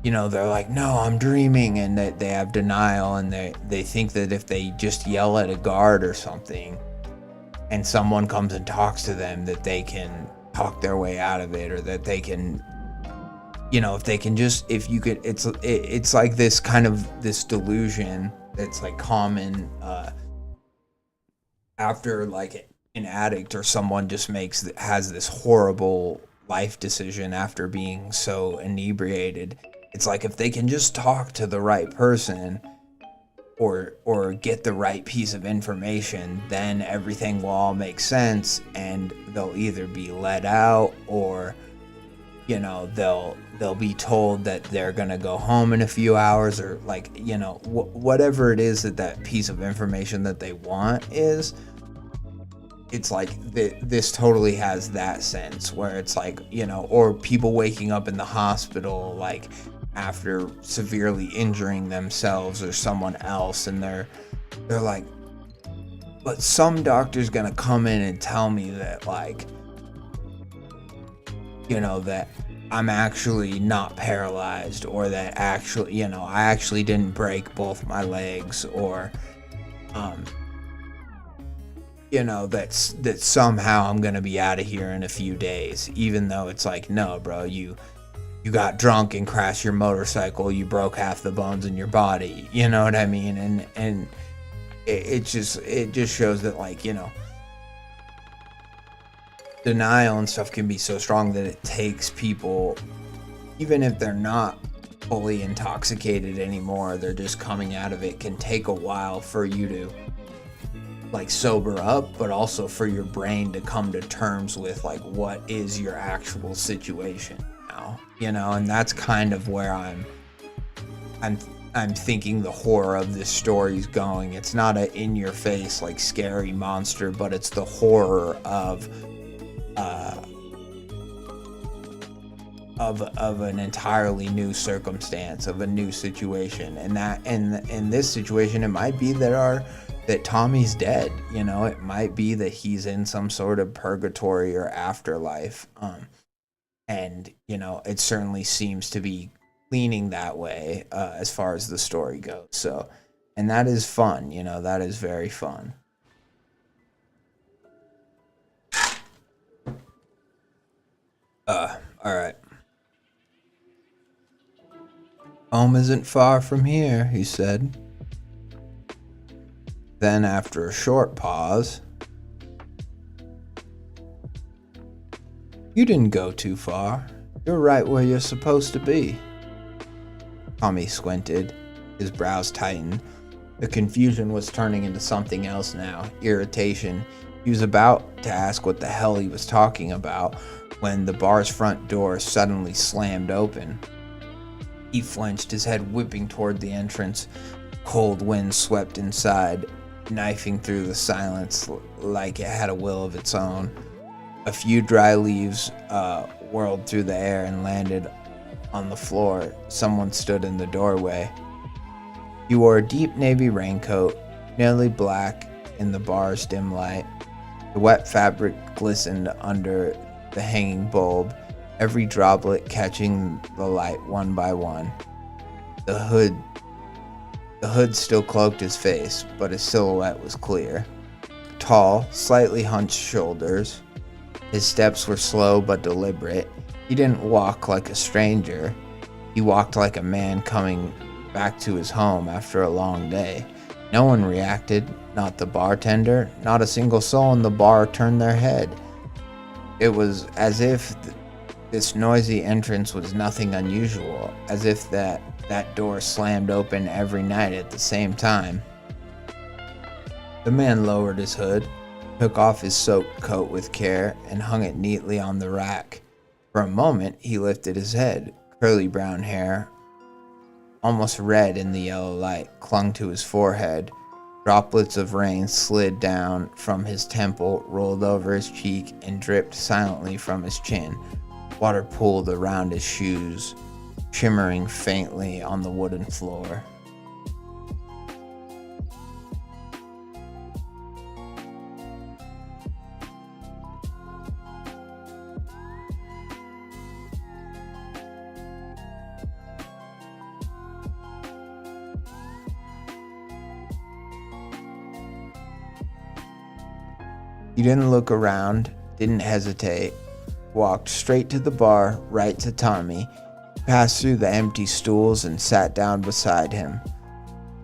they're like, no, I'm dreaming, and they have denial, and they think that if they just yell at a guard or something and someone comes and talks to them, that they can talk their way out of it, or that they can, if they can just, it's like this kind of, this delusion that's like common after like an addict or someone just has this horrible life decision after being so inebriated. It's like if they can just talk to the right person, or get the right piece of information, then everything will all make sense, and they'll either be let out, or they'll be told that they're gonna go home in a few hours, or whatever it is that piece of information that they want is. It's like this totally has that sense where it's like, or people waking up in the hospital like after severely injuring themselves or someone else, and they're like, but some doctor's gonna come in and tell me that, like, that I'm actually not paralyzed, or that actually, I actually didn't break both my legs, or that somehow I'm gonna be out of here in a few days, even though it's like, no, bro, you got drunk and crashed your motorcycle, you broke half the bones in your body, you know what I mean? And it just shows that, like, denial and stuff can be so strong that it takes people, even if they're not fully intoxicated anymore, they're just coming out of it, can take a while for you to like sober up, but also for your brain to come to terms with like what is your actual situation now, and that's kind of where I'm thinking the horror of this story is going. It's not a in your face like scary monster, but it's the horror of an entirely new circumstance, of a new situation, and that in this situation it might be that Tommy's dead. It might be that he's in some sort of purgatory or afterlife, and it certainly seems to be leaning that way as far as the story goes. So, and that is fun. That is very fun. All right. Home isn't far from here, he said. Then, after a short pause, you didn't go too far. You're right where you're supposed to be. Tommy squinted, his brows tightened. The confusion was turning into something else now, irritation. He was about to ask what the hell he was talking about when the bar's front door suddenly slammed open. He flinched, his head whipping toward the entrance. Cold wind swept inside, knifing through the silence like it had a will of its own. A few dry leaves whirled through the air and landed on the floor. Someone stood in the doorway. He wore a deep navy raincoat, nearly black in the bar's dim light. The wet fabric glistened under the hanging bulb, every droplet catching the light one by one. The hood still cloaked his face, but his silhouette was clear. Tall, slightly hunched shoulders. His steps were slow but deliberate. He didn't walk like a stranger. He walked like a man coming back to his home after a long day. No one reacted, not the bartender, not a single soul in the bar turned their head. It was as if this noisy entrance was nothing unusual, as if that door slammed open every night at the same time. The man lowered his hood, took off his soaked coat with care, and hung it neatly on the rack. For a moment, he lifted his head. Curly brown hair, almost red in the yellow light, clung to his forehead. Droplets of rain slid down from his temple, rolled over his cheek, and dripped silently from his chin. Water pooled around his shoes, shimmering faintly on the wooden floor. He didn't look around, didn't hesitate, walked straight to the bar, right to Tommy, passed through the empty stools and sat down beside him.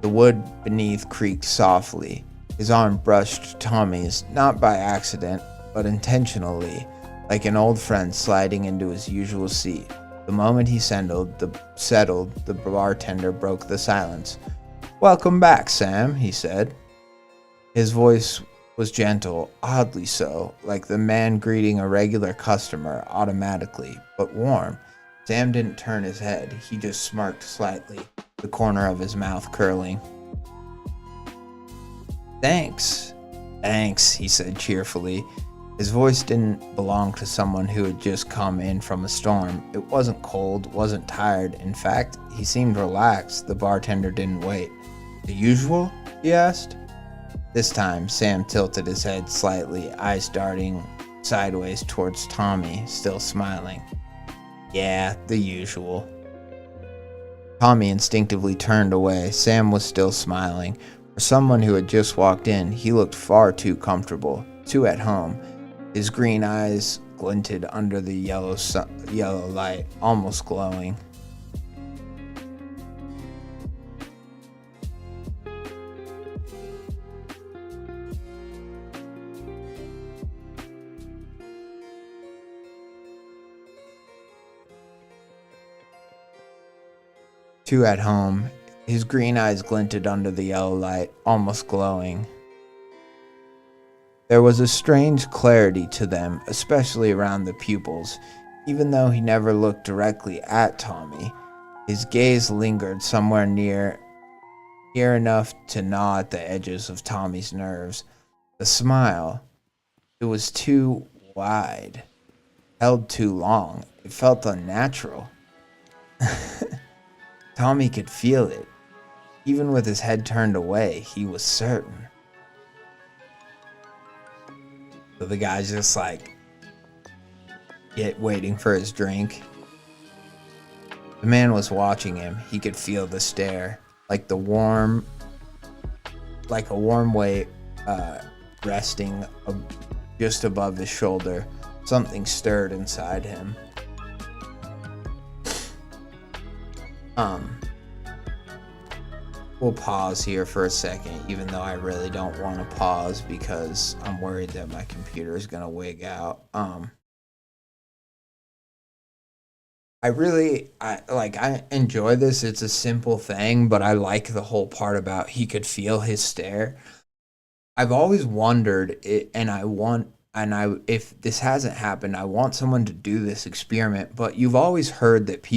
The wood beneath creaked softly. His arm brushed Tommy's, not by accident, but intentionally, like an old friend sliding into his usual seat. The moment he settled, the bartender broke the silence. "Welcome back, Sam," he said. His voice was gentle, oddly so, like the man greeting a regular customer automatically, but warm. Sam didn't turn his head. He just smirked slightly, the corner of his mouth curling. "Thanks." "Thanks," he said cheerfully. His voice didn't belong to someone who had just come in from a storm. It wasn't cold, wasn't tired. In fact, he seemed relaxed. The bartender didn't wait. "The usual?" he asked. This time, Sam tilted his head slightly, eyes darting sideways towards Tommy, still smiling. "Yeah, the usual." Tommy instinctively turned away. Sam was still smiling. For someone who had just walked in, he looked far too comfortable, too at home. His green eyes glinted under the yellow light, almost glowing. Too at home. His green eyes glinted under the yellow light, almost glowing. There was a strange clarity to them, especially around the pupils. Even though he never looked directly at Tommy, his gaze lingered somewhere near enough to gnaw at the edges of Tommy's nerves. The smile, it was too wide, held too long. It felt unnatural. Tommy could feel it. Even with his head turned away, he was certain. So the guy's just like, waiting for his drink. The man was watching him. He could feel the stare, like a warm weight resting just above his shoulder. Something stirred inside him. We'll pause here for a second, even though I really don't want to pause because I'm worried that my computer is going to wig out. I enjoy this. It's a simple thing, but I like the whole part about he could feel his stare. I've always wondered it, if this hasn't happened, I want someone to do this experiment, but you've always heard that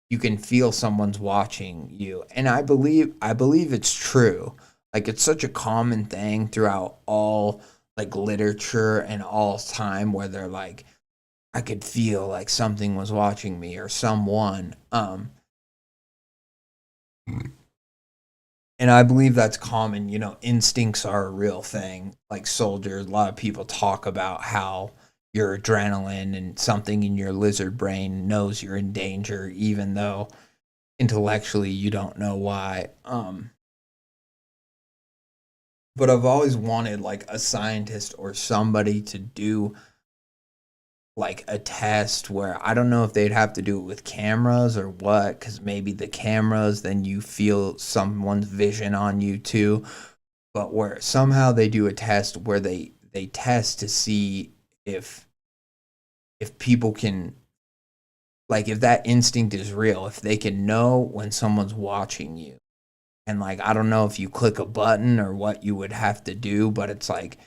you can feel someone's watching you. And I believe it's true. Like, it's such a common thing throughout all like literature and all time where they're like, I could feel like something was watching me or someone. And I believe that's common. Instincts are a real thing. Like soldiers, a lot of people talk about how your adrenaline and something in your lizard brain knows you're in danger, even though intellectually you don't know why. But I've always wanted like a scientist or somebody to do like a test where I don't know if they'd have to do it with cameras or what, because maybe the cameras, then you feel someone's vision on you too. But where somehow they do a test where they test to see if people can, like, if that instinct is real, if they can know when someone's watching you. And like, I don't know if you click a button or what you would have to do, but it's like,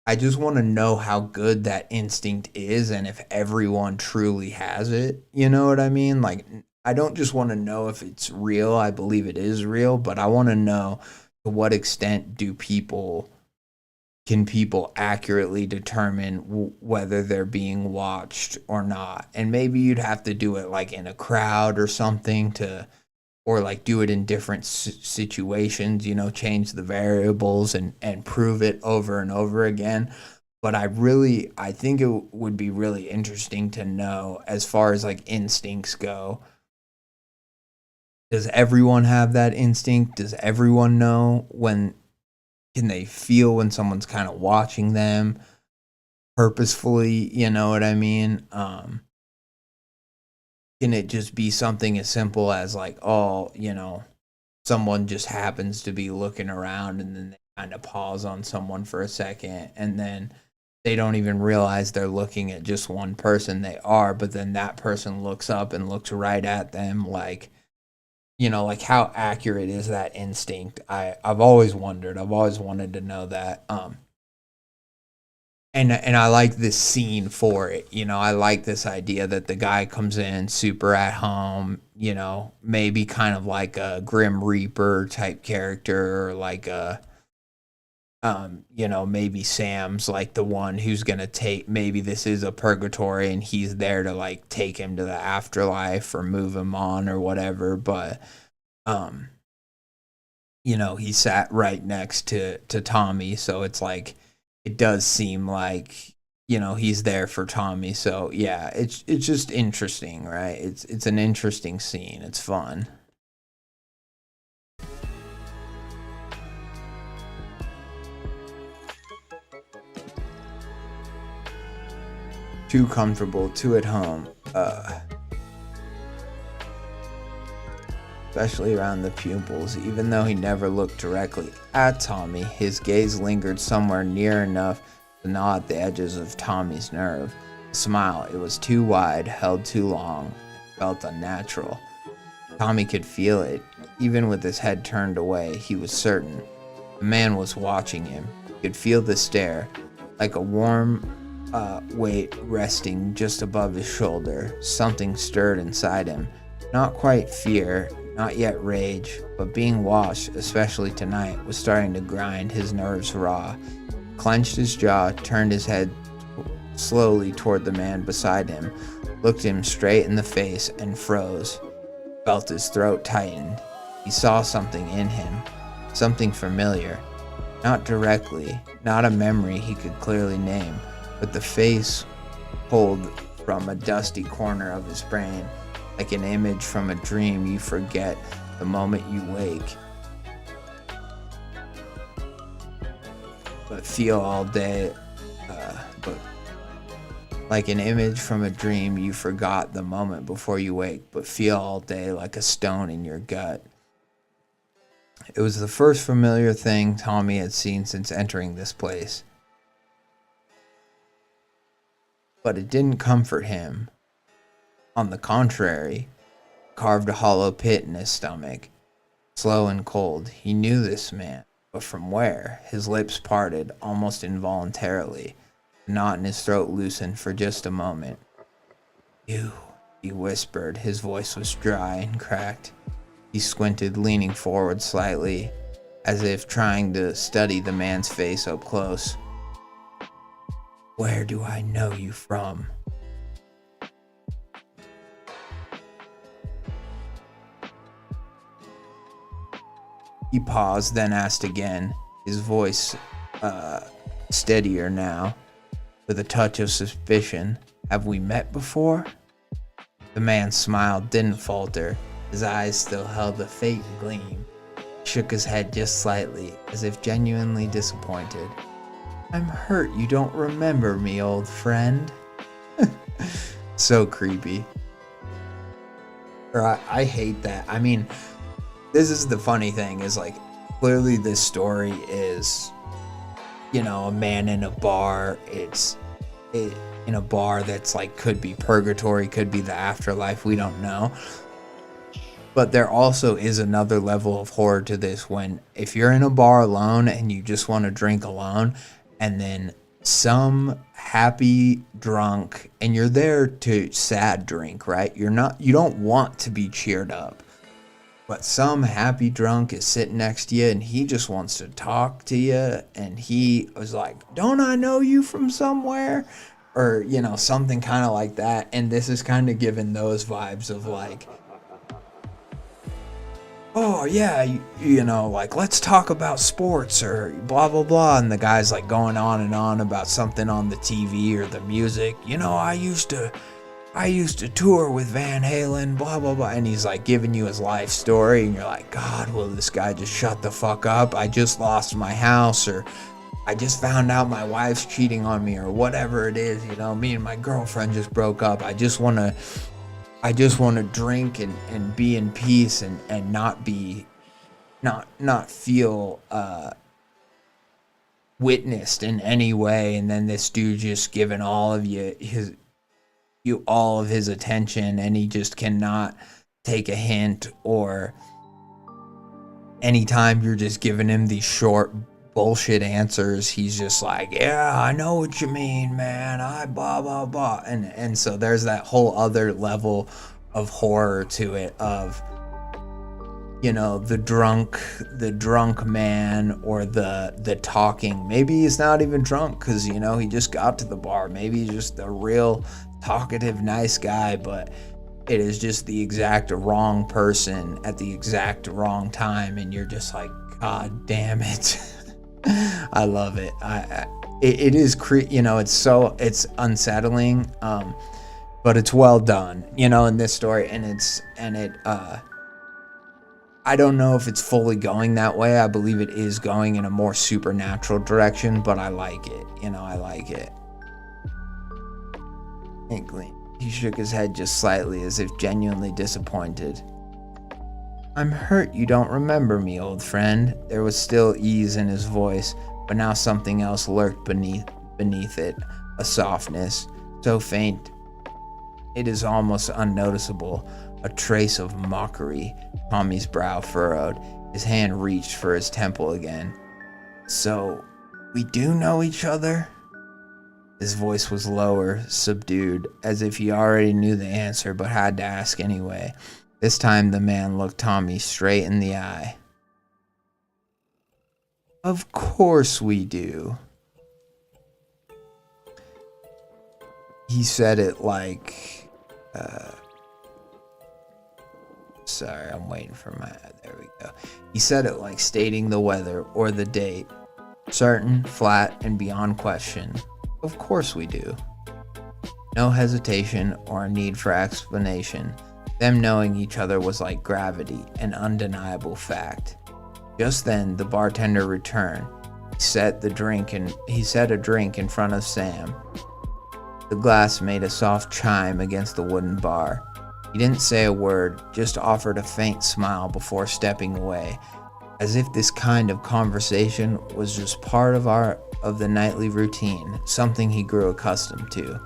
I just want to know how good that instinct is and if everyone truly has it. You know what I mean? Like, I don't just want to know if it's real. I believe it is real, but I want to know to what extent can people accurately determine whether they're being watched or not. And maybe you'd have to do it like in a crowd or something or like do it in different situations, change the variables and prove it over and over again. But I think it would be really interesting to know, as far as like instincts go. Does everyone have that instinct? Does everyone know can they feel when someone's kind of watching them purposefully? You know what I mean? Can it just be something as simple as like, someone just happens to be looking around and then they kind of pause on someone for a second and then they don't even realize they're looking at just one person. They are, but then that person looks up and looks right at them like, like how accurate is that instinct? I've always wondered. I've always wanted to know that. And I like this scene for it. I like this idea that the guy comes in super at home, maybe kind of like a Grim Reaper type character, or like maybe Sam's like the one who's gonna take, maybe this is a purgatory and he's there to like take him to the afterlife or move him on or whatever. But he sat right next to Tommy, so it's like it does seem like he's there for Tommy. So yeah, it's just interesting, right? It's an interesting scene. It's fun. Too comfortable, too at home. Especially around the pupils. Even though he never looked directly at Tommy, his gaze lingered somewhere near enough to gnaw at the edges of Tommy's nerve. The smile, it was too wide, held too long, felt unnatural. Tommy could feel it. Even with his head turned away, he was certain. The man was watching him. He could feel the stare, like a warm weight resting just above his shoulder. Something stirred inside him. Not quite fear, not yet rage, but being watched, especially tonight, was starting to grind his nerves raw. Clenched his jaw, turned his head slowly toward the man beside him, looked him straight in the face, and froze. Felt his throat tighten. He saw something in him, something familiar. Not directly, not a memory he could clearly name, but the face pulled from a dusty corner of his brain, like an image from a dream you forget the moment you wake, but feel all day. But like an image from a dream you forgot the moment before you wake, but feel all day like a stone in your gut. It was the first familiar thing Tommy had seen since entering this place. But it didn't comfort him. On the contrary, carved a hollow pit in his stomach. Slow and cold, he knew this man, but from where? His lips parted, almost involuntarily. The knot in his throat loosened for just a moment. "You," he whispered. His voice was dry and cracked. He squinted, leaning forward slightly, as if trying to study the man's face up close. "Where do I know you from?" He paused, then asked again, his voice steadier now, with a touch of suspicion. "Have we met before?" The man smiled, didn't falter. His eyes still held a faint gleam. He shook his head just slightly, as if genuinely disappointed. "I'm hurt you don't remember me, old friend." So creepy. I hate that. I mean, this is the funny thing, is like, clearly this story is, a man in a bar. It's in a bar that's like, could be purgatory, could be the afterlife, we don't know. But there also is another level of horror to this, when if you're in a bar alone and you just want to drink alone, and then some happy drunk, and you're there to sad drink, right? You don't want to be cheered up. But some happy drunk is sitting next to you and he just wants to talk to you, and he was like, "Don't I know you from somewhere?" Or, something kind of like that. And this is kind of giving those vibes of like, "Oh yeah, like, let's talk about sports," or blah blah blah, and the guy's like going on and on about something on the TV or the music. I used to tour with Van Halen, blah blah blah, and he's like giving you his life story, and you're like, "God, will this guy just shut the fuck up? I just lost my house," or "I just found out my wife's cheating on me," or whatever it is. Me and my girlfriend just broke up. I just want to drink and be in peace and not feel witnessed in any way. And then this dude just giving all of you all of his attention, and he just cannot take a hint or anytime you're just giving him these short bullshit answers, he's just like, yeah, I know what you mean, man. I blah blah blah. And so there's that whole other level of horror to it of, you know, the drunk man, or the talking. Maybe he's not even drunk because, you know, he just got to the bar. Maybe he's just a real talkative, nice guy, but it is just the exact wrong person at the exact wrong time, and you're just like, God damn it. I love it. It is you know, it's unsettling, but it's well done, you know, in this story, and I don't know if it's fully going that way. I believe it is going in a more supernatural direction, but I like it. You know, I like it. Inkling. He shook his head just slightly, as if genuinely disappointed. I'm hurt you don't remember me, old friend. There was still ease in his voice, but now something else lurked beneath it, a softness, so faint it is almost unnoticeable, a trace of mockery. Tommy's brow furrowed. His hand reached for his temple again. So, we do know each other? His voice was lower, subdued, as if he already knew the answer but had to ask anyway. This time the man looked Tommy straight in the eye. Of course we do. He said it like... Sorry, I'm waiting for my... There we go. He said it like stating the weather or the date. Certain, flat, and beyond question. Of course we do. No hesitation or a need for explanation. Them knowing each other was like gravity, an undeniable fact. Just then, the bartender returned. He set a drink in front of Sam. The glass made a soft chime against the wooden bar. He didn't say a word, just offered a faint smile before stepping away, as if this kind of conversation was just part of the nightly routine, something he grew accustomed to.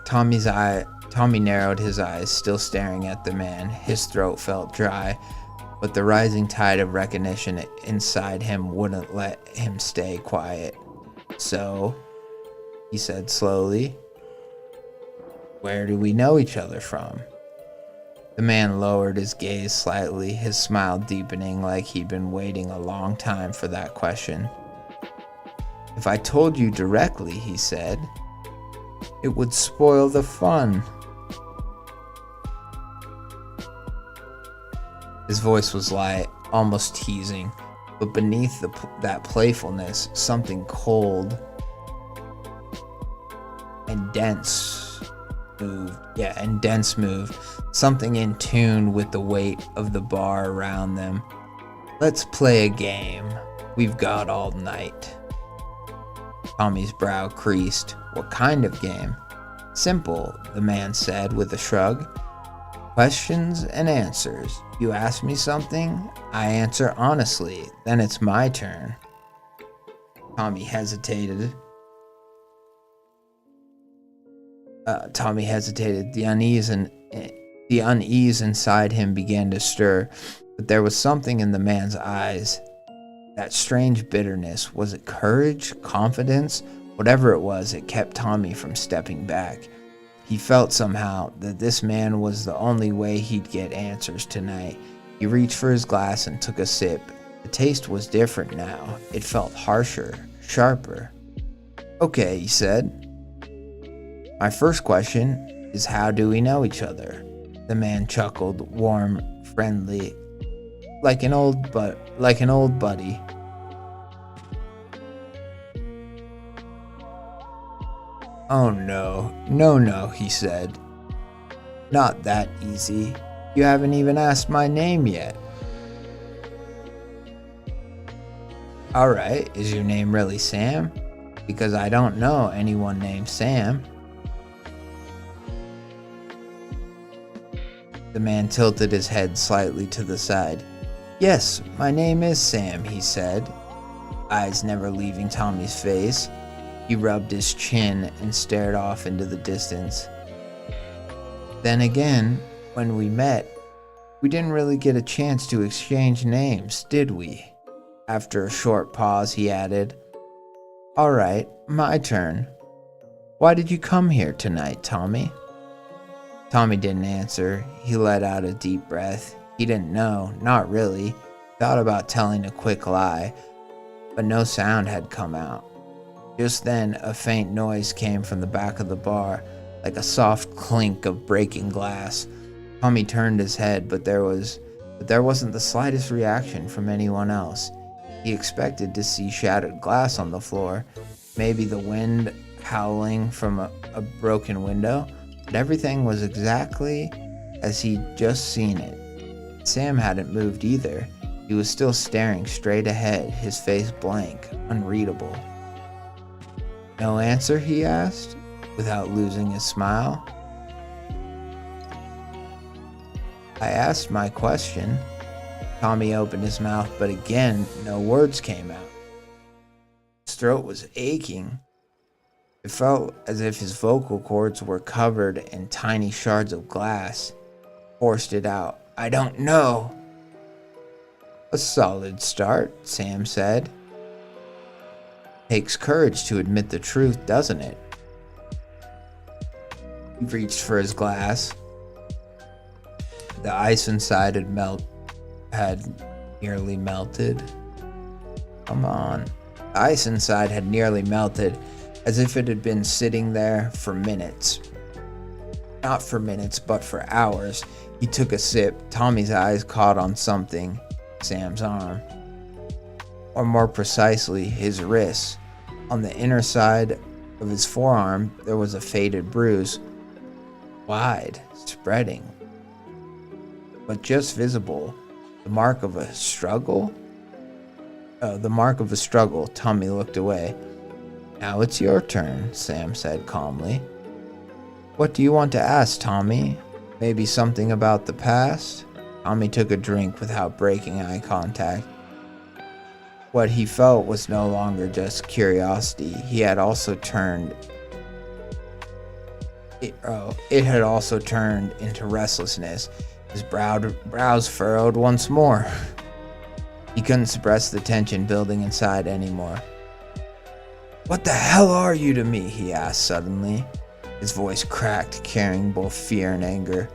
Tommy narrowed his eyes, still staring at the man. His throat felt dry, but the rising tide of recognition inside him wouldn't let him stay quiet. So, he said slowly, where do we know each other from? The man lowered his gaze slightly, his smile deepening like he'd been waiting a long time for that question. If I told you directly, he said, it would spoil the fun. His voice was light, almost teasing, but beneath that playfulness, something cold and dense moved. Something in tune with the weight of the bar around them. Let's play a game. We've got all night. Tommy's brow creased. What kind of game? Simple, the man said with a shrug. Questions and answers. You ask me something, I answer honestly. Then it's my turn. Tommy hesitated. The unease inside him began to stir, but there was something in the man's eyes. That strange bitterness. Was it courage? Confidence? Whatever it was, it kept Tommy from stepping back. He felt somehow that this man was the only way he'd get answers tonight. He reached for his glass and took a sip. The taste was different now. It felt harsher, sharper. Okay, he said. My first question is, how do we know each other? The man chuckled, warm, friendly, like an old buddy. Oh no, he said. Not that easy. You haven't even asked my name yet. Alright, is your name really Sam? Because I don't know anyone named Sam. The man tilted his head slightly to the side. Yes, my name is Sam, he said, eyes never leaving Tommy's face. He rubbed his chin and stared off into the distance. Then again, when we met, We didn't really get a chance to exchange names, did we? After a short pause, he added, All right, my turn. Why did you come here tonight, Tommy? Tommy didn't answer. He let out a deep breath. He didn't know, not really. He thought about telling a quick lie, but no sound had come out. Just then, a faint noise came from the back of the bar, like a soft clink of breaking glass. Tommy turned his head, but there wasn't the slightest reaction from anyone else. He expected to see shattered glass on the floor, maybe the wind howling from a broken window, but everything was exactly as he'd just seen it. Sam hadn't moved either. He was still staring straight ahead, his face blank, unreadable. No answer, he asked, without losing his smile. I asked my question. Tommy opened his mouth, but again, no words came out. His throat was aching. It felt as if his vocal cords were covered in tiny shards of glass. Forced it out. I don't know. A solid start, Sam said. Takes courage to admit the truth, doesn't it? He reached for his glass. The ice inside had nearly melted. Come on. The ice inside had nearly melted, as if it had been sitting there for minutes. Not for minutes, but for hours. He took a sip. Tommy's eyes caught on something. Sam's arm. Or more precisely, his wrist. On the inner side of his forearm, there was a faded bruise. Wide, spreading. But just visible. The mark of a struggle? The mark of a struggle. Tommy looked away. Now it's your turn, Sam said calmly. What do you want to ask, Tommy? Maybe something about the past? Tommy took a drink without breaking eye contact. What he felt was no longer just curiosity. It had also turned into restlessness. His brows furrowed once more. He couldn't suppress the tension building inside anymore. What the hell are you to me? He asked suddenly. His voice cracked, carrying both fear and anger.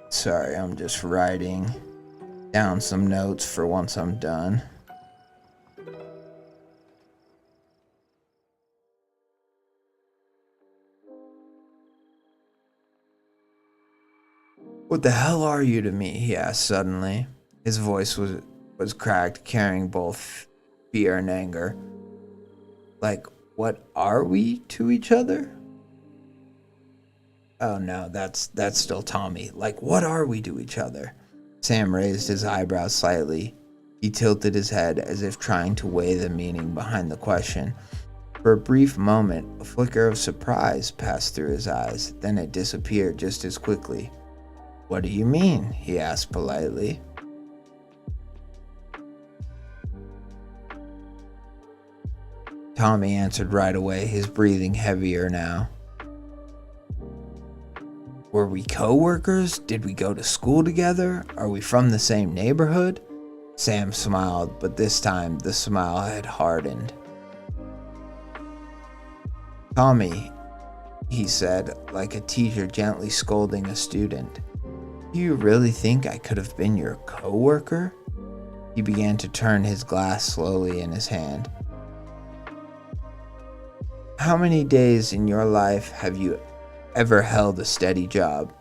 Sorry, I'm just writing down some notes for once I'm done. What the hell are you to me? He asked suddenly. His voice was cracked, carrying both fear and anger. Like, what are we to each other? Oh no, that's still Tommy. Like, what are we to each other? Sam raised his eyebrows slightly. He tilted his head as if trying to weigh the meaning behind the question. For a brief moment, a flicker of surprise passed through his eyes, then it disappeared just as quickly. What do you mean? He asked politely. Tommy answered right away, his breathing heavier now. Were we co-workers? Did we go to school together? Are we from the same neighborhood? Sam smiled, but this time the smile had hardened. Tommy, he said, like a teacher gently scolding a student. Do you really think I could have been your co-worker? He began to turn his glass slowly in his hand. How many days in your life have you ever held a steady job?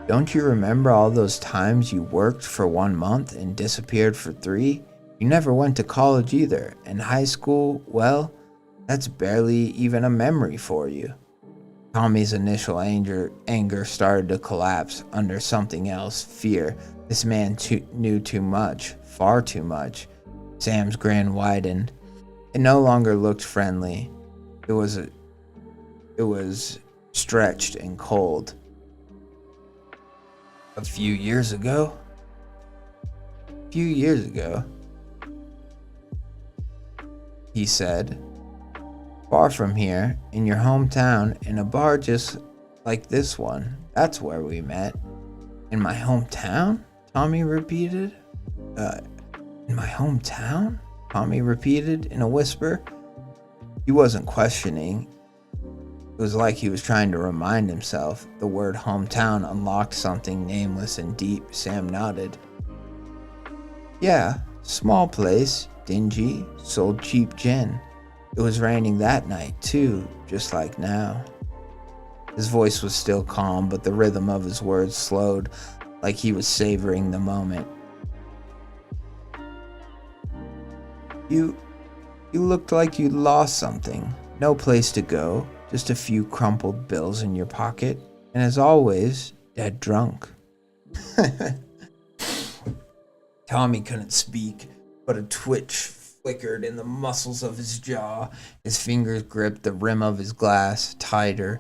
Don't you remember all those times you worked for 1 month and disappeared for 3? You never went to college either, and high school, well, that's barely even a memory for you. Tommy's initial anger started to collapse under something else, fear. This man knew too much, far too much. Sam's grin widened. It no longer looked friendly. It was stretched and cold. A few years ago? few years ago, he said. Far from here, in your hometown, in a bar just like this one. That's where we met. In my hometown? Tommy repeated. In my hometown? Tommy repeated in a whisper. He wasn't questioning. It was like he was trying to remind himself. The word hometown unlocked something nameless and deep. Sam nodded. Yeah, small place, dingy, sold cheap gin. It was raining that night, too, just like now. His voice was still calm, but the rhythm of his words slowed, like he was savoring the moment. You looked like you'd lost something. No place to go, just a few crumpled bills in your pocket, and as always, dead drunk. Tommy couldn't speak, but a twitch flickered in the muscles of his jaw. His fingers gripped the rim of his glass tighter.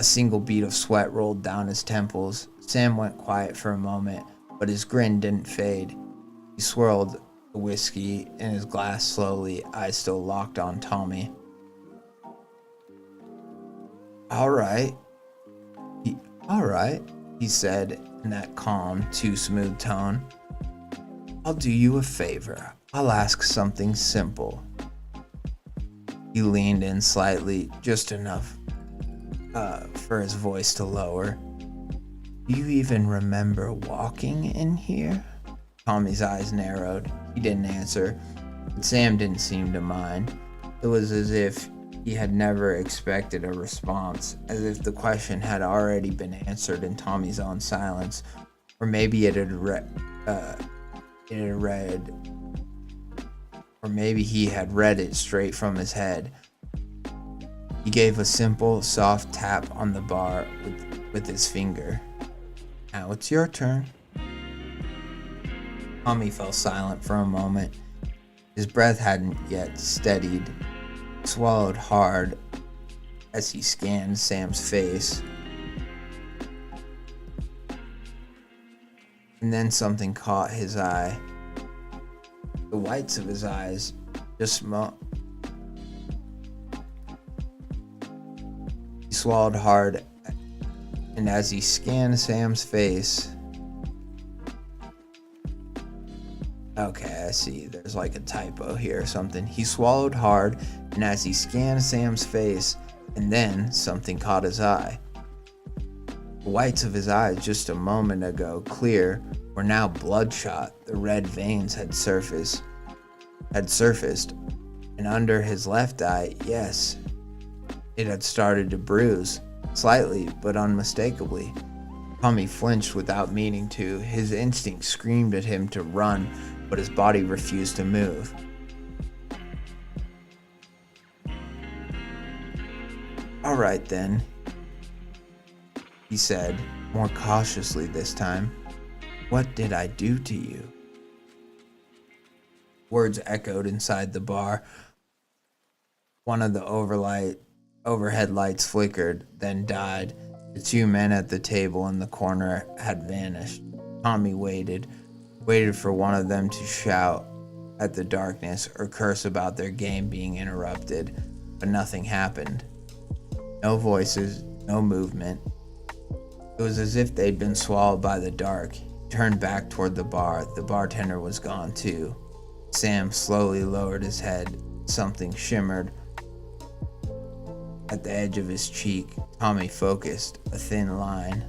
A single bead of sweat rolled down his temples. Sam went quiet for a moment, but his grin didn't fade. He swirled the whiskey in his glass slowly, eyes still locked on Tommy. All right, he said in that calm, too smooth tone. I'll do you a favor. I'll ask something simple. He leaned in slightly, just enough for his voice to lower. Do you even remember walking in here? Tommy's eyes narrowed. He didn't answer, but Sam didn't seem to mind. It was as if he had never expected a response, as if the question had already been answered in Tommy's own silence, or maybe or maybe he had read it straight from his head. He gave a simple, soft tap on the bar with his finger. Now it's your turn. Tommy fell silent for a moment. His breath hadn't yet steadied. He swallowed hard as he scanned Sam's face. And then something caught his eye. The whites of his eyes just He swallowed hard, and as he scanned Sam's face... Okay, I see. There's like a typo here or something. He swallowed hard, and as he scanned Sam's face, and then something caught his eye. The whites of his eyes, just a moment ago clear, were now bloodshot. The red veins had surfaced, and under his left eye, yes, it had started to bruise, slightly but unmistakably. Tommy flinched without meaning to. His instinct screamed at him to run, but his body refused to move. All right then, he said, more cautiously this time. What did I do to you? Words echoed inside the bar. One of the overhead lights flickered, then died. The two men at the table in the corner had vanished. Tommy waited for one of them to shout at the darkness or curse about their game being interrupted, but nothing happened. No voices, no movement. It was as if they'd been swallowed by the dark. He turned back toward the bar. The bartender was gone too. Sam slowly lowered his head. Something shimmered at the edge of his cheek. Tommy focused, a thin line.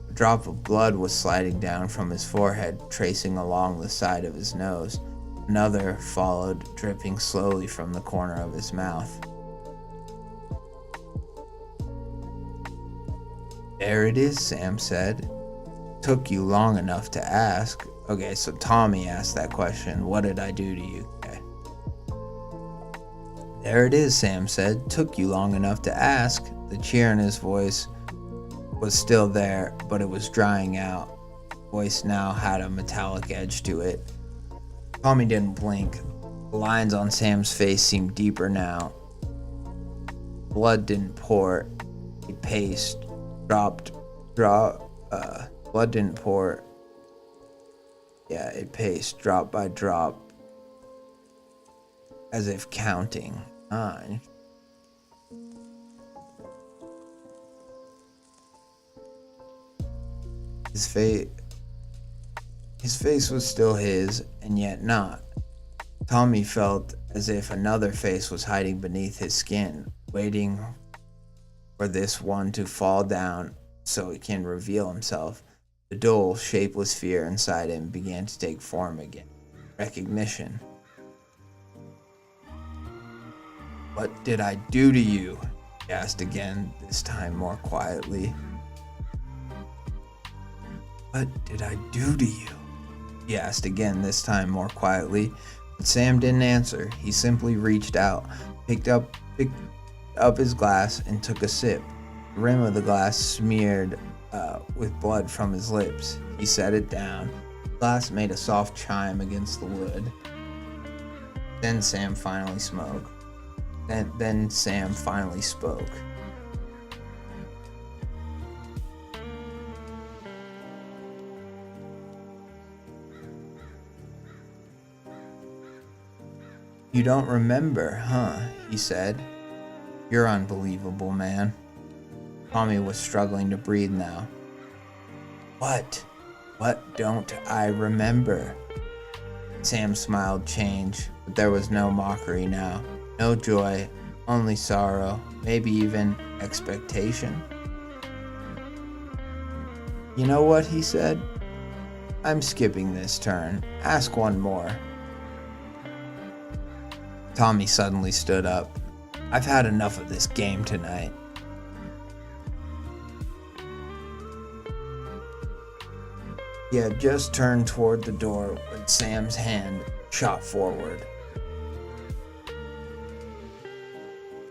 A drop of blood was sliding down from his forehead, tracing along the side of his nose. Another followed, dripping slowly from the corner of his mouth. There it is, Sam said. Took you long enough to ask. Okay, so Tommy asked that question. What did I do to you? Okay. There it is, Sam said. Took you long enough to ask. The cheer in his voice was still there, but it was drying out. Voice now had a metallic edge to it. Tommy didn't blink. The lines on Sam's face seemed deeper now. Blood didn't pour. It paced. Blood didn't pour. Yeah, it paced drop by drop, as if counting. His face was still his, and yet not. Tommy felt as if another face was hiding beneath his skin, waiting for this one to fall down so it can reveal himself. The dull, shapeless fear inside him began to take form again. Recognition. "What did I do to you?" he asked again, this time more quietly. "What did I do to you?" he asked again, this time more quietly. But Sam didn't answer. He simply reached out, picked up his glass, and took a sip. The rim of the glass smeared with blood from his lips. He set it down. The glass made a soft chime against the wood. Then Sam finally spoke. "You don't remember, huh?" he said. "You're unbelievable, man." Tommy was struggling to breathe now. What? What don't I remember?" Sam's smile changed, but there was no mockery now. No joy, only sorrow, maybe even expectation. "You know what?" he said. "I'm skipping this turn. Ask one more." Tommy suddenly stood up. "I've had enough of this game tonight." He had just turned toward the door when Sam's hand shot forward.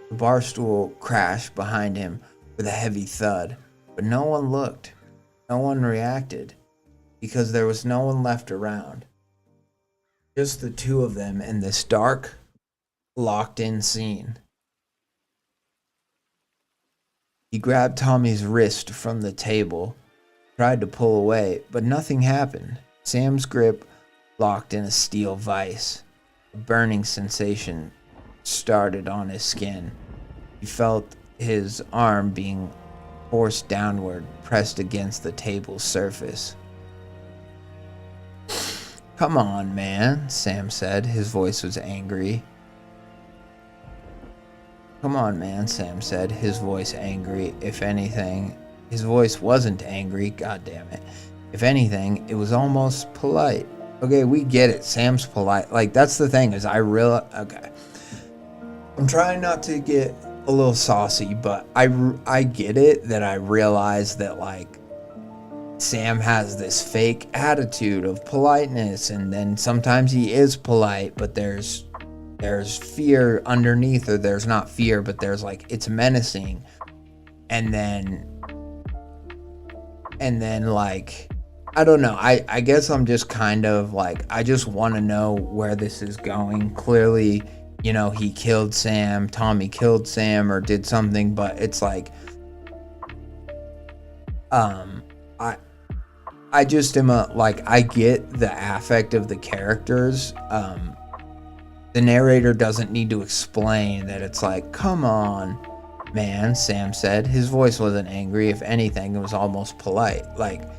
The bar stool crashed behind him with a heavy thud, but no one looked. No one reacted, because there was no one left around. Just the two of them in this dark, locked-in scene. He grabbed Tommy's wrist from the table, tried to pull away, but nothing happened. Sam's grip locked in a steel vise. A burning sensation started on his skin. He felt his arm being forced downward, pressed against the table's surface. "Come on, man," Sam said. His voice was angry. "Come on, man," Sam said, his voice angry. If anything, his voice wasn't angry, god damn it. If anything, it was almost polite. Okay, we get it. Sam's polite. Like, that's the thing, is okay. I'm trying not to get a little saucy, but I get it, that I realize that, like, Sam has this fake attitude of politeness, and then sometimes he is polite, but there's fear underneath, or there's not fear, but there's, like, it's menacing. And then like, I don't know. I guess I'm just kind of like, I just want to know where this is going. Clearly, you know, he killed Sam, Tommy killed Sam or did something, but it's like, I just am I get the affect of the characters. The narrator doesn't need to explain that it's like, "Come on, man," Sam said. His voice wasn't angry. If anything, it was almost polite. Like,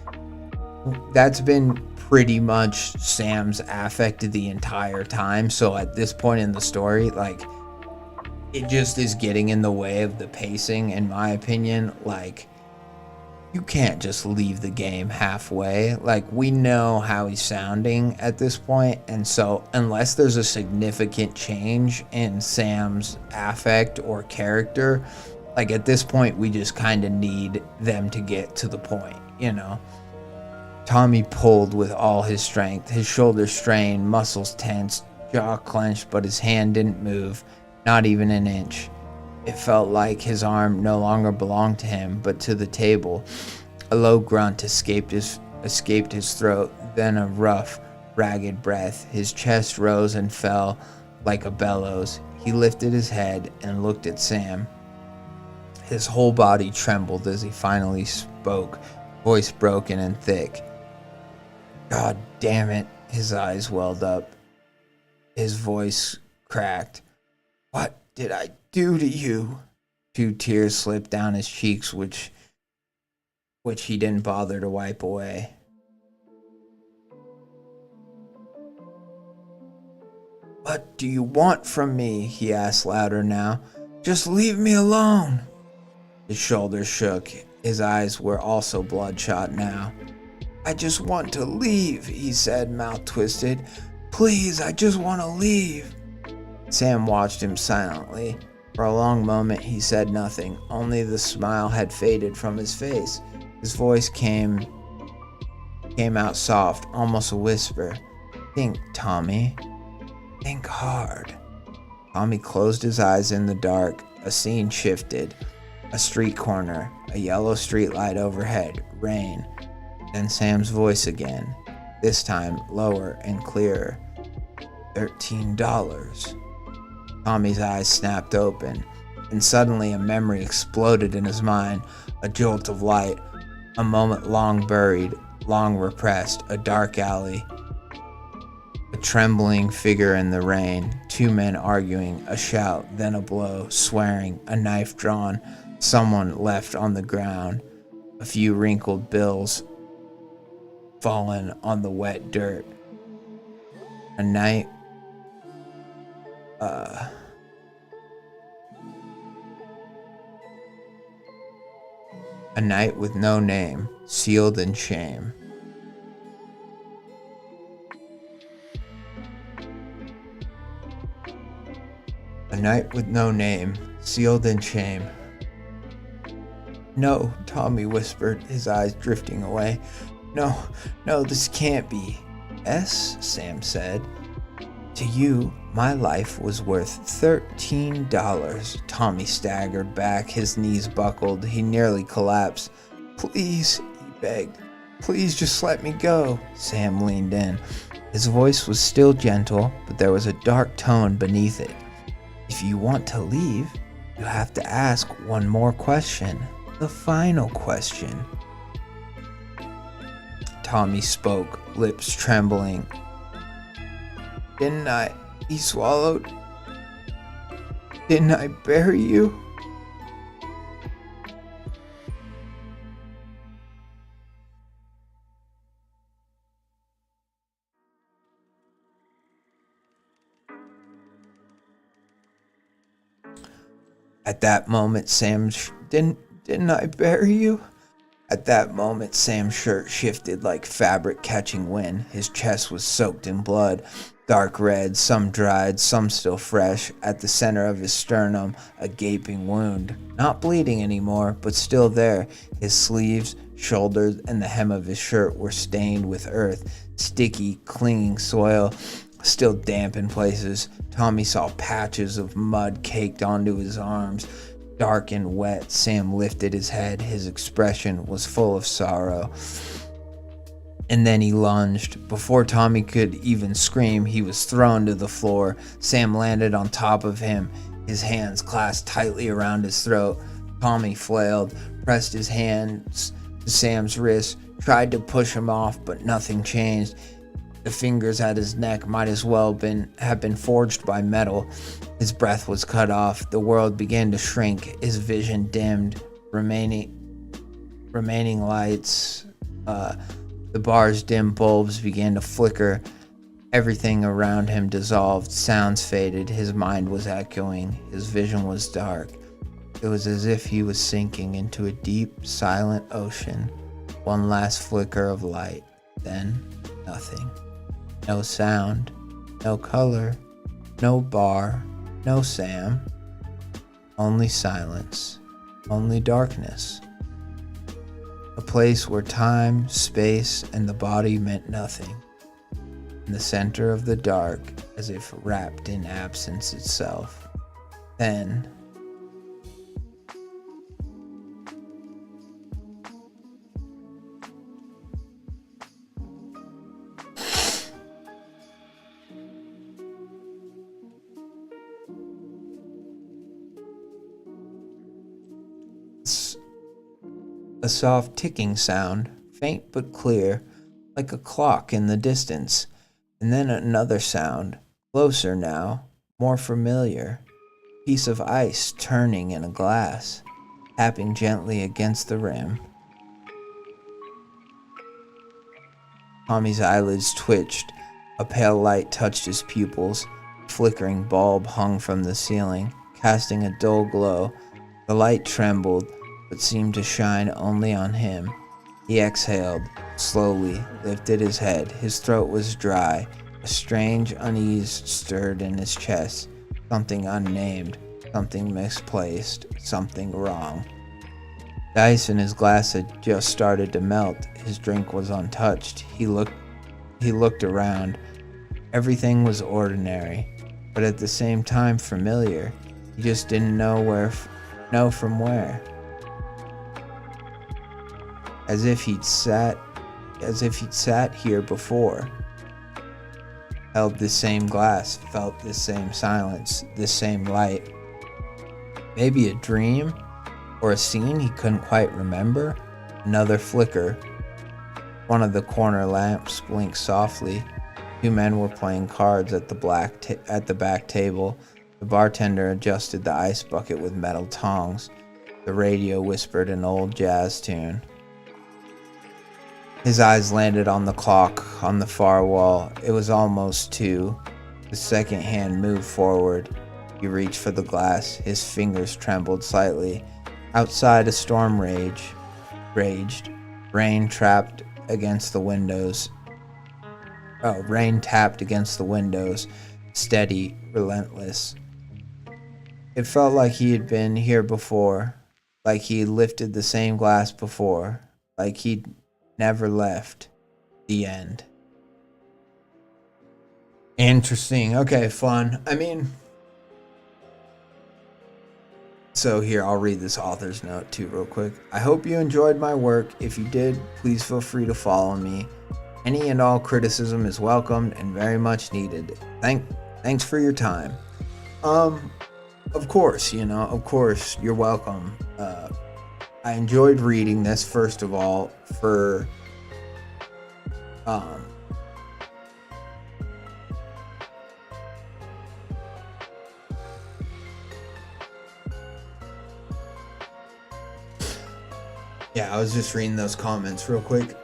that's been pretty much Sam's affect the entire time. So at this point in the story, like, it just is getting in the way of the pacing, in my opinion. Like, you can't just leave the game halfway. Like, we know how he's sounding at this point, and so unless there's a significant change in Sam's affect or character, like, at this point we just kind of need them to get to the point, you know. Tommy pulled with all his strength, his shoulders strained, muscles tensed, jaw clenched, but his hand didn't move, not even an inch. It felt like his arm no longer belonged to him, but to the table. A low grunt escaped his throat, then a rough, ragged breath. His chest rose and fell like a bellows. He lifted his head and looked at Sam. His whole body trembled as he finally spoke, voice broken and thick. God damn it. His eyes welled up. His voice cracked. What did I do to you? 2 tears slipped down his cheeks, which he didn't bother to wipe away. What do you want from me? He asked louder now. Just leave me alone. His shoulders shook. His eyes were also bloodshot now. I just want to leave, he said, mouth twisted. Please, I just want to leave. Sam watched him silently. For a long moment he said nothing. Only the smile had faded from his face. His voice came out soft, almost a whisper. Think, Tommy. Think hard. Tommy closed his eyes in the dark. A scene shifted. A street corner, a yellow street light overhead, rain. Then Sam's voice again, this time lower and clearer. $13. Tommy's eyes snapped open, and suddenly a memory exploded in his mind, a jolt of light, a moment long buried, long repressed, a dark alley, a trembling figure in the rain, 2 men arguing, a shout, then a blow, swearing, a knife drawn, someone left on the ground, a few wrinkled bills fallen on the wet dirt. A night with no name, sealed in shame. A night with no name, sealed in shame. No, Tommy whispered, his eyes drifting away. No, this can't be. Yes, Sam said. To you, my life was worth $13. Tommy staggered back, his knees buckled, he nearly collapsed. Please, he begged. Please just let me go. Sam leaned in. His voice was still gentle, but there was a dark tone beneath it. If you want to leave, you have to ask one more question. The final question. Tommy spoke, lips trembling. Didn't I? He swallowed. Didn't I bury you? At that moment, didn't I bury you? At that moment, Sam's shirt shifted like fabric catching wind. His chest was soaked in blood, dark red, some dried, some still fresh. At the center of his sternum, a gaping wound. Not bleeding anymore, but still there. His sleeves, shoulders, and the hem of his shirt were stained with earth, sticky, clinging soil, still damp in places. Tommy saw patches of mud caked onto his arms. Dark and wet, Sam lifted his head. His expression was full of sorrow. And then he lunged. Before Tommy could even scream, he was thrown to the floor. Sam landed on top of him, his hands clasped tightly around his throat. Tommy flailed, pressed his hands to Sam's wrist, tried to push him off, but nothing changed. The fingers at his neck might as well have been forged by metal. His breath was cut off. The world began to shrink. His vision dimmed. Remaining lights, the bar's dim bulbs began to flicker. Everything around him dissolved. Sounds faded. His mind was echoing. His vision was dark. It was as if he was sinking into a deep, silent ocean. One last flicker of light. Then, nothing. No sound, no color, no bar, no Sam. Only silence, only darkness. A place where time, space, and the body meant nothing. In the center of the dark, as if wrapped in absence itself. Then, a soft ticking sound, faint but clear, like a clock in the distance, and then another sound, closer now, more familiar. Piece of ice turning in a glass, tapping gently against the rim. Tommy's eyelids twitched. A pale light touched his pupils. A flickering bulb hung from the ceiling, casting a dull glow. The light trembled, but seemed to shine only on him. He exhaled, slowly, lifted his head. His throat was dry. A strange unease stirred in his chest. Something unnamed, something misplaced, something wrong. The ice in his glass had just started to melt. His drink was untouched. He looked around. Everything was ordinary, but at the same time familiar. He just didn't know from where. As if he'd sat here before. Held this same glass, felt this same silence, this same light. Maybe a dream? Or a scene he couldn't quite remember? Another flicker. One of the corner lamps blinked softly. Two men were playing cards at the back table. The bartender adjusted the ice bucket with metal tongs. The radio whispered an old jazz tune. His eyes landed on the clock on the far wall. It was almost 2. The second hand moved forward. He reached for the glass. His fingers trembled slightly. Outside, a storm raged. Rain tapped against the windows. Steady, relentless. It felt like he had been here before, like he had lifted the same glass before, like he'd never left. The end. Interesting. Okay, fun. So here, I'll read this author's note too real quick. I hope you enjoyed my work. If you did, please feel free to follow me. Any and all criticism is welcomed and very much needed. Thanks for your time. Of course, you're welcome. I enjoyed reading this, first of all, for yeah, I was just reading those comments real quick.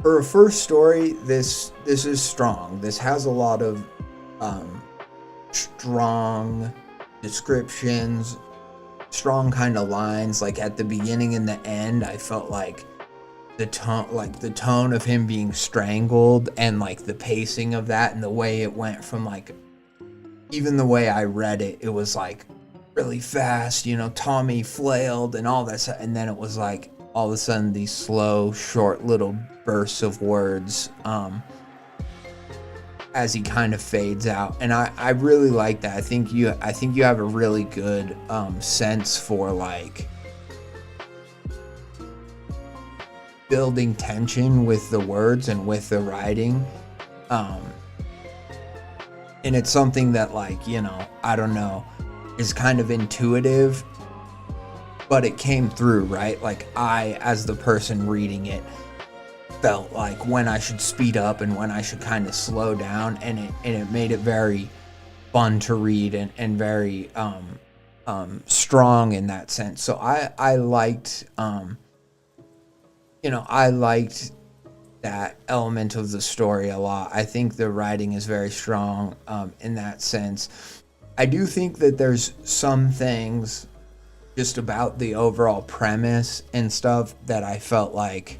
For a first story, this is strong. This has a lot of strong descriptions, strong kind of lines. Like at the beginning and the end, I felt like the tone of him being strangled, and like the pacing of that, and the way it went from like, even the way I read it, it was like really fast, Tommy flailed and all that stuff, and then it was like all of a sudden these slow, short little bursts of words as he kind of fades out. And I really like that. I think you have a really good sense for like building tension with the words and with the writing. And it's something that, like, I don't know, is kind of intuitive, but it came through, right? Like, I, as the person reading it, felt like when I should speed up and when I should kind of slow down, and it made it very fun to read and very strong in that sense. So I liked I liked that element of the story a lot. I think the writing is very strong in that sense. I do think that there's some things just about the overall premise and stuff that I felt like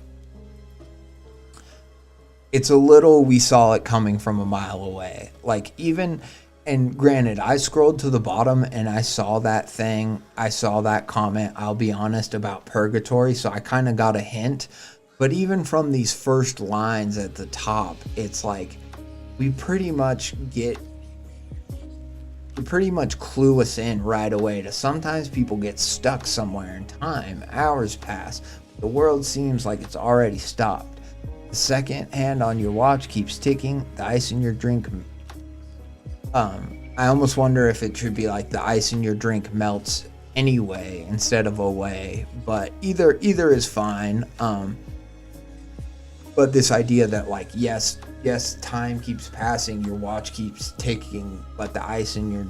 it's a little, we saw it coming from a mile away. Like, even, and granted, I scrolled to the bottom and I saw that thing. I saw that comment, I'll be honest, about purgatory. So I kind of got a hint. But even from these first lines at the top, it's like we pretty much clue us in right away to sometimes people get stuck somewhere in time. Hours pass. The world seems like it's already stopped. The second hand on your watch keeps ticking. The ice in your drink. I almost wonder if it should be like the ice in your drink melts anyway instead of away. But either is fine. But this idea that like yes, time keeps passing, your watch keeps ticking, but the ice in your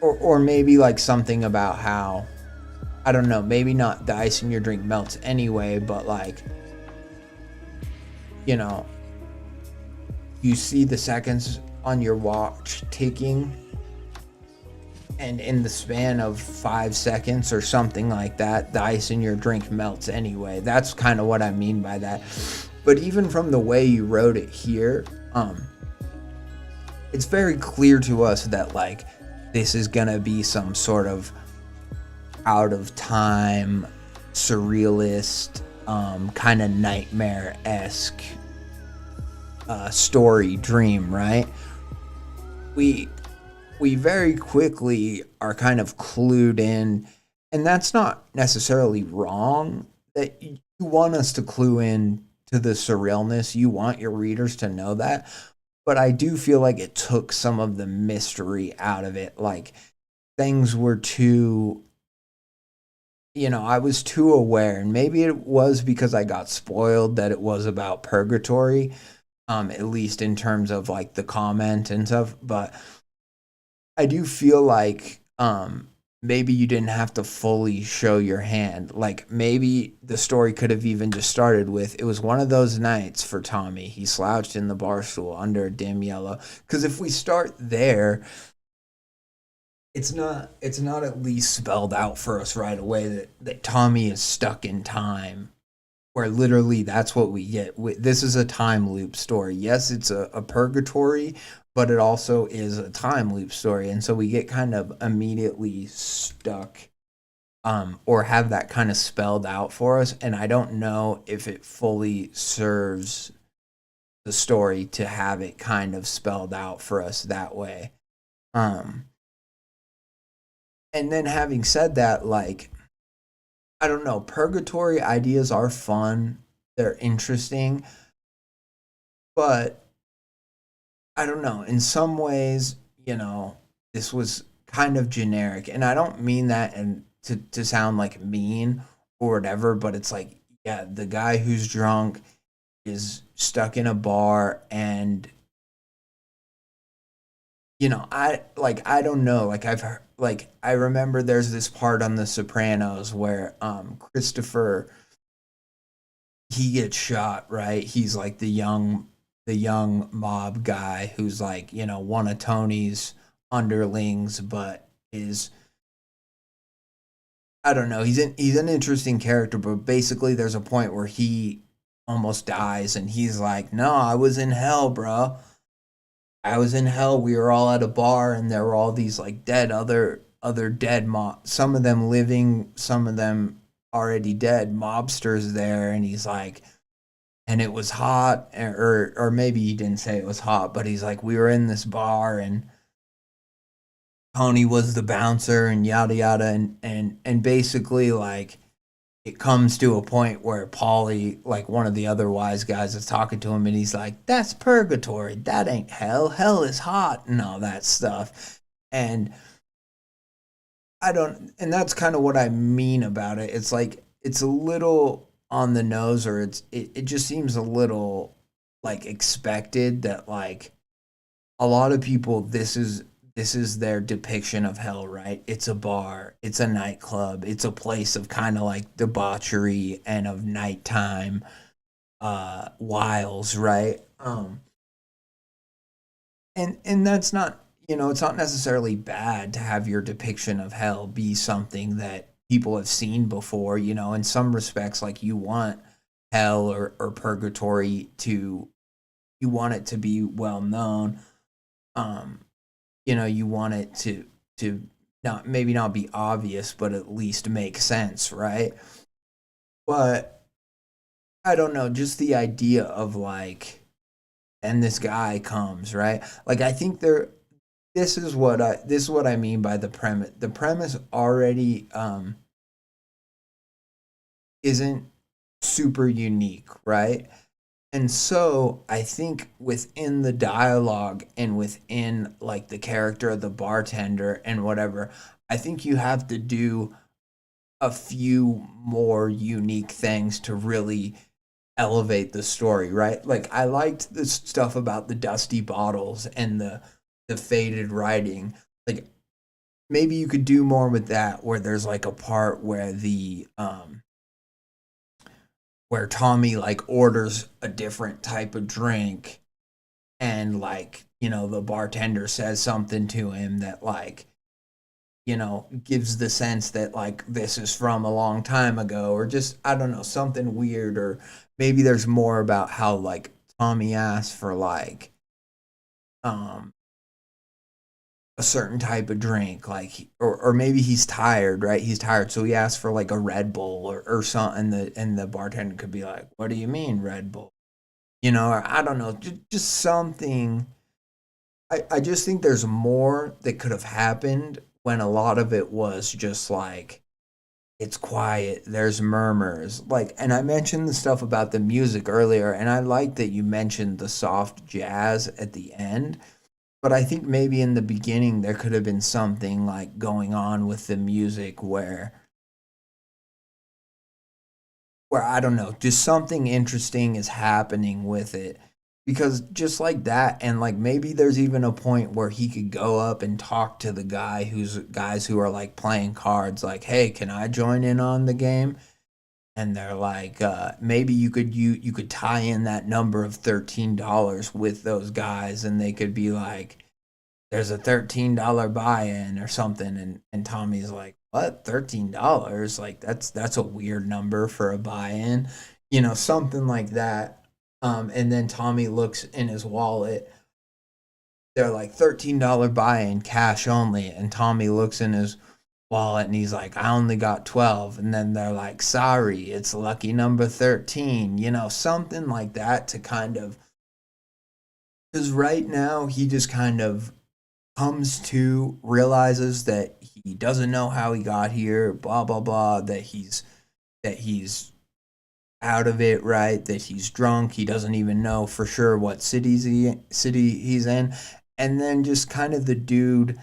or maybe like something about how, I don't know, maybe not the ice in your drink melts anyway, but like, you know, you see the seconds on your watch ticking, and in the span of 5 seconds or something like that, the ice in your drink melts anyway. That's kind of what I mean by that. But even from the way you wrote it here, it's very clear to us that like this is gonna be some sort of out of time, surrealist, kind of nightmare-esque story, dream, right? We very quickly are kind of clued in, and that's not necessarily wrong, that you want us to clue in to the surrealness. You want your readers to know that. But I do feel like it took some of the mystery out of it. Like things were too, I was too aware, and maybe it was because I got spoiled that it was about purgatory, at least in terms of like the comment and stuff. But I do feel like maybe you didn't have to fully show your hand. Like maybe the story could have even just started with, it was one of those nights for Tommy. He slouched in the bar stool under a dim yellow. Because if we start there, it's not at least spelled out for us right away that Tommy is stuck in time, where literally that's what we get. This is a time loop story. Yes, it's a purgatory, but it also is a time loop story. And so we get kind of immediately stuck, or have that kind of spelled out for us. And I don't know if it fully serves the story to have it kind of spelled out for us that way. And then having said that, like, I don't know, purgatory ideas are fun. They're interesting. But I don't know, in some ways, this was kind of generic. And I don't mean that and to sound like mean or whatever, but it's like, yeah, the guy who's drunk is stuck in a bar, and I don't know, like I've heard, like I remember there's this part on The Sopranos where Christopher, he gets shot, right? He's like the young mob guy who's like, one of Tony's underlings, but is, I don't know, he's an interesting character, but basically there's a point where he almost dies, and he's like, no, I was in hell, bro. I was in hell. We were all at a bar, and there were all these like dead, other dead some of them living, some of them already dead mobsters there. And he's like, and it was hot, or maybe he didn't say it was hot, but he's like, we were in this bar, and Tony was the bouncer, and yada yada, and basically like it comes to a point where Paulie, like one of the other wise guys, is talking to him, and he's like, that's purgatory. That ain't hell. Hell is hot and all that stuff. And and that's kind of what I mean about it. It's like, it's a little on the nose, or it just seems a little like expected that like a lot of people, this is their depiction of hell, right? It's a bar, it's a nightclub, it's a place of kind of like debauchery and of nighttime wiles, right? And that's not, it's not necessarily bad to have your depiction of hell be something that people have seen before. In some respects, like you want hell or purgatory to, you want it to be well known. You want it to not, maybe not be obvious, but at least make sense, right? But I don't know, just the idea of like, and this guy comes, right? Like I think this is what I mean by the premise. The premise already isn't super unique, right? And so I think within the dialogue and within like the character of the bartender and whatever, I think you have to do a few more unique things to really elevate the story, right? Like I liked the stuff about the dusty bottles and the faded writing. Like maybe you could do more with that where there's like a part where the where Tommy like orders a different type of drink and like, the bartender says something to him that like, gives the sense that like this is from a long time ago, or just I don't know, something weird. Or maybe there's more about how like Tommy asked for like um a certain type of drink, like or maybe he's tired, right? He's tired, so he asks for like a Red Bull or something. And the bartender could be like, "What do you mean Red Bull?" Or I don't know, just something. I just think there's more that could have happened when a lot of it was just like it's quiet, there's murmurs. Like, and I mentioned the stuff about the music earlier, and I like that you mentioned the soft jazz at the end. But I think maybe in the beginning there could have been something like going on with the music where I don't know, just something interesting is happening with it. Because just like that, and like maybe there's even a point where he could go up and talk to the guys who are like playing cards, like, hey, can I join in on the game? And they're like, maybe you could tie in that number of $13 with those guys, and they could be like, there's a $13 buy-in or something. And Tommy's like, what, $13? Like that's a weird number for a buy-in, something like that. And then Tommy looks in his wallet. They're like $13 buy-in, cash only. And Tommy looks in his wallet and he's like, I only got 12. And then they're like, sorry, it's lucky number 13, something like that, to kind of, because right now he just kind of comes to, realizes that he doesn't know how he got here, blah blah blah, that he's out of it, right? That he's drunk, he doesn't even know for sure what city he's in. And then just kind of the dude,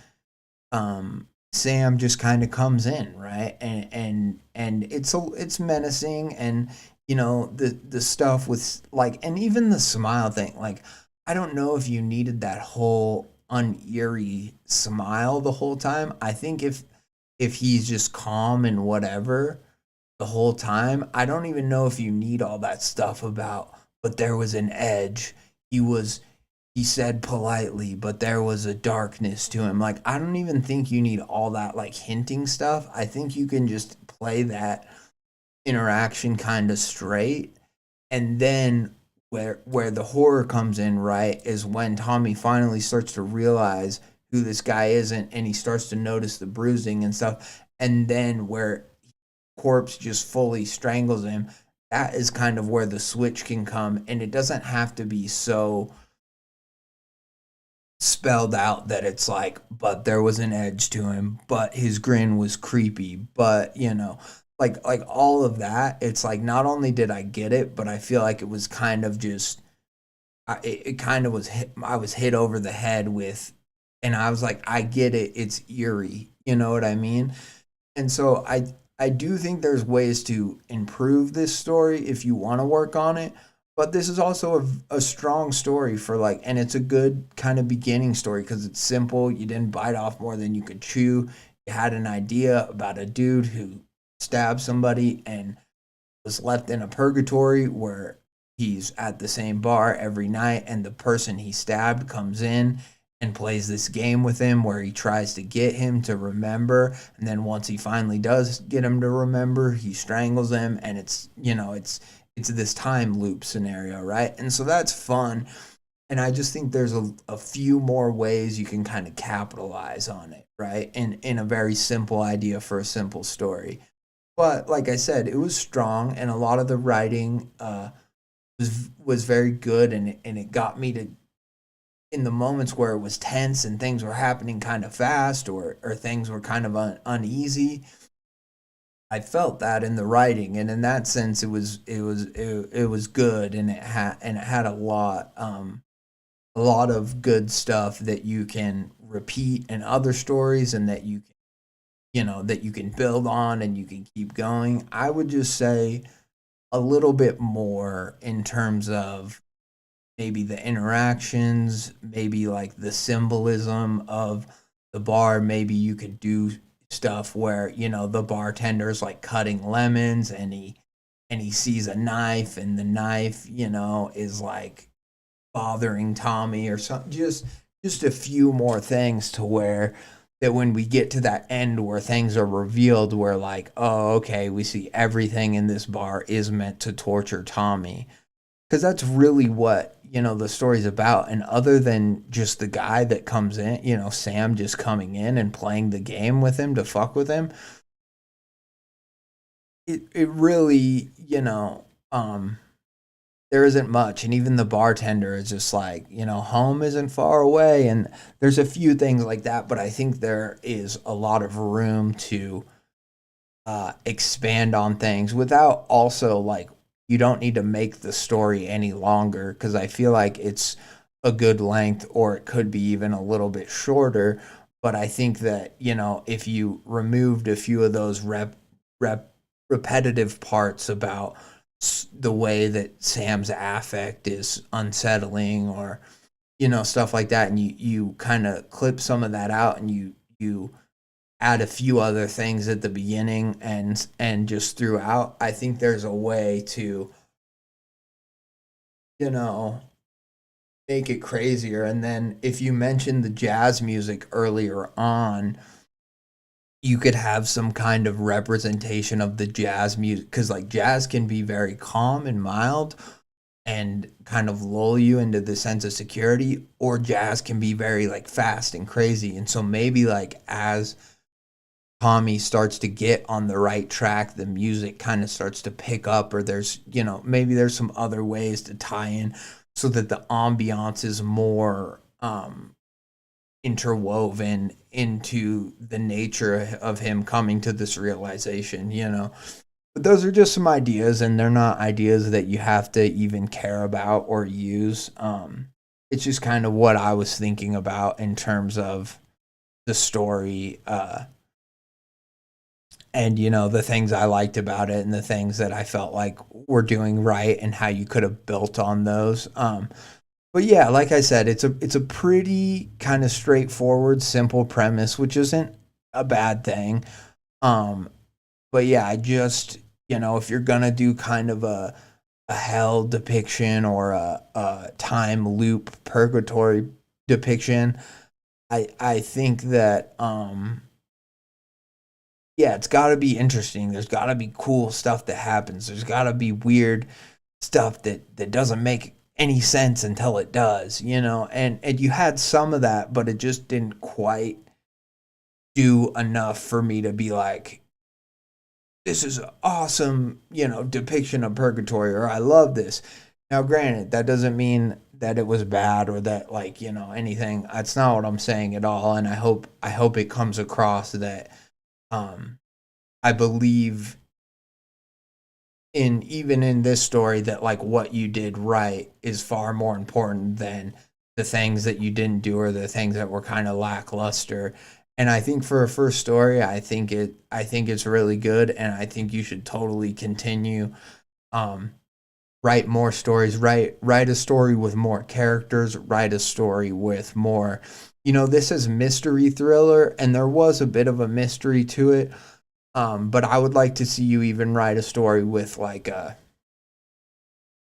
Sam, just kind of comes in, right? And it's menacing. And the stuff with like, and even the smile thing, like I don't know if you needed that whole uneery smile the whole time. I think if he's just calm and whatever the whole time, I don't even know if you need all that stuff about, but there was an edge. He was he said politely, but there was a darkness to him. Like I don't even think you need all that like hinting stuff. I think you can just play that interaction kind of straight. And then where the horror comes in, right, is when Tommy finally starts to realize who this guy isn't, and he starts to notice the bruising and stuff. And then where corpse just fully strangles him, that is kind of where the switch can come. And it doesn't have to be so spelled out that it's like, but there was an edge to him, but his grin was creepy, but like all of that. It's like not only did I get it, but I feel like it was kind of just, it kind of was hit, I was hit over the head with, and I was like, I get it, it's eerie, you know what I mean? And so I do think there's ways to improve this story if you want to work on it. But this is also a strong story for like, and it's a good kind of beginning story because it's simple. You didn't bite off more than you could chew. You had an idea about a dude who stabbed somebody and was left in a purgatory where he's at the same bar every night, and the person he stabbed comes in and plays this game with him where he tries to get him to remember. And then once he finally does get him to remember, he strangles him. And it's this time loop scenario, right? And so that's fun. And I just think there's a few more ways you can kind of capitalize on it, right? In a very simple idea for a simple story. But like I said, it was strong, and a lot of the writing was very good, and it got me to, in the moments where it was tense and things were happening kind of fast, or things were kind of uneasy. I felt that in the writing, and in that sense, it was good, and it had a lot of good stuff that you can repeat in other stories, and that you can build on, and you can keep going. I would just say a little bit more in terms of maybe the interactions, maybe like the symbolism of the bar. Maybe you could do stuff where, the bartender's like cutting lemons and he sees a knife and the knife, is like bothering Tommy or something. Just a few more things to where that when we get to that end where things are revealed, we're like, oh, okay, we see everything in this bar is meant to torture Tommy. Because that's really what, the story's about. And other than just the guy that comes in, Sam just coming in and playing the game with him to fuck with him, it really, there isn't much. And even the bartender is just like, home isn't far away. And there's a few things like that, but I think there is a lot of room to expand on things without also like, you don't need to make the story any longer, because I feel like it's a good length, or it could be even a little bit shorter. But I think that, if you removed a few of those repetitive parts about the way that Sam's affect is unsettling, or stuff like that, and you kind of clip some of that out, and you add a few other things at the beginning and just throughout, I think there's a way to, you know, make it crazier. And then if you mentioned the jazz music earlier on, you could have some kind of representation of the jazz music, because like jazz can be very calm and mild and kind of lull you into the sense of security, or jazz can be very like fast and crazy. And so maybe like as Tommy starts to get on the right track, the music kind of starts to pick up, or there's, maybe there's some other ways to tie in so that the ambiance is more interwoven into the nature of him coming to this realization. But those are just some ideas, and they're not ideas that you have to even care about or use. It's just kind of what I was thinking about in terms of the story, and the things I liked about it and the things that I felt like were doing right and how you could have built on those. But yeah, like I said, it's a pretty kind of straightforward, simple premise, which isn't a bad thing. Um, but yeah, I just, if you're gonna do kind of a hell depiction or a time loop purgatory depiction, I think that yeah, it's got to be interesting. There's got to be cool stuff that happens. There's got to be weird stuff that doesn't make any sense until it does, and you had some of that, but it just didn't quite do enough for me to be like, this is an awesome, depiction of purgatory, or I love this. Now, granted, that doesn't mean that it was bad or that like, anything. That's not what I'm saying at all. And I hope it comes across that I believe even in this story that like what you did right is far more important than the things that you didn't do or the things that were kind of lackluster. And I think for a first story, I think it's really good, and I think you should totally continue. Um, Write more stories. Write a story with more characters. Write a story with more. This is mystery thriller, and there was a bit of a mystery to it. But I would like to see you even write a story with like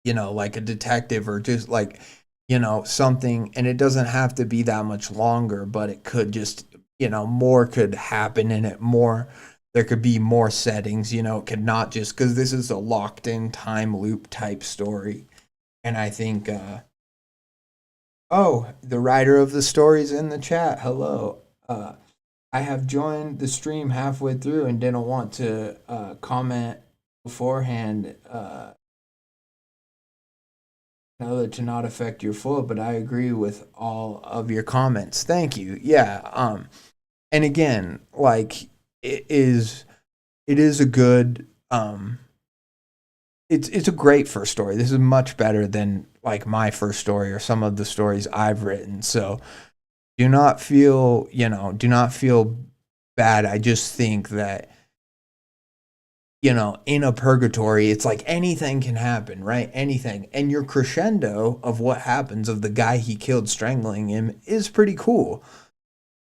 like a detective, or just like, something, and it doesn't have to be that much longer, but it could just, more could happen in it, more, there could be more settings, it could not just, because this is a locked in time loop type story. And I think, oh, the writer of the story's in the chat. Hello. I have joined the stream halfway through and didn't want to comment beforehand, to not affect your flow, but I agree with all of your comments. Thank you. Yeah. And again, like it is a good it's a great first story. This is much better than like my first story or some of the stories I've written. So do not feel bad. I just think that in a purgatory, it's like anything can happen, right? Anything. And your crescendo of what happens of the guy he killed strangling him is pretty cool.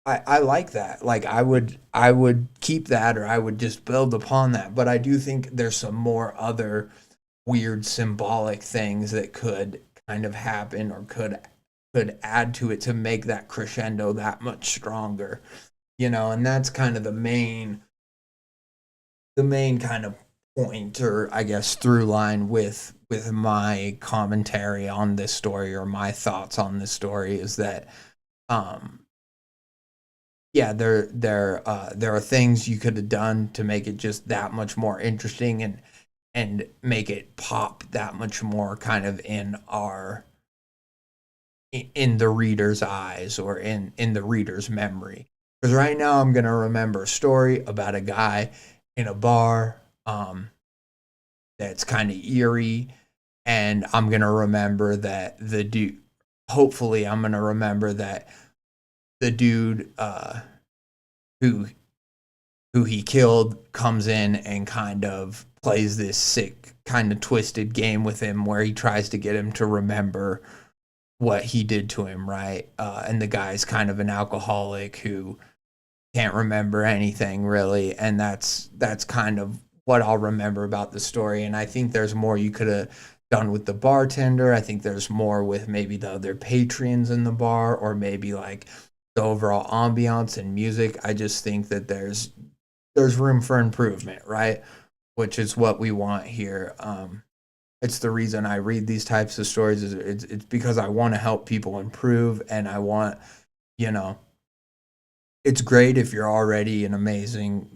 I like that. Like I would keep that, or I would just build upon that. But I do think there's some more other weird symbolic things that could kind of happen, or could add to it to make that crescendo that much stronger. And that's kind of the main kind of point, or I guess through line with my commentary on this story, or my thoughts on this story, is that um yeah, there are things you could have done to make it just that much more interesting, and make it pop that much more kind of in the reader's eyes, or in the reader's memory. Because right now I'm gonna remember a story about a guy in a bar, that's kind of eerie, and I'm gonna remember that the dude. Hopefully, I'm gonna remember that the dude, who who he killed, comes in and kind of plays this sick, kind of twisted game with him, where he tries to get him to remember what he did to him, right? And the guy's kind of an alcoholic who can't remember anything really, and that's kind of what I'll remember about the story. And I think there's more you could have done with the bartender. I think there's more with maybe the other patrons in the bar, or maybe like the overall ambiance and music. I just think that there's room for improvement, right? Which is what we want here. It's the reason I read these types of stories, is it's because I want to help people improve, and I want, you know, it's great if you're already an amazing,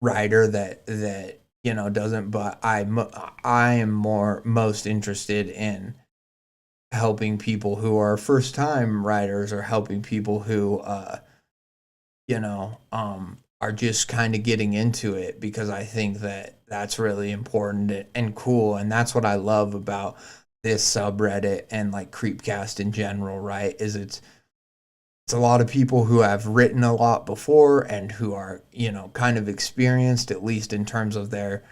writer that doesn't, but I am most interested in helping people who are first time writers, or helping people who are just kind of getting into it, because I think that that's really important and cool. And that's what I love about this subreddit, and like Creepcast in general, right? Is it's a lot of people who have written a lot before, and who are, kind of experienced, at least in terms of the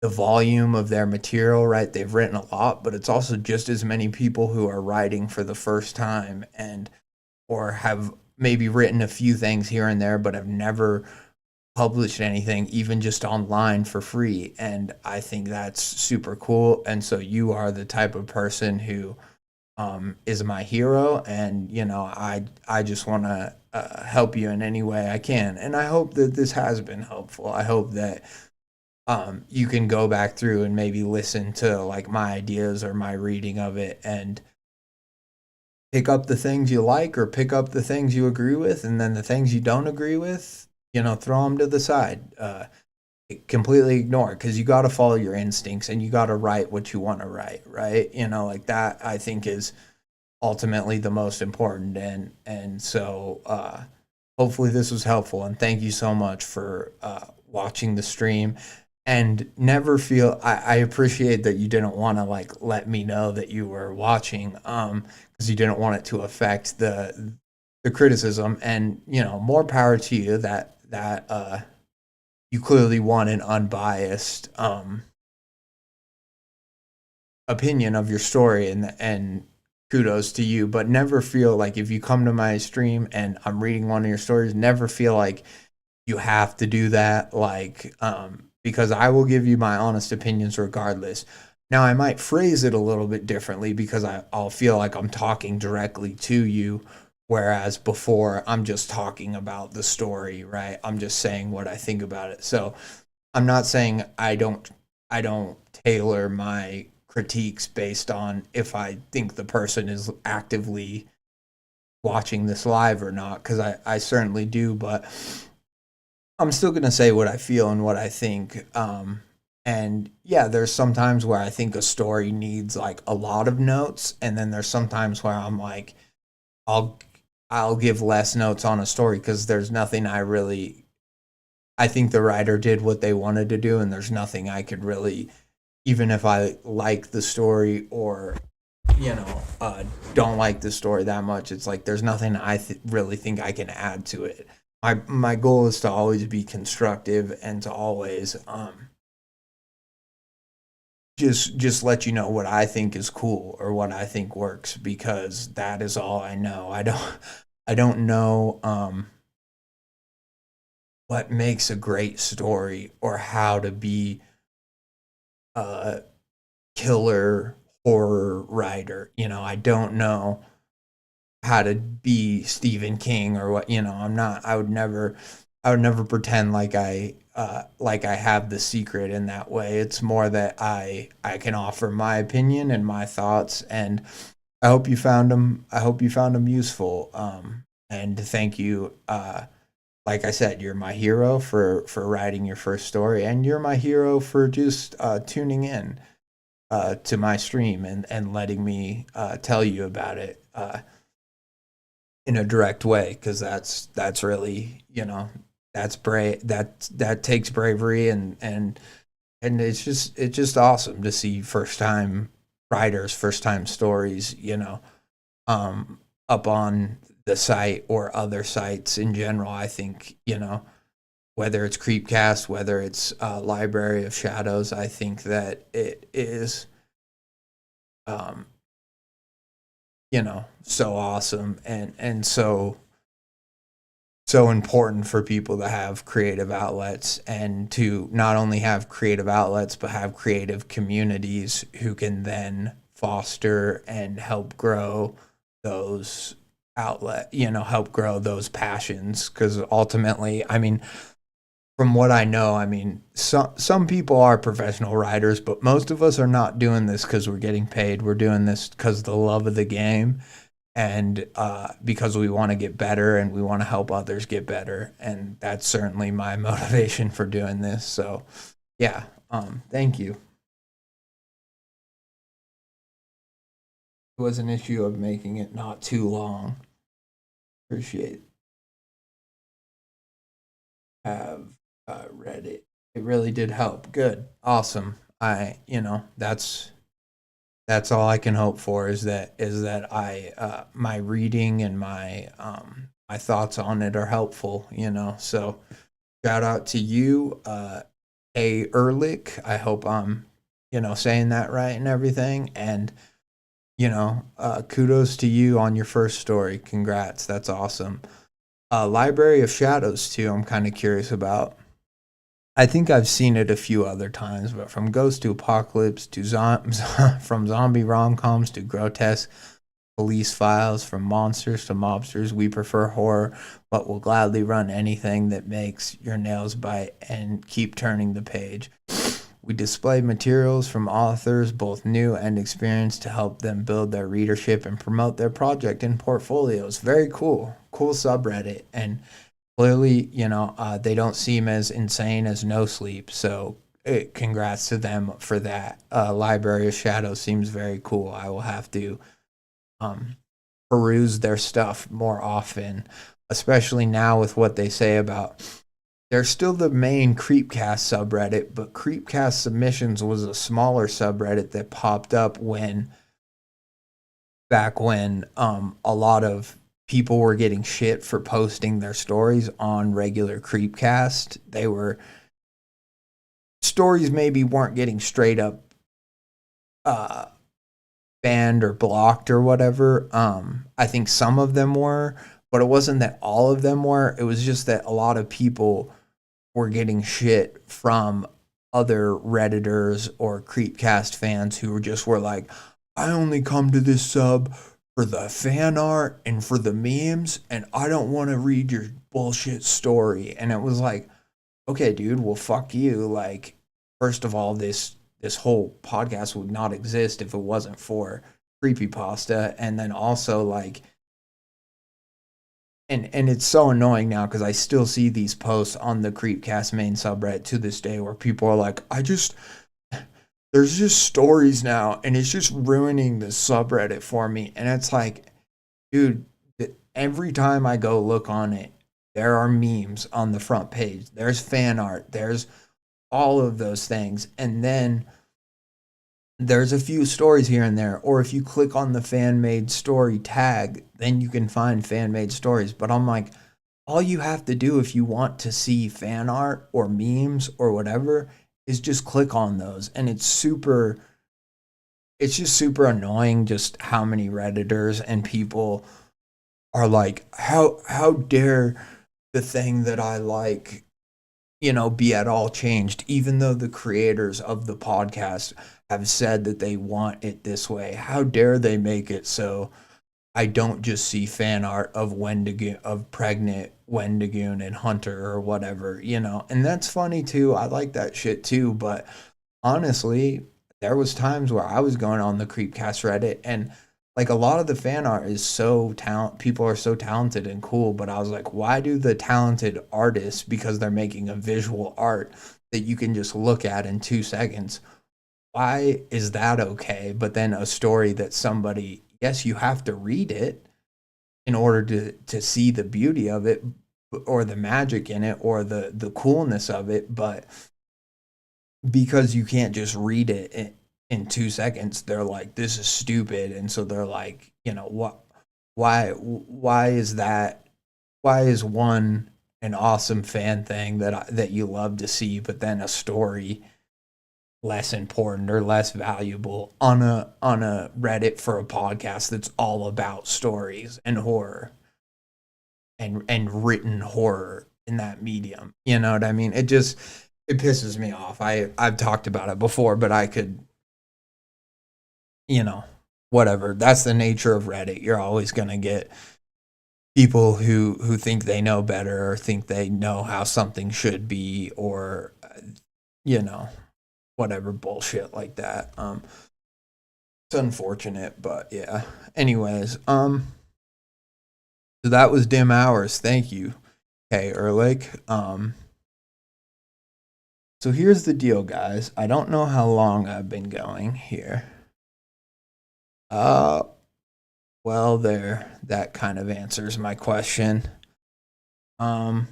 volume of their material, right? They've written a lot, but it's also just as many people who are writing for the first time, and or have maybe written a few things here and there, but have never published anything, even just online for free. And I think that's super cool. And so you are the type of person who is my hero, and I just want to help you in any way I can. And I hope that this has been helpful. I hope that you can go back through and maybe listen to like my ideas or my reading of it, and pick up the things you like, or pick up the things you agree with, and then the things you don't agree with, throw them to the side. Completely ignore it, because you got to follow your instincts, and you got to write what you want to write, right? Like that, I think, is ultimately the most important. And so hopefully this was helpful, and thank you so much for watching the stream. And never feel, I appreciate that you didn't want to like let me know that you were watching, because you didn't want it to affect the criticism. And more power to you, that you clearly want an unbiased opinion of your story, and kudos to you. But never feel like, if you come to my stream and I'm reading one of your stories, never feel like you have to do that, like because I will give you my honest opinions regardless. Now, I might phrase it a little bit differently, because I'll feel like I'm talking directly to you, whereas before I'm just talking about the story, right? I'm just saying what I think about it. So I'm not saying I don't tailor my critiques based on if I think the person is actively watching this live or not, because I certainly do, but I'm still going to say what I feel and what I think. And yeah, there's sometimes where I think a story needs like a lot of notes, and then there's sometimes where I'm like, I'll give less notes on a story, because there's nothing I think the writer did what they wanted to do, and there's nothing I could really, even if I like the story, or don't like the story that much, it's like there's nothing I really think I can add to it. my goal is to always be constructive and to always just let you know what I think is cool or what I think works, because that is all I know. I don't know what makes a great story or how to be a killer horror writer. I don't know how to be Stephen King or what. I'm not. I would never pretend like I have the secret in that way. It's more that I can offer my opinion and my thoughts, and I hope you found them useful. And thank you. Like I said, you're my hero for writing your first story, and you're my hero for just tuning in to my stream and letting me tell you about it in a direct way, because that's really, that's brave. That takes bravery, and it's just awesome to see first time writers, first time stories, up on the site or other sites in general. I think, whether it's Creepcast, whether it's Library of Shadows, I think that it is, um, so awesome, and so important for people to have creative outlets, and to not only have creative outlets but have creative communities who can then foster and help grow those help grow those passions, because ultimately, I mean, from what I know, I mean, some people are professional writers, but most of us are not doing this because we're getting paid. We're doing this because of the love of the game, and because we want to get better and we want to help others get better. And that's certainly my motivation for doing this. So, yeah, thank you. It was an issue of making it not too long. Appreciate have read it. It really did help. Good, awesome. That's all I can hope for, is that I my reading and my thoughts on it are helpful. So shout out to you, A Ehrlich. I hope I'm saying that right and everything. And kudos to you on your first story. Congrats, that's awesome. Library of Shadows too, I'm kind of curious about. I think I've seen it a few other times, but from Ghost to Apocalypse to from zombie rom-coms to grotesque police files, from monsters to mobsters, we prefer horror, but will gladly run anything that makes your nails bite and keep turning the page. We display materials from authors, both new and experienced, to help them build their readership and promote their project in portfolios. Very cool. Cool subreddit. And clearly, they don't seem as insane as No Sleep. So congrats to them for that. Library of Shadows seems very cool. I will have to peruse their stuff more often, especially now with what they say about. They're still the main Creepcast subreddit, but Creepcast Submissions was a smaller subreddit that popped up back when a lot of people were getting shit for posting their stories on regular Creepcast. Stories maybe weren't getting straight up uh, banned or blocked or whatever. I think some of them were, but it wasn't that all of them were. It was just that a lot of people were getting shit from other Redditors or Creepcast fans who were like, I only come to this sub for the fan art and for the memes, and I don't want to read your bullshit story. And it was like, okay, dude, well, fuck you. Like, first of all, this whole podcast would not exist if it wasn't for creepypasta. And then also, like, and it's so annoying now because I still see these posts on the Creepcast main subreddit to this day where people are like, there's just stories now and it's just ruining the subreddit for me. And it's like, dude, every time I go look on it, there are memes on the front page. There's fan art. There's all of those things. And then there's a few stories here and there. Or if you click on the fan made story tag, then you can find fan made stories. But I'm like, all you have to do if you want to see fan art or memes or whatever is just click on those, and it's just super annoying just how many redditors and people are like, how dare the thing that I like, be at all changed, even though the creators of the podcast have said that they want it this way. How dare they make it so I don't just see fan art of Wendigoon, of pregnant Wendigoon and Hunter or whatever, And that's funny too. I like that shit too. But honestly, there was times where I was going on the Creepcast Reddit, and like a lot of the fan art is so talent. People are so talented and cool. But I was like, why do the talented artists, because they're making a visual art that you can just look at in 2 seconds, why is that okay? But then a story that somebody, yes, you have to read it in order to see the beauty of it or the magic in it or the coolness of it, but because you can't just read it in 2 seconds, they're like, this is stupid. And so they're like, what, why is that? Why is one an awesome fan thing that you love to see, but then a story less important or less valuable on a Reddit for a podcast that's all about stories and horror and written horror in that medium. You know what I mean? It pisses me off. I've talked about it before, but I could, you know, whatever. That's the nature of Reddit. You're always gonna get people who think they know better or think they know how something should be, or you know whatever bullshit like that. It's unfortunate, but yeah. Anyways, so that was Dim Hours. Thank you, Kay Ehrlich. So here's the deal, guys. I don't know how long I've been going here. Uh, well, there. That kind of answers my question. Um,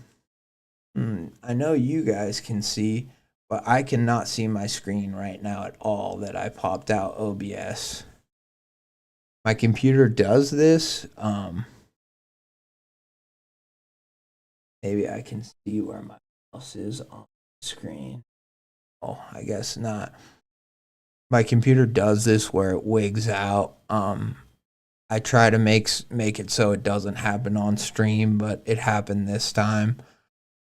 I know you guys can see, but I cannot see my screen right now at all that I popped out OBS. My computer does this. Maybe I can see where my mouse is on the screen. Oh, I guess not. My computer does this where it wigs out. I try to make it so it doesn't happen on stream, but it happened this time.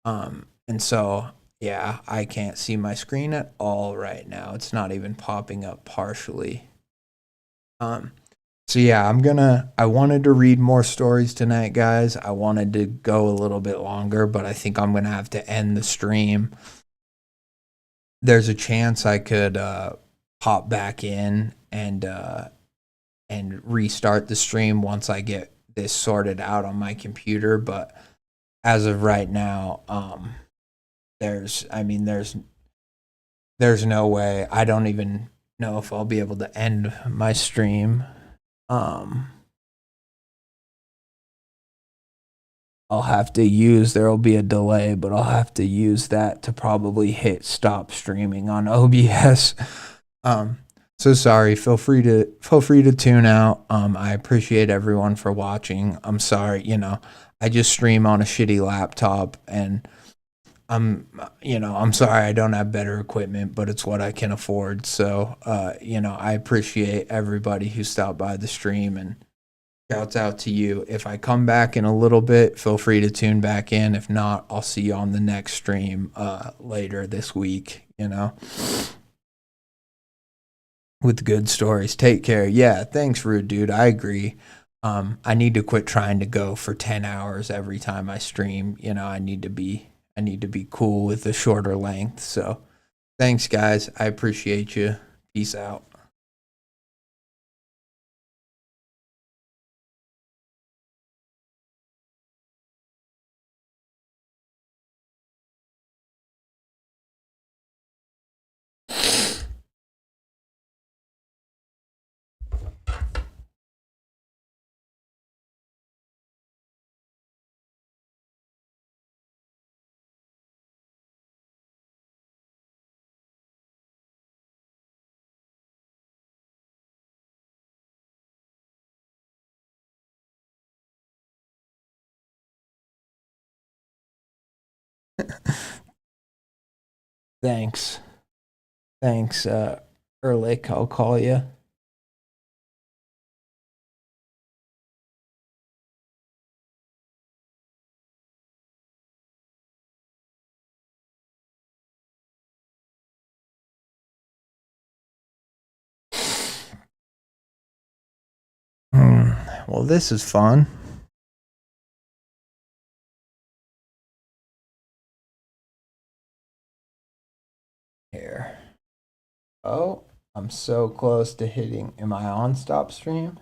And so yeah, I can't see my screen at all right now. It's not even popping up partially. So yeah, I wanted to read more stories tonight, guys. I wanted to go a little bit longer, but I think I'm gonna have to end the stream. There's a chance I could pop back in and restart the stream once I get this sorted out on my computer, but as of right now, there's no way. I don't even know if I'll be able to end my stream. I'll have to use, there'll be a delay, but I'll have to use that to probably hit stop streaming on OBS. So sorry. Feel free to tune out. I appreciate everyone for watching. I'm sorry, I just stream on a shitty laptop, and I'm sorry I don't have better equipment, but it's what I can afford. So, I appreciate everybody who stopped by the stream, and shouts out to you. If I come back in a little bit, feel free to tune back in. If not, I'll see you on the next stream later this week, with good stories. Take care. Yeah, thanks, Rude Dude. I agree. I need to quit trying to go for 10 hours every time I stream. I need to be cool with the shorter length. So thanks, guys. I appreciate you. Peace out. Thanks. Thanks, Ehrlich. I'll call you. Well, this is fun. Here. Oh, I'm so close to hitting. Am I on stop stream?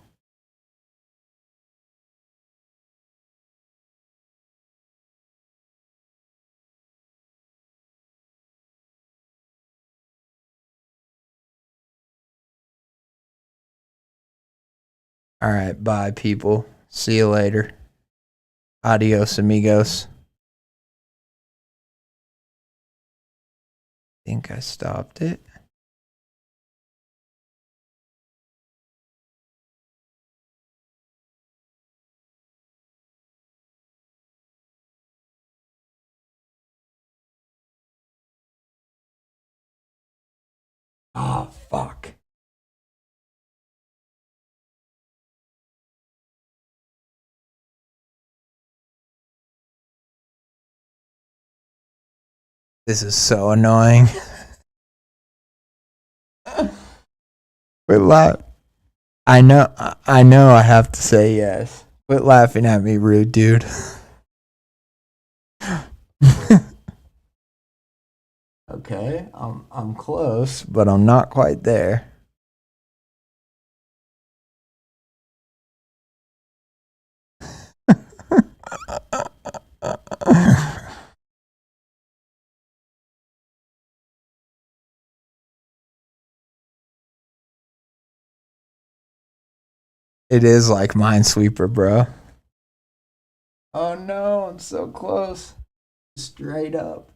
All right, bye, people. See you later. Adios, amigos. Think I stopped it. Oh, fuck. This is so annoying. Quit laughing. I know I have to say yes. Quit laughing at me, rude dude. Okay, I'm close, but I'm not quite there. It is like Minesweeper, bro. Oh no, I'm so close. Straight up.